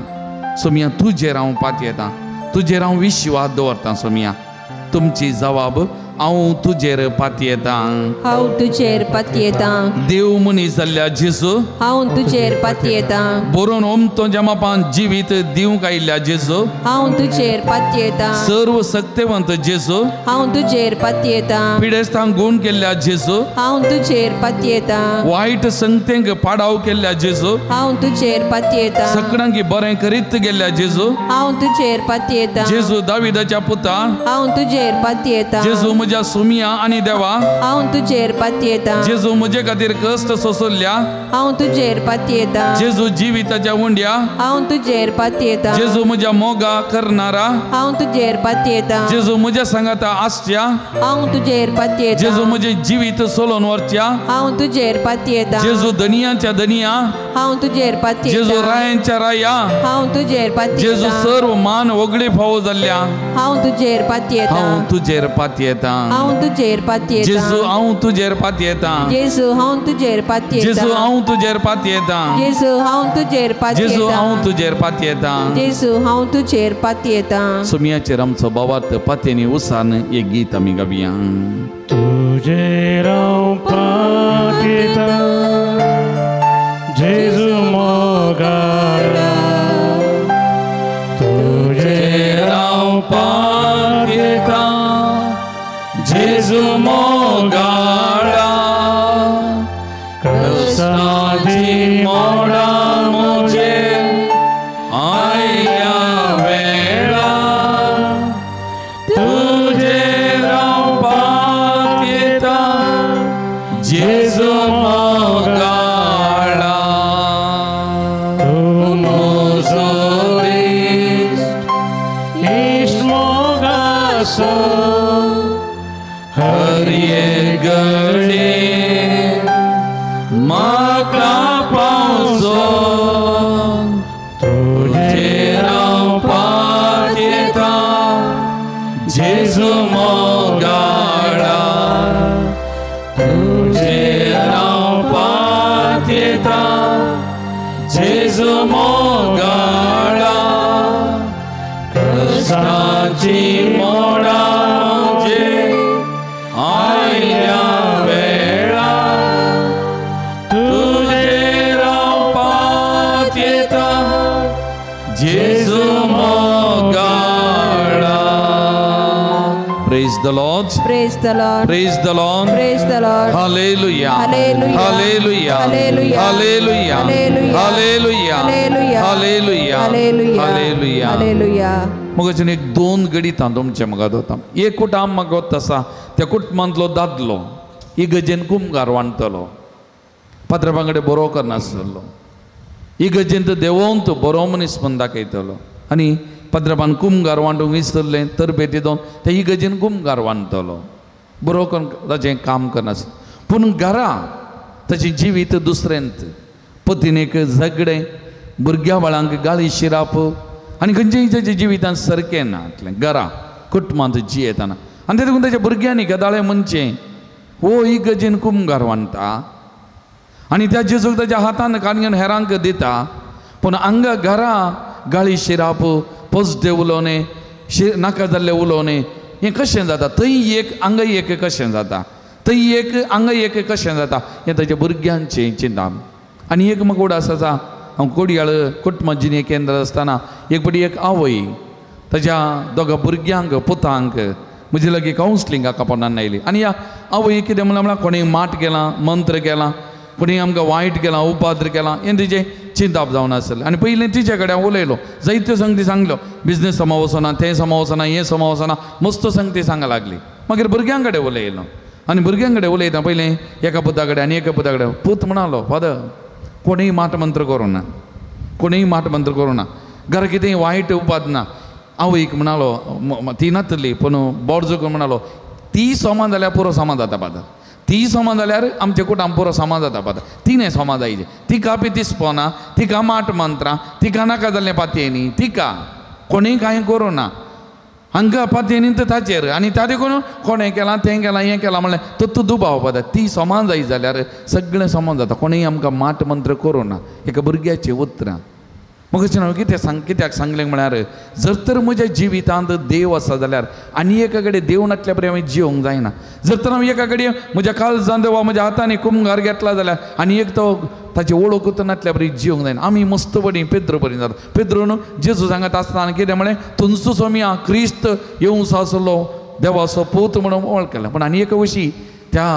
सोमया तुजेर हांव पातयेतां, तुजेर हांव विश्वास दवरतां. सोमया तुमची जबाब, हांव तुजेर पातयेतां. हांव तुजेर पातयेतां. देव मनीस जाल्ल्या जेजू, हांव तुजेर पातयेतां. बरोवन ओमतो जमापान जिवीत दिवंक आयिल्ल्या जेजू, हांव तुजेर पातयेतां. सर्व सत्यवंत जेजू, हांव तुजेर पातयेतां. पिडेस्तांक गूण केल्ल्या जेजू, हांव तुजेर पातयेतां. वायट संगतेंक पाडाव केल्ल्या जेजू, हांव तुजेर पातयेतां. सगळ्यांक बरें करीत गेल्ल्या जेजू, हांव तुजेर पातयेतां. जेजू दाविदाच्या पुता, हांव तुजेर पातयेतां. जेजू म्हज्या सोमया आनी देवा, हांव तुजेर पातयेतां. जेजू म्हजे खातीर कश्ट सोंसल्ल्या, हांव तुजेर पातयेतां. जेजू जिविताच्या उंड्या, हांव तुजेर पातयेतां. जेजू म्हज्या मोगा करणारा, हांव तुजेर पातयेतां. जेजू म्हज्या सांगाता आसच्या, हांव तुजेर पातयेतां. जेजू म्हजे जिवीत सोलोन व्हरच्या, हांव तुजेर पातयेतां. जेजू दनियाच्या दनिया, हांव तुजेर जेजू पातयेतां. रायांच्या राया, हांव तुजेर जेजू पातयेतां. सर्व मान वगळी फावो जाल्ल्या, हांव तुजेर पातयेतां. हांव तुजेर पातयेतां. हांव तुजेर पातयेतां. जेजू हांव तुजेर पातयेतां. जेजू हांव तुजेर पातयेतां. जेजू हांव तुजेर पातयेतां. जेजू हांव तुजेर जेजू हांव पातयेतां. तुजेर पातयेतां. जेजू हांव तुजेर पातयेतां. सोमयाचेर आमचो भावार्थ पातयेनी उसान एक गीत आमी गावया. तुजेर हांव पातयेतां, जेजू मोगारा. तुजेर हांव पातयेतां, जेजू मोगारा. कष्टाची मोडा म्हजे आयल्या वेळा, तुजेर हांव पातयेतां, जेजू मोगारा. तूं म्हजो इश्ट मोगाचो, हर एक घडी म्हाका पावचो. तुजेर हांव पातयेतां, जेजू मोगारा. तुजेर हांव पातयेतां, जेजू मोगारा. कश्टाची मोडा म्हजे आयल्या वेळा, तुजेर हांव पातयेतां, जेजू मोगारा. Praise the Lord. Praise the Lord. Praise the Lord. Praise the Lord. Hallelujah. Hallelujah. Hallelujah. Hallelujah. Hallelujah. Hallelujah. Hallelujah. Hallelujah. Hallelujah. Hallelujah. Hallelujah. मगच एक दोन गडीतां तुमचे म्हाका दोतां. एक कुटुंब म्हाका वता आसा, त्या कुटुंबांतलो दादलो इगर्जेन कुमगार वांडटलो, पात्रांवा कडेन बरो करनासलो. इगर्जेंत देवोंत बरो मनीस म्हूण दाखयतलो, आनी पात्रांवान कुमगार वांटूंक विसरलें तरबेती दोन त्या इगर्जेन कुमगार वांडटलो, बरो करून ताचें काम करनासलो. पूण घरा ताचें जिवीत दुसरेंत, पत्नीक झगडें, भुरग्या बाळांक गाळी शिराप, आनी खंयचेय ताच्या जिवितांत सारकें ना. घरा कुटुंबांत जियेताना आनी तें देखून ताच्या भुरग्यांनी गदाळे म्हणचें हो इगर्जेन कुमगार वांडटा आनी त्या जेजूक ताच्या हातान काडून हेरांक दिता, पूण हांगा घरा गाळी शिराप, पोजडे उलोवणें, नाका जाल्लें उलोवणें हें कशें जाता. थंय एक हांगा एक कशें जाता, थंय एक हांगा एक कशें जाता, हें ताच्या भुरग्यांचें चिंता. आनी एक म्हाका उडास आसा, हांव कोडयाळ कुटुंब जिणे केंद्र आसतना एक फावटी एक आवय ताच्या दोगा भुरग्यांक पुतांक म्हजे लागीं कावन्सिलिंगाक आपोवनान आयली. आनी ह्या आवय कितें म्हणल्यार कोणें माट केलां, मंत्र केलां, कोणें आमकां वायट केलां, उपाद्र केलां, हें तिजें चिंताप जावन आसलें. आनी पयलें तिचे कडेन उलयलो, जायत्यो संगती सांगल्यो, बिजनेस समा वचना, तें समा वचना, हें समा वचना, मस्त संगती सांगूंक लागली. मागीर भुरग्यां कडेन उलयलो आनी भुरग्यां कडेन उलयता पयलें एका पुता कडेन आनी एका पुता कडेन. पूत म्हणलो, फादर कोणेंय माट मंत्र करूं ना, कोणेंय माट मंत्र करूं ना, घरा कितेंय वायट उपाद ना. आवयक म्हणालो, ती नातली पूण बोडजूक म्हणालो, ती सोमा जाल्यार पुरो सोमा जाता फादर, ती सोमा जाल्यार आमचे कुटुंब पुरो सोमा जाता फादर. ती न्हय सोमा जायचे, तिका पितीस पोना, तिका माट मंत्रां, तिका नाका जाल्लें पातयेनी, तिका कोणेंय कांय करूं ना. हांगा पातयेनी ताचेर आनी त्या देखून कोणें केलां तें केलां हें केलां म्हणल्यार तो दुबाव पडटा. ती समान जायत जाल्यार सगळें समान जाता. कोणेंय आमकां माट मंत्र करूं ना. एका भुरग्याचीं उतरां मग कित्याक सांगलें म्हळ्यार जर तर म्हज्या जिवितांत देव आसा जाल्यार आनी एका कडेन देव नासल्या बरें हांवें जिवंक जायना. जर तर हांव एका कडेन म्हज्या काळजांत वा म्हज्या हातांनी कुंभार घेतला जाल्यार आनी एक तो ताची वळखूच नासल्या बरी जिवंक जायना. आमी मस्त बरी पेद्रो बरी जाता. पेद्रोन जेजू सांगत आसतना कितें म्हळें तुमचो सोम्या क्रिस्त येवंक आसलो देवाचो पूत म्हणून वळखला. पूण आनी एका वशी त्या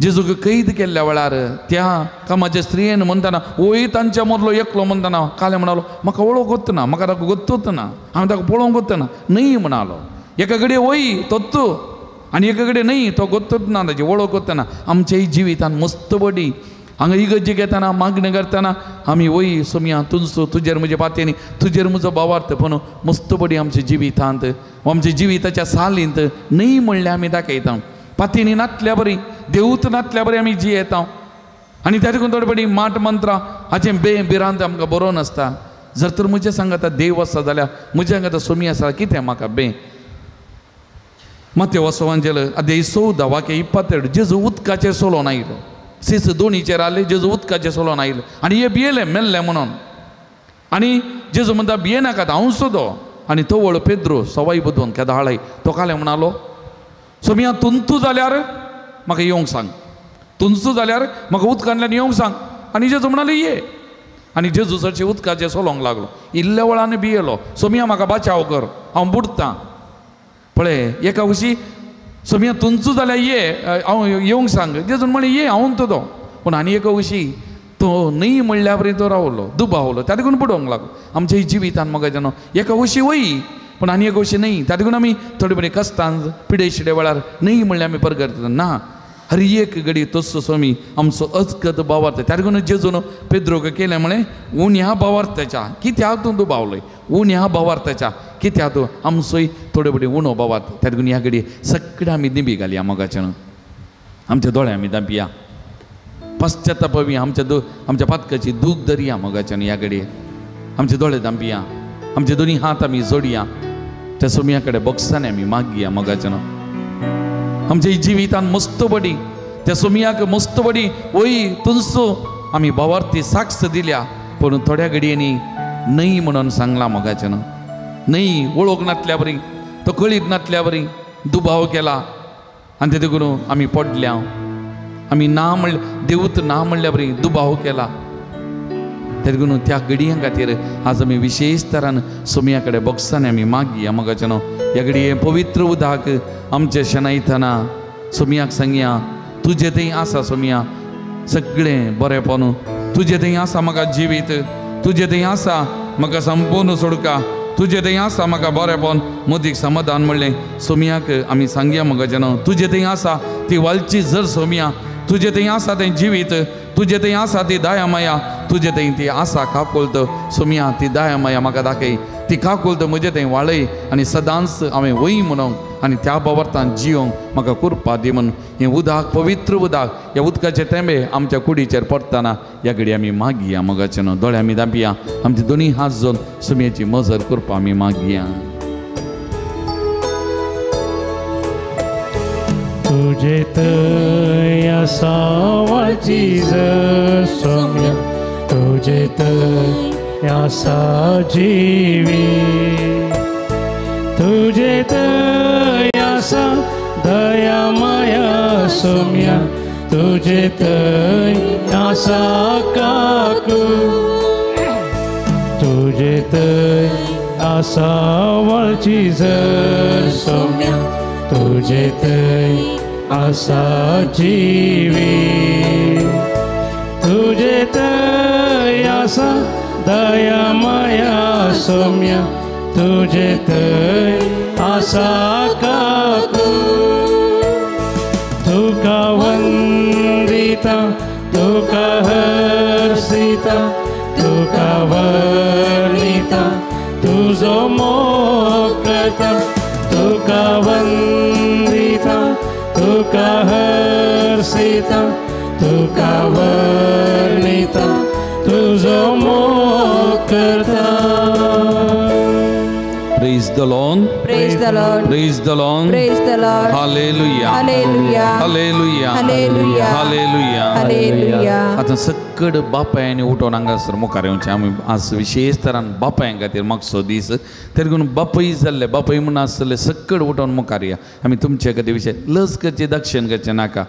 जेजूक कैद केल्ल्या वेळार त्या कामाच्या स्त्रियेन म्हणटाना ओय तांच्या मदलो एकलो म्हणटाना काले म्हणालो म्हाका वळखूच ना, म्हाका ताका गोत्तूच ना, हांव ताका पळोवंकूच ना. न्हय म्हणालो. एका कडेन वय तोच आनी एका कडेन न्हय तो गोत्तूच ना, ताची वळखूच ना. आमच्याय जिवितांत मस्त बडी हांगा इगर्जी घेतना मागणी करतना आमी वय सोम्या तुजो तुजेर म्हजे पातयेनी तुजेर म्हजो भावार्थ पूण मस्त बडी आमच्या जिवितांत आमच्या जिविताच्या सालींत न्हय म्हणल्यार आमी दाखयता. पातयेनी नातल्या बरी देवूत नातल्या बरी आमी जियेता. आनी त्या देखून थोडे बडी माट मंत्रां हाचें बिरांत आमकां बरोवन आसता. जर तर म्हज्या सांगाता देव आसा जाल्यार म्हज्या सांगाता सोमी आसा कितें म्हाका मत्तेव वाचोवंजेल अध्याय 14 वाक्य 22 जेजू उदकाचेर सोलोन आयलो. सीस दोनीचेर आले जेजू उदकाचेर सोलोन आयलो आनी हे भियेले मेल्ले म्हणून. आनी जेजू म्हणटा भियेनाकात हांव सुद्दां. आनी तो वळ पेद्रो सवाय बदून केदां हाळय तो काले म्हणालो सोम्या तुंतू जाल्यार म्हाका येवंक सांग, तुंचू जाल्यार म्हाका उदकांतल्यान येवंक सांग. आनी जेजू म्हणाले ये. आनी जेजू चडशे उदकाचेर सोलोंक लागलो. इल्ल्या वेळान भियेलो सोम्या म्हाका बचाव कर हांव बुडटां. पळय एका वशी सोम्या तुंचू जाल्यार ये हांव येवंक सांग. जेजून म्हळें ये हांव तुजो. पूण आनी एका वशी तो न्हय म्हणल्या बरी तो रावलो दुबावलो त्या देखून बुडोवंक लागलो. आमच्या जिवितांत म्हाका जाणो एका वशी वय पूण आनी एक वशी न्हय. त्या देखून आमी थोडे बरे कश्टांत पिडे शिडे वेळार न्हय म्हणल्यार आमी परगरता ना. हर एक घडी तोच सोमी आमचो अचकत भावार्थ. त्या देखून जेजून पेद्रोक केलें म्हळें उण्या भावार्थाच्या कित्याक तूं दुबावलय उण्या भावार्थाच्या कित्याक तूं आमचोय थोडे बडे उणो भावार्थ. त्या देखून ह्या घडी सगळें आमी निबी घालया मोगाच्यान आमच्या दोळे आमी दांपया पश्चातापवी आमच्या पातकाची दूख धरया मोगाच्यान. ह्या घडी आमचे दोळे दांपया आमचे दोनी हात आमी जोडया त्या सोम्या कडेन बोक्सांनी आमी मागया मोगाच्यान. आमच्या जिवितांत मस्त बडी त्या सोम्याक मस्त बडी वय तुंचो आमी भावार्थी साक्ष दिल्या. पूण थोड्या घडयेनी न्हय म्हणून सांगला मोगाच्यान. न्हय वळख नासल्या बरी तो कळीत नासल्या बरी दुबाव केला आनी ते देखून आमी पडल्या. आमी ना म्हण देवूत ना म्हणल्या बरी दुबाव केला. त्या देखून त्या घडयां खातीर आज आमी विशेश तरान सोम्या कडेन बोक्सांनी आमी मागया मोगाच्यान. ह्या घडये पवित्र उदक आमच्या शेणायतना सोम्याक सांगया तुजें थंय आसा सोम्या सगळें बरेंपण तुजें थंय आसा म्हाका जिवीत तुजें थंय आसा म्हाका संपूर्ण सुडका तुजें थंय आसा म्हाका बरेंपण मोदीक समाधान म्हणलें. सोम्याक आमी सांगया मोगाच्यान तुजें थंय आसा ती वालची जर सोम्या तुजें थंय आसा तें जिवीत तुजें थंय आसा ती दया माया तुजें थंय ती आसा काकुळत सोम्या ती दया माया म्हाका दाखय ती काकुळत म्हजें थंय वाळय आनी सदांच हांवें वय म्हणूंक आनी त्या बाबतान जियोंक म्हाका कृपा दी म्हूण हें उदक पवित्र उदक ह्या उदकाचे तेंबे आमच्या कुडीचेर पडटना ह्या घडी आमी मागया मोगाच्यान. दोळे आमी दांपया आमचे दोनी हात जोन सोम्याची मजर कृपा आमी मागया. तुझे तय आसा वाळची जर सोम्या तुझे तय आसा जिवी तुझे तय आसा दया माया सोम्या तुझे तय आसा काकू तुझे तय आसा वाळची जर सोम्या तुझे तय आसा जिवी तुझे तय आसा दया माया सोम्या तुझे तय आसा काकू तुका वंदिता तुका हर्षिता तुका वर्णिता तुझो मोग करता तुका वंदिता तुका हर्षिता तुका वर्णिता तुझो मोग करता. Praise the Lord. Praise the Lord. Praise the Lord. Praise the Lord. Hallelujah. Hallelujah. Hallelujah. Hallelujah. Hallelujah. Hallelujah. आता सकड बापायाने उठोवन हांगासर मुखार येवचें आमी आज विशेष तरान बापायां खातीर मागचो दीस तरी करून बापय जाल्ले बापय म्हूण आसले सकड उठोवन मुखार या आमी तुमचे खातीर विशेष लज करचे दक्षिण करचें नाका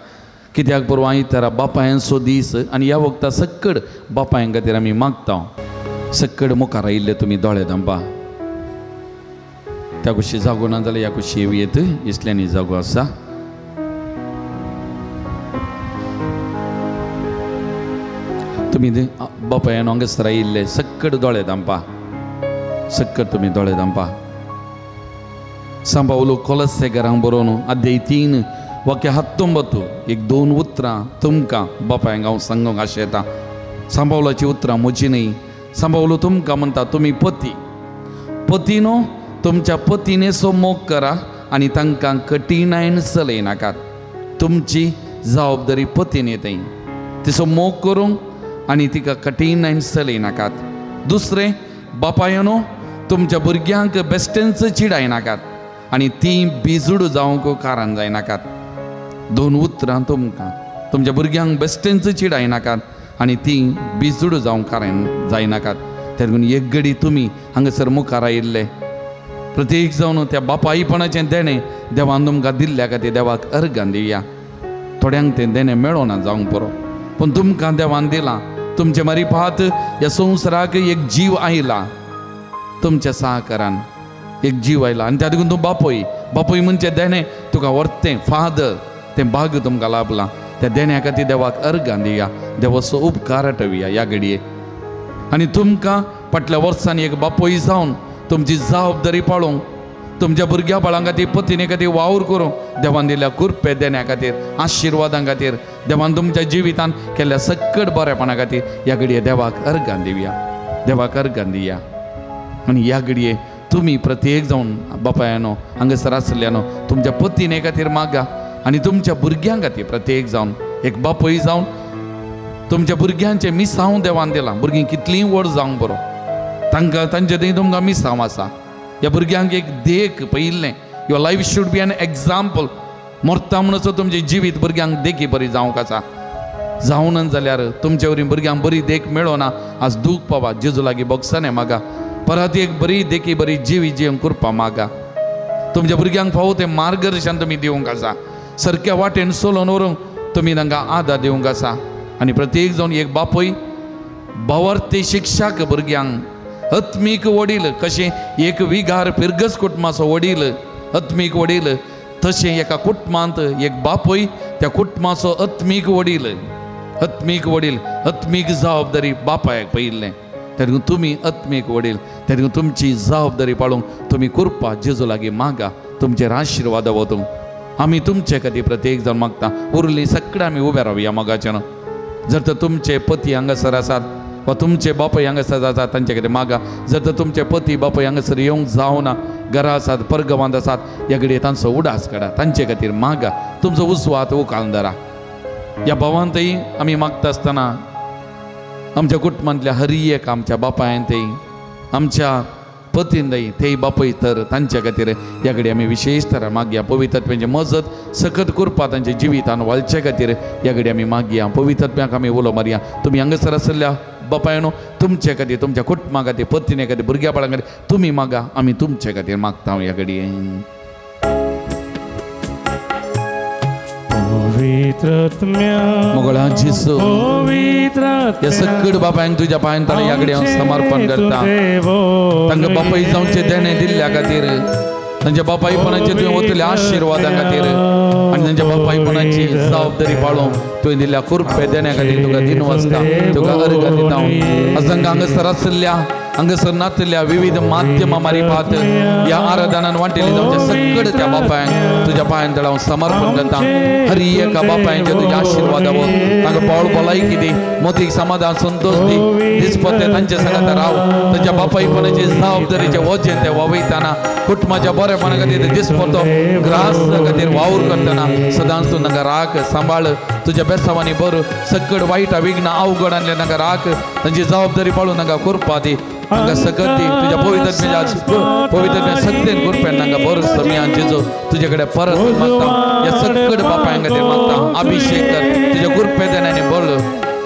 कित्याक परवा आयतारा बापायांचो दीस आनी ह्या वक्ता सकड बापायां खातीर आमी मागता सकड मुखार आयिल्ले तुमी दोळे धांपा त्या कुशी जागो ना जाल्यार ह्या कुशी येत इतल्यांनी जागो आसा तुमी बापायान हांगासर आयिल्ले सकड दोळे धांपा सकड तुमी दोळे धांपा सांबावलो कोलसे घरांक बरोवन अध्याय 3 वाक्य 19 एक 2 उतरां तुमकां बापायांक हांव सांगूंक आशेता सांबावलाची उतरां म्हजी न्ही सांबावलो तुमकां म्हणटा तुमी पती न्हू तुमच्या पतीनेचो मोग करा आनी तांकां कठिणायन चलयनाकात तुमची जबाबदारी पतीन येताय तिचो मोग करूंक आनी तिका कठिणायन चलयनाकात दुसरें बापायनो तुमच्या भुरग्यांक बेश्टेंच चिडायनाकात आनी ती बिजूड जावंक कारण जायनाकात 2 उतरां तुमकां तुमच्या भुरग्यांक बेश्टेंच चिडायनाकात आनी ती बिजूड जावंक कारण जायनाकात त्या लागून एक घडी तुमी हांगासर मुखार आयिल्ले प्रत्येक जावन त्या बापायपणाचें देणें देवान तुमकां दिल्ल्या खातीर देवाक अर्घां दिवया थोड्यांक तें देणें मेळोना जावंक पुरो पूण तुमकां देवान दिलां तुमचे मारिफात ह्या संवसाराक एक जीव आयला तुमच्या सहकारान एक जीव आयला आनी त्या देखून तूं बापय म्हणजे देणें तुका व्हरतें फादर तें भाग तुमकां लाभलां त्या देण्या खातीर देवाक अर्घां दिवया देवाचो उपकार आठवया ह्या घडये आनी तुमकां फाटल्या वर्सांनी एक बापय जावन तुमची जबाबदारी पाळोवंक तुमच्या भुरग्या बाळां खातीर पत्नी खातीर वावर करूंक देवान दिल्या कुरपे देण्या खातीर आशिर्वादां खातीर देवान तुमच्या जिवितान केल्ल्या सकड बरेपणा खातीर ह्या घडये देवाक अर्घां दिवया देवाक अर्घां दिया आनी ह्या घडये तुमी प्रत्येक जावन बापायानो हांगासर आसल्यानो तुमच्या पत्नी खातीर मागा आनी तुमच्या भुरग्यां खातीर प्रत्येक जावन एक बापय जावन तुमच्या भुरग्यांचे मिसांव देवान दिलां भुरगीं कितलीं व्हड जावंक बरो तांकां तांचे थंय तुमकां मिसांव आसा ह्या भुरग्यांक एक देख पयिल्लें your life should be an example मरता म्हणसर तुमचें जिवीत भुरग्यांक देखी बरी जावंक आसा जावून जाल्यार तुमचे वरी भुरग्यांक बरी देख मेळोना आज दूख पावा जेजू लागीं बोगसाने मागा परत एक बरी देखी बरी जिवंक करपा मागा तुमच्या भुरग्यांक फावो तें मार्गदर्शन तुमी दिवंक आसा सारक्या वाटेन चलोवन व्हरूंक तुमी तांकां आदार दिवंक आसा आनी प्रत्येक जावन एक बापय बावर्ते शिक्षक भुरग्यांक आत्मीक वडील कशें एक विगार फिरगस कुटुंबाचो वडील आत्मीक वडील तशें एका कुटुंबांत एक बापय त्या कुटुंबाचो आत्मीक वडील आत्मीक जबाबदारी बापायक पयिल्लें त्या देखून तुमी आत्मीक वडील त्या देखून तुमची जबाबदारी पाळोवंक तुमी करपा जेजू लागीं मागा तुमचेर आशिर्वाद वतूंक आमी तुमचे खातीर प्रत्येक जाण मागता उरलीं सगळें आमी उबे रावया मोगाच्यान जर तर तुमचे पती हांगासर आसात वा तुमचे बापय हांगासर आसात तांचे खातीर मागा जर तर तुमचे पती बापय हांगासर येवंक जावना घरा आसात परगवांत आसात ह्या घडये तांचो उडास काडा तांचे खातीर मागा तुमचो उस्वाद उखाळून धरा ह्या भावांतय आमी मागता आसतना आमच्या कुटुंबांतल्या हर एक आमच्या बापायंतय आमच्या पतींतय तेय बापय तर तांचे खातीर ह्या घडये आमी विशेष तरा मागया पवित्रत्वाची मजत सकत करपा तांच्या जिवितान वालचे खातीर ह्या घडये आमी मागया पवित्रत्वाक आमी उलो मारया तुमी हांगासर आसल्या बापायनो तुमचे खातीर तुमच्या कुटुंबा खातीर पत्नी खातीर भुरग्या बाळां खातीर तुमी मागा आमी तुमचे खातीर मागता ह्या घडये मोगळा जेसू या सकड बापायंक तुझ्या पांयां तळी ह्या घडये हांव समर्पण करता तांकां बापाय जावचे देणें दिल्ल्या खातीर तांच्या बापायपणाचे तुवें वतल्या आशिर्वादा खातीर आनी तांच्या बापायपणाची जबाबदारी पाळोवंक तुवें दिल्ल्या कुरपे देण्या खातीर तुका दिन वाजता तुका अर्घ दिता आज तांकां हांगासर आसल्या हांगासर नातल्या विविध माध्यमां मारिफात ह्या आराधनान वांटिल्ली जावचे सकड त्या बापायंक तुज्या पांयां तळी हांव समर्पण करता हर एका बापायंचे तुज्या आशिर्वादावर तांकां पावळ भलायकी दी मोतीक समाधान संतोष दी दिसपते तांचे सांगात राव तांच्या बापायपणाची जबाबदारीचे वजें ते ववयताना कुटुंबाच्या बरेपणा खातीर दिसपतो ग्रास खातीर वावर करतना सदांच तूं तांकां राख सांबाळ तुज्या बेसावांनी बर सकड वायटा विघ्न अवघड आसले तांकां राख तांची जबाबदारी पाळून तांकां करपा दी तांकां सकती तुज्या पवित्रत्म्याच्या पवित्रत्म्या सत्तेन कुरप्यान तांकां बरोस मी जेजो तुजे कडेन परत मागता ह्या सकट बापाय खातीर मागता अभिषेक कर तुज्या कुरपेदान आनी बळ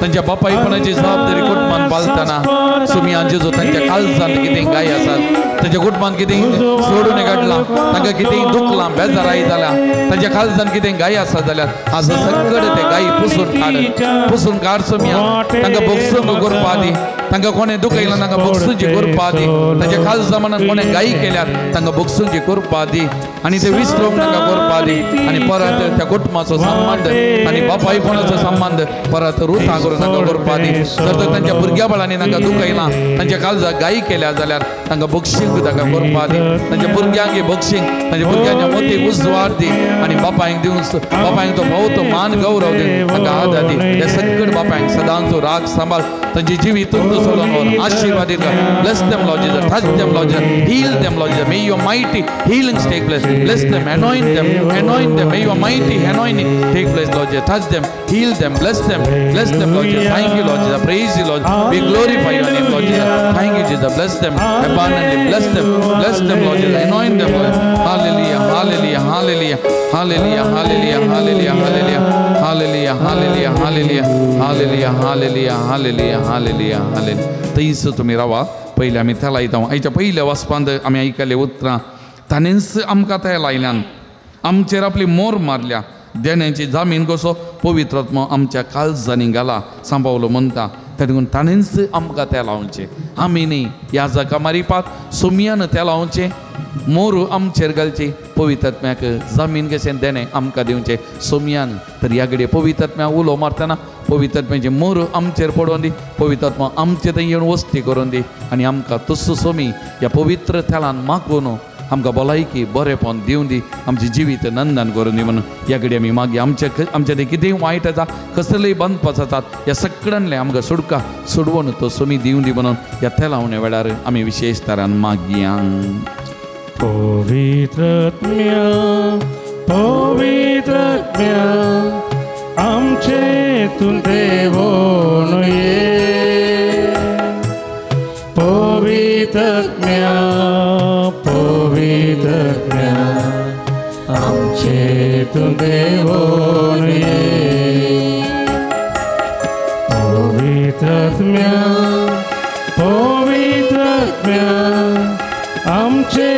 तांच्या बापायपणाची जबाबदारी कुटुंबान पालतना सुमी जेजो तांच्या काळजान कितें गाय आसात तांच्या कुटुंबान कितें सोडून काडलां तांकां कितें दुखलां बेजाराई जाल्या तांच्या काळजान कितें गाय आसा जाल्यार आज सकट ते गायी पुसून काड सुमी तांकां बोगसूंक करपा दी तांकां कोणें दुखयलां तांकां बोगसूची करपा दी तांच्या काळजा मनान कोणें गायी केल्यार तांकां बोगसूची करपा दी आनी ते विसरूंक तांकां करपा दी आनी परत त्या कुटुंबाचो संबंध आनी बापायपणाचो संबंध परत रुथा करून तांकां करपा दी जर तर तांच्या भुरग्या बळांनी तांकां दुखयलां तांच्या काळजाक गायी केल्या जाल्यार तांकां बक्षींक तांकां करपा दी तांच्या भुरग्यांक बक्षींक तांच्या भुरग्यांच्या मोतीक उजवाड दी आनी बापायक दिवन बापायक तो भाव तो मान गौरव दी तांकां आदार दी हे सकट बापायक सदांचो राग सांबाळ तांची जिवीतून तो सोडून व्हर आशीर्वादीत कर bless them Lord Jesus touch them Lord Jesus heal them Lord Jesus may your mighty healings take place bless them anoint them may your mighty anointing take place Lord Jesus touch them heal them bless them Lord Jesus thank you Lord Jesus praise you Lord we glorify your name Lord Jesus thank you Jesus bless them abundantly bless them Lord Jesus anoint them Lord hallelujah hallelujah hallelujah hallelujah hallelujah hallelujah hallelujah hallelujah hallelujah hallelujah hallelujah hallelujah hallelujah hallelujah hallelujah तैस तुम्ही रावा पहिले आमी त्या लायता आयच्या पहिल्या वाचपांत आमी आयकले उतरां ताणेंच आमकां त्या लायल्यान आमचेर आपली मोर मारल्या देण्याची जामीन कसो पवित्रत्म आमच्या काळजांनी घाला सांबावलो म्हणटा त्या देखून ताणेंच आमकां त्या लावचे आमी न्ही ह्या जाका मारिपाक सुमयान त्या लावचे मोरू आमचेर घालची पवित्रत्म्याक जमीन कशें देणे आमकां दिवचें सोमयान तर ह्या घडये पवित्रत्म्या उलो मारतना पवित्रत्म्याचे मोरू आमचेर पडोवन दी पवित्रत्मा आमचे थंय येवन वस्ती करून दी आनी आमकां तस्सो सोमी ह्या पवित्र थेलान मागून आमकां भलायकी बरेंपण दिवन दी आमचें जिवीत नंदन करून दी म्हणून ह्या घडये आमी मागी आमचे थंय कितेंय वायट जाता कसलेय बंदपास जातात ह्या सगळ्यांतले आमकां सुटका सोडवून तो सोमी दिवन दी म्हणून ह्या थेलावणे वेळार आमी विशेश तरान मागया पवित्रत्म्या आमचे तूं देवोन ये पवित्रत्म्या आमचे तूं देवोन ये पवित्रत्म्या आमचे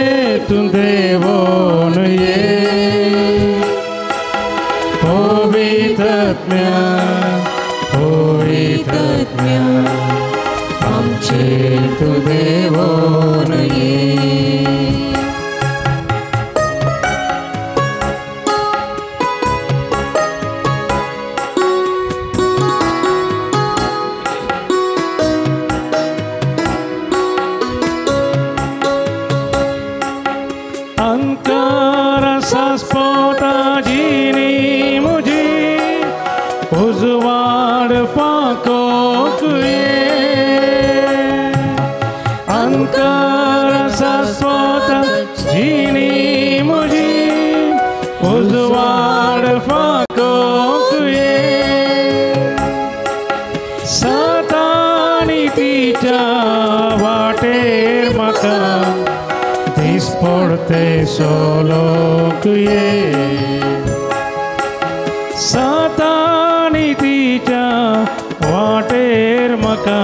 तूं देवोन ये पवित्रत्म्या आमचे तूं देवोन ये सोलोक ये सातानी तिच्या वाटेर म्हाका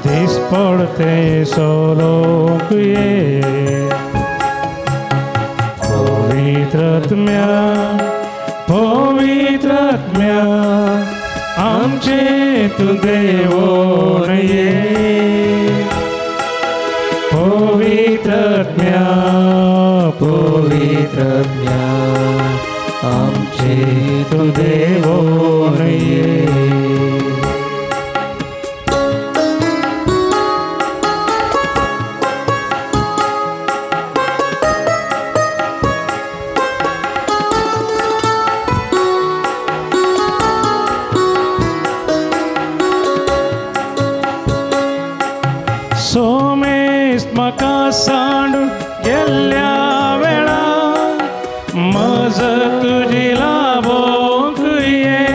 दीस पडते सोलोक ये पवित्रत्म्या आमचे तूं देवोन ये पवित्रत्म्या आमचे तूं देवोन ये सोमेश म्हाका सांडून गेल्ल्या वेळा मज तुजी लाभोंक ये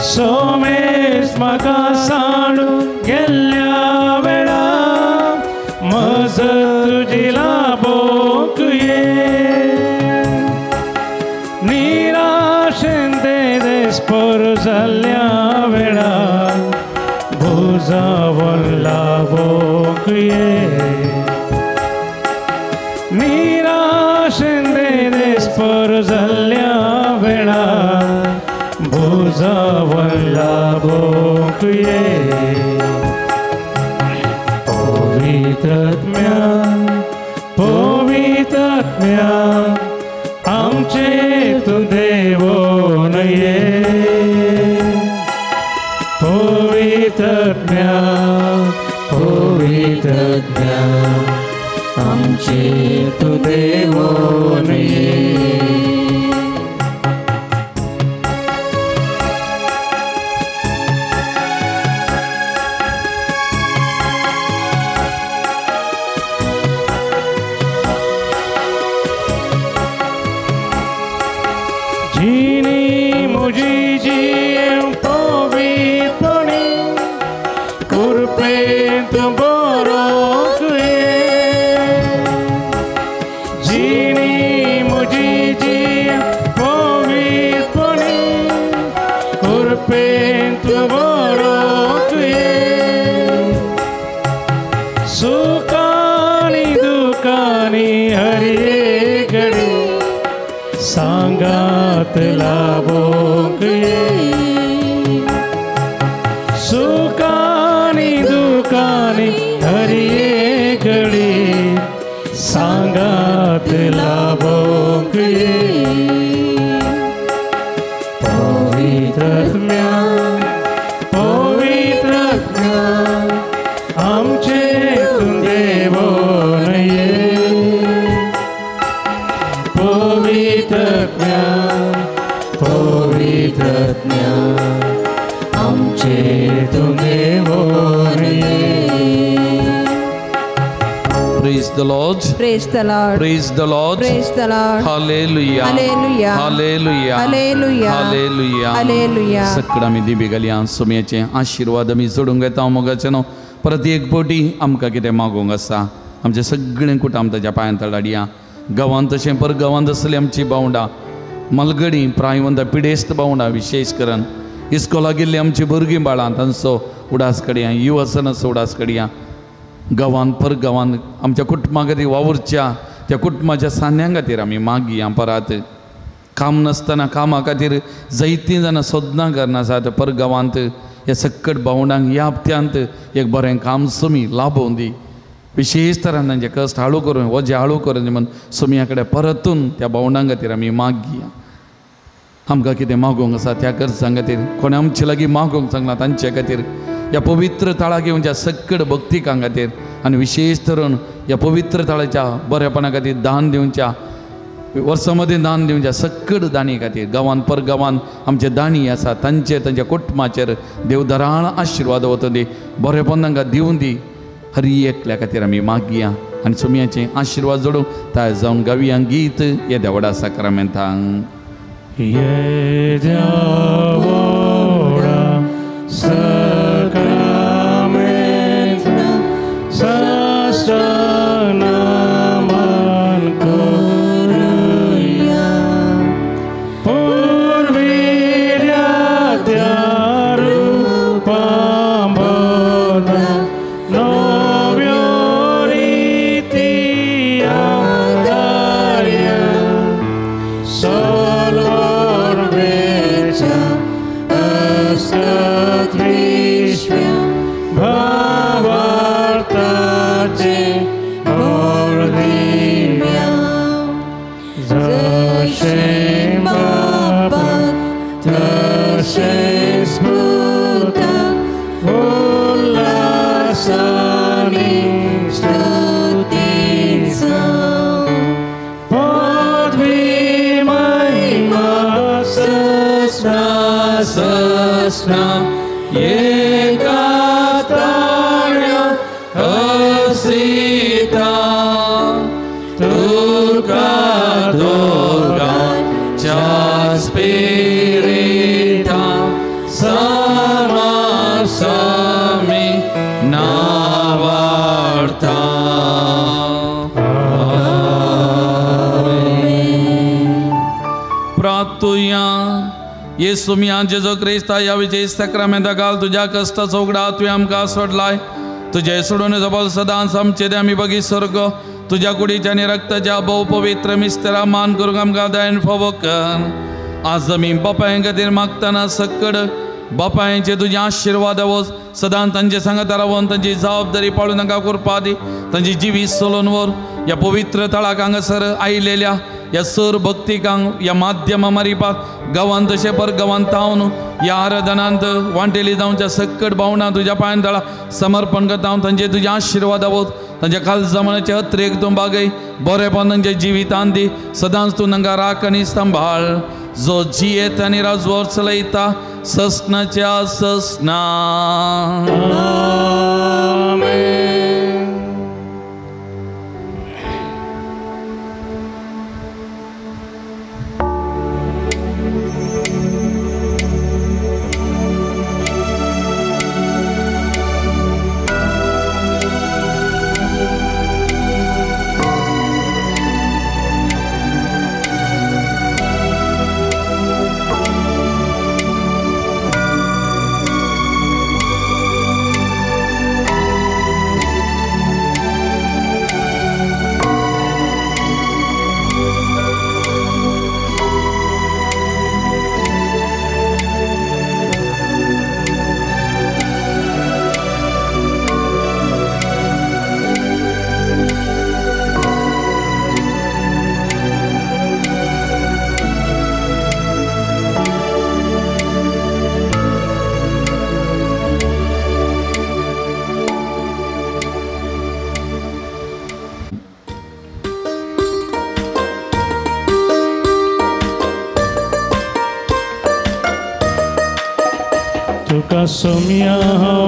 सोमेश म्हाका सांडून गेल्ल्या तुझी लाभोक ये निराशेंदे देस्पोर जाल्ल्या वेळा भुजावर लाभोक ये निराशेंदे देस्पोर जाल्ल्या वेळा भुजावर लाभोक ये पवित्रात्म्या आमचे तू देवो नये पवित्रात्म्या आमचे तू देवो नये सांगात लाभोक सुखानी दुखानी हरिये घडी सांगात लाभोक पवित्रात्म्या आमचे तू देवो नये पवित्रात्म्या आमचे तू देवो नये Praise the Lord. Praise the Lord. Praise the Lord. Praise the Lord. Hallelujah. Hallelujah. Hallelujah. Hallelujah. Hallelujah. Hallelujah. सकडा मी दिबी घालया सोम्याचे आशीर्वाद मी सोडूंक येता मोगाचे न्हू परत एक पोटी आमकां कितें मागोंक आसा आमचे सगळे कुटुंब ताच्या पांयां तळाडया गांवांत तशें पर गांवांत आसली आमची बावंडा मलगडी प्रायवंत पिडेस्त बावंडा विशेश करून इस्कॉला गेल्ली आमची भुरगीं बाळां तांचो उडास काडया युवसनाचो उडास काडया गांवांत पर गांवांत आमच्या कुटुंबा खातीर वावुरच्या त्या कुटुंबाच्या सान्यां खातीर आमी मागया परत काम नासतना कामा खातीर जायतीं जाणां सोदनां करना आसात पर गांवांत ह्या सकट बावंडांक ह्या हप्त्यांत एक बरें काम सुमी लाभोवन दी विशेष तरान तांचे कश्ट हाळू करून वजे हाळू करून म्हणून सुमया कडेन परतून त्या बावंडां खातीर आमी मागया आमकां कितें मागोवंक आसा त्या गरजां खातीर कोणें आमचे लागीं मागोवंक सांगलां तांचे खातीर ह्या पवित्र ताळा घेवच्या सकट भक्तिकां खातीर आनी विशेष तरून ह्या पवित्र ताळाच्या बरेपणा खातीर दान दिवच्या वर्सां मदीं दान दिवच्या सकट दानी खातीर गांवांत पर गांवांत आमचे दानी आसा तांच्या कुटुंबाचेर देव धराळ आशिर्वाद वचून दी बरेपण तांकां दिवन दी हरी एकल्या खातीर आमी मागया आनी सुमयाचे आशिर्वाद जोडूंक ताय जावन गावया गीत हे देवडा साक्रामेंतांक ये देवडा साक्रामेंत साष्टांग नमन करूया पूर्वीर्या त्या रूपां बदला नव्यो रितीया कार्या सोलवेच्या असत विश्व्या भावार्थाचे बोलदिव्या जशे बापा तशे स्फुरता उल्हासानी स्तुतीचा पदवी महिमा सस्ना एकाताळ्या असिता तुका दोगांच्या स्पिरिता समासमी नावार्था येसू मी आज जेजो क्रिस्ता या विजय सक्रमेंता घाल तुझ्या कष्टाचो उगडा तुवें आमकां सोडलाय तुझे सोडून जबल सदांच आमचे आमी बगी स्वर्ग तुझ्या कुडीच्या आनी रक्ताच्या भोव पवित्र मिस्तेरा मान करूंक आमकां दायन फावो कर आज आमी बापाय खातीर मागतना सक्कड बापायचे तुझे आशिर्वाद वच सदां तांचे सांगात रावन तांची जबाबदारी पाळून तांकां करपा दी तांची जिवीत चलोवन व्हर ह्या पवित्र तळाक हांगासर आयिल्ल्या ह्या सर भक्तिकांक ह्या माध्यमा मारिपाक गांवांत तशें पर गांवांत हांव ह्या आराधनांत वांटेली जावच्या सक्कड भावना तुज्या पांय तळा समर्पण करता हांव तांचे तुज्या आशिर्वाद वच तांच्या काल जमनाचे हत्रेक तूं बागय बरेपण तांच्या जिवितांत दी सदांच तूं तांकां राख आनी सांबाळ जो जियेत आनी राजवर चलयता ससनाच्या ससना तुका सोम्या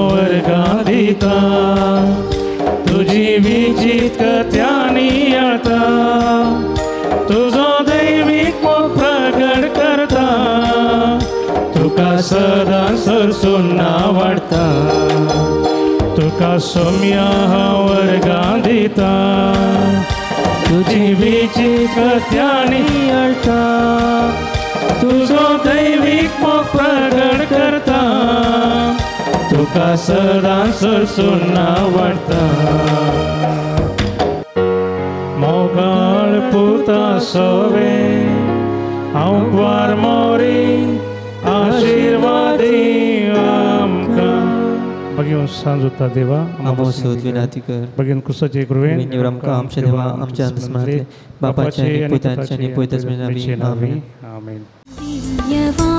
वर्गां दिता तुजी विजीत कथ्यांनी येता तुजो दैवीक मोग प्रगट करता तुका सदां सरसून वाडटा तुका सोम्या वर्गां दिता तुजी विजीत कथ्यांनी येता तुजो दैवीक मोग प्रगट करता तुका सदां सरसून वाडटा मोगाळ पुता सोवे हांव वार मोरी आशिर्वादी आमकां बगीन सांजुता देवा आमोसोद विनंती कर बगीन कुसाचे कृपेन विनिवर आमकां आमचे देवा आमच्या अंतस्मरणांतले बापाचे आनी पुताचे आनी पवित्र आत्म्याचे नांवान आमीन आमीन दिव्यवाणी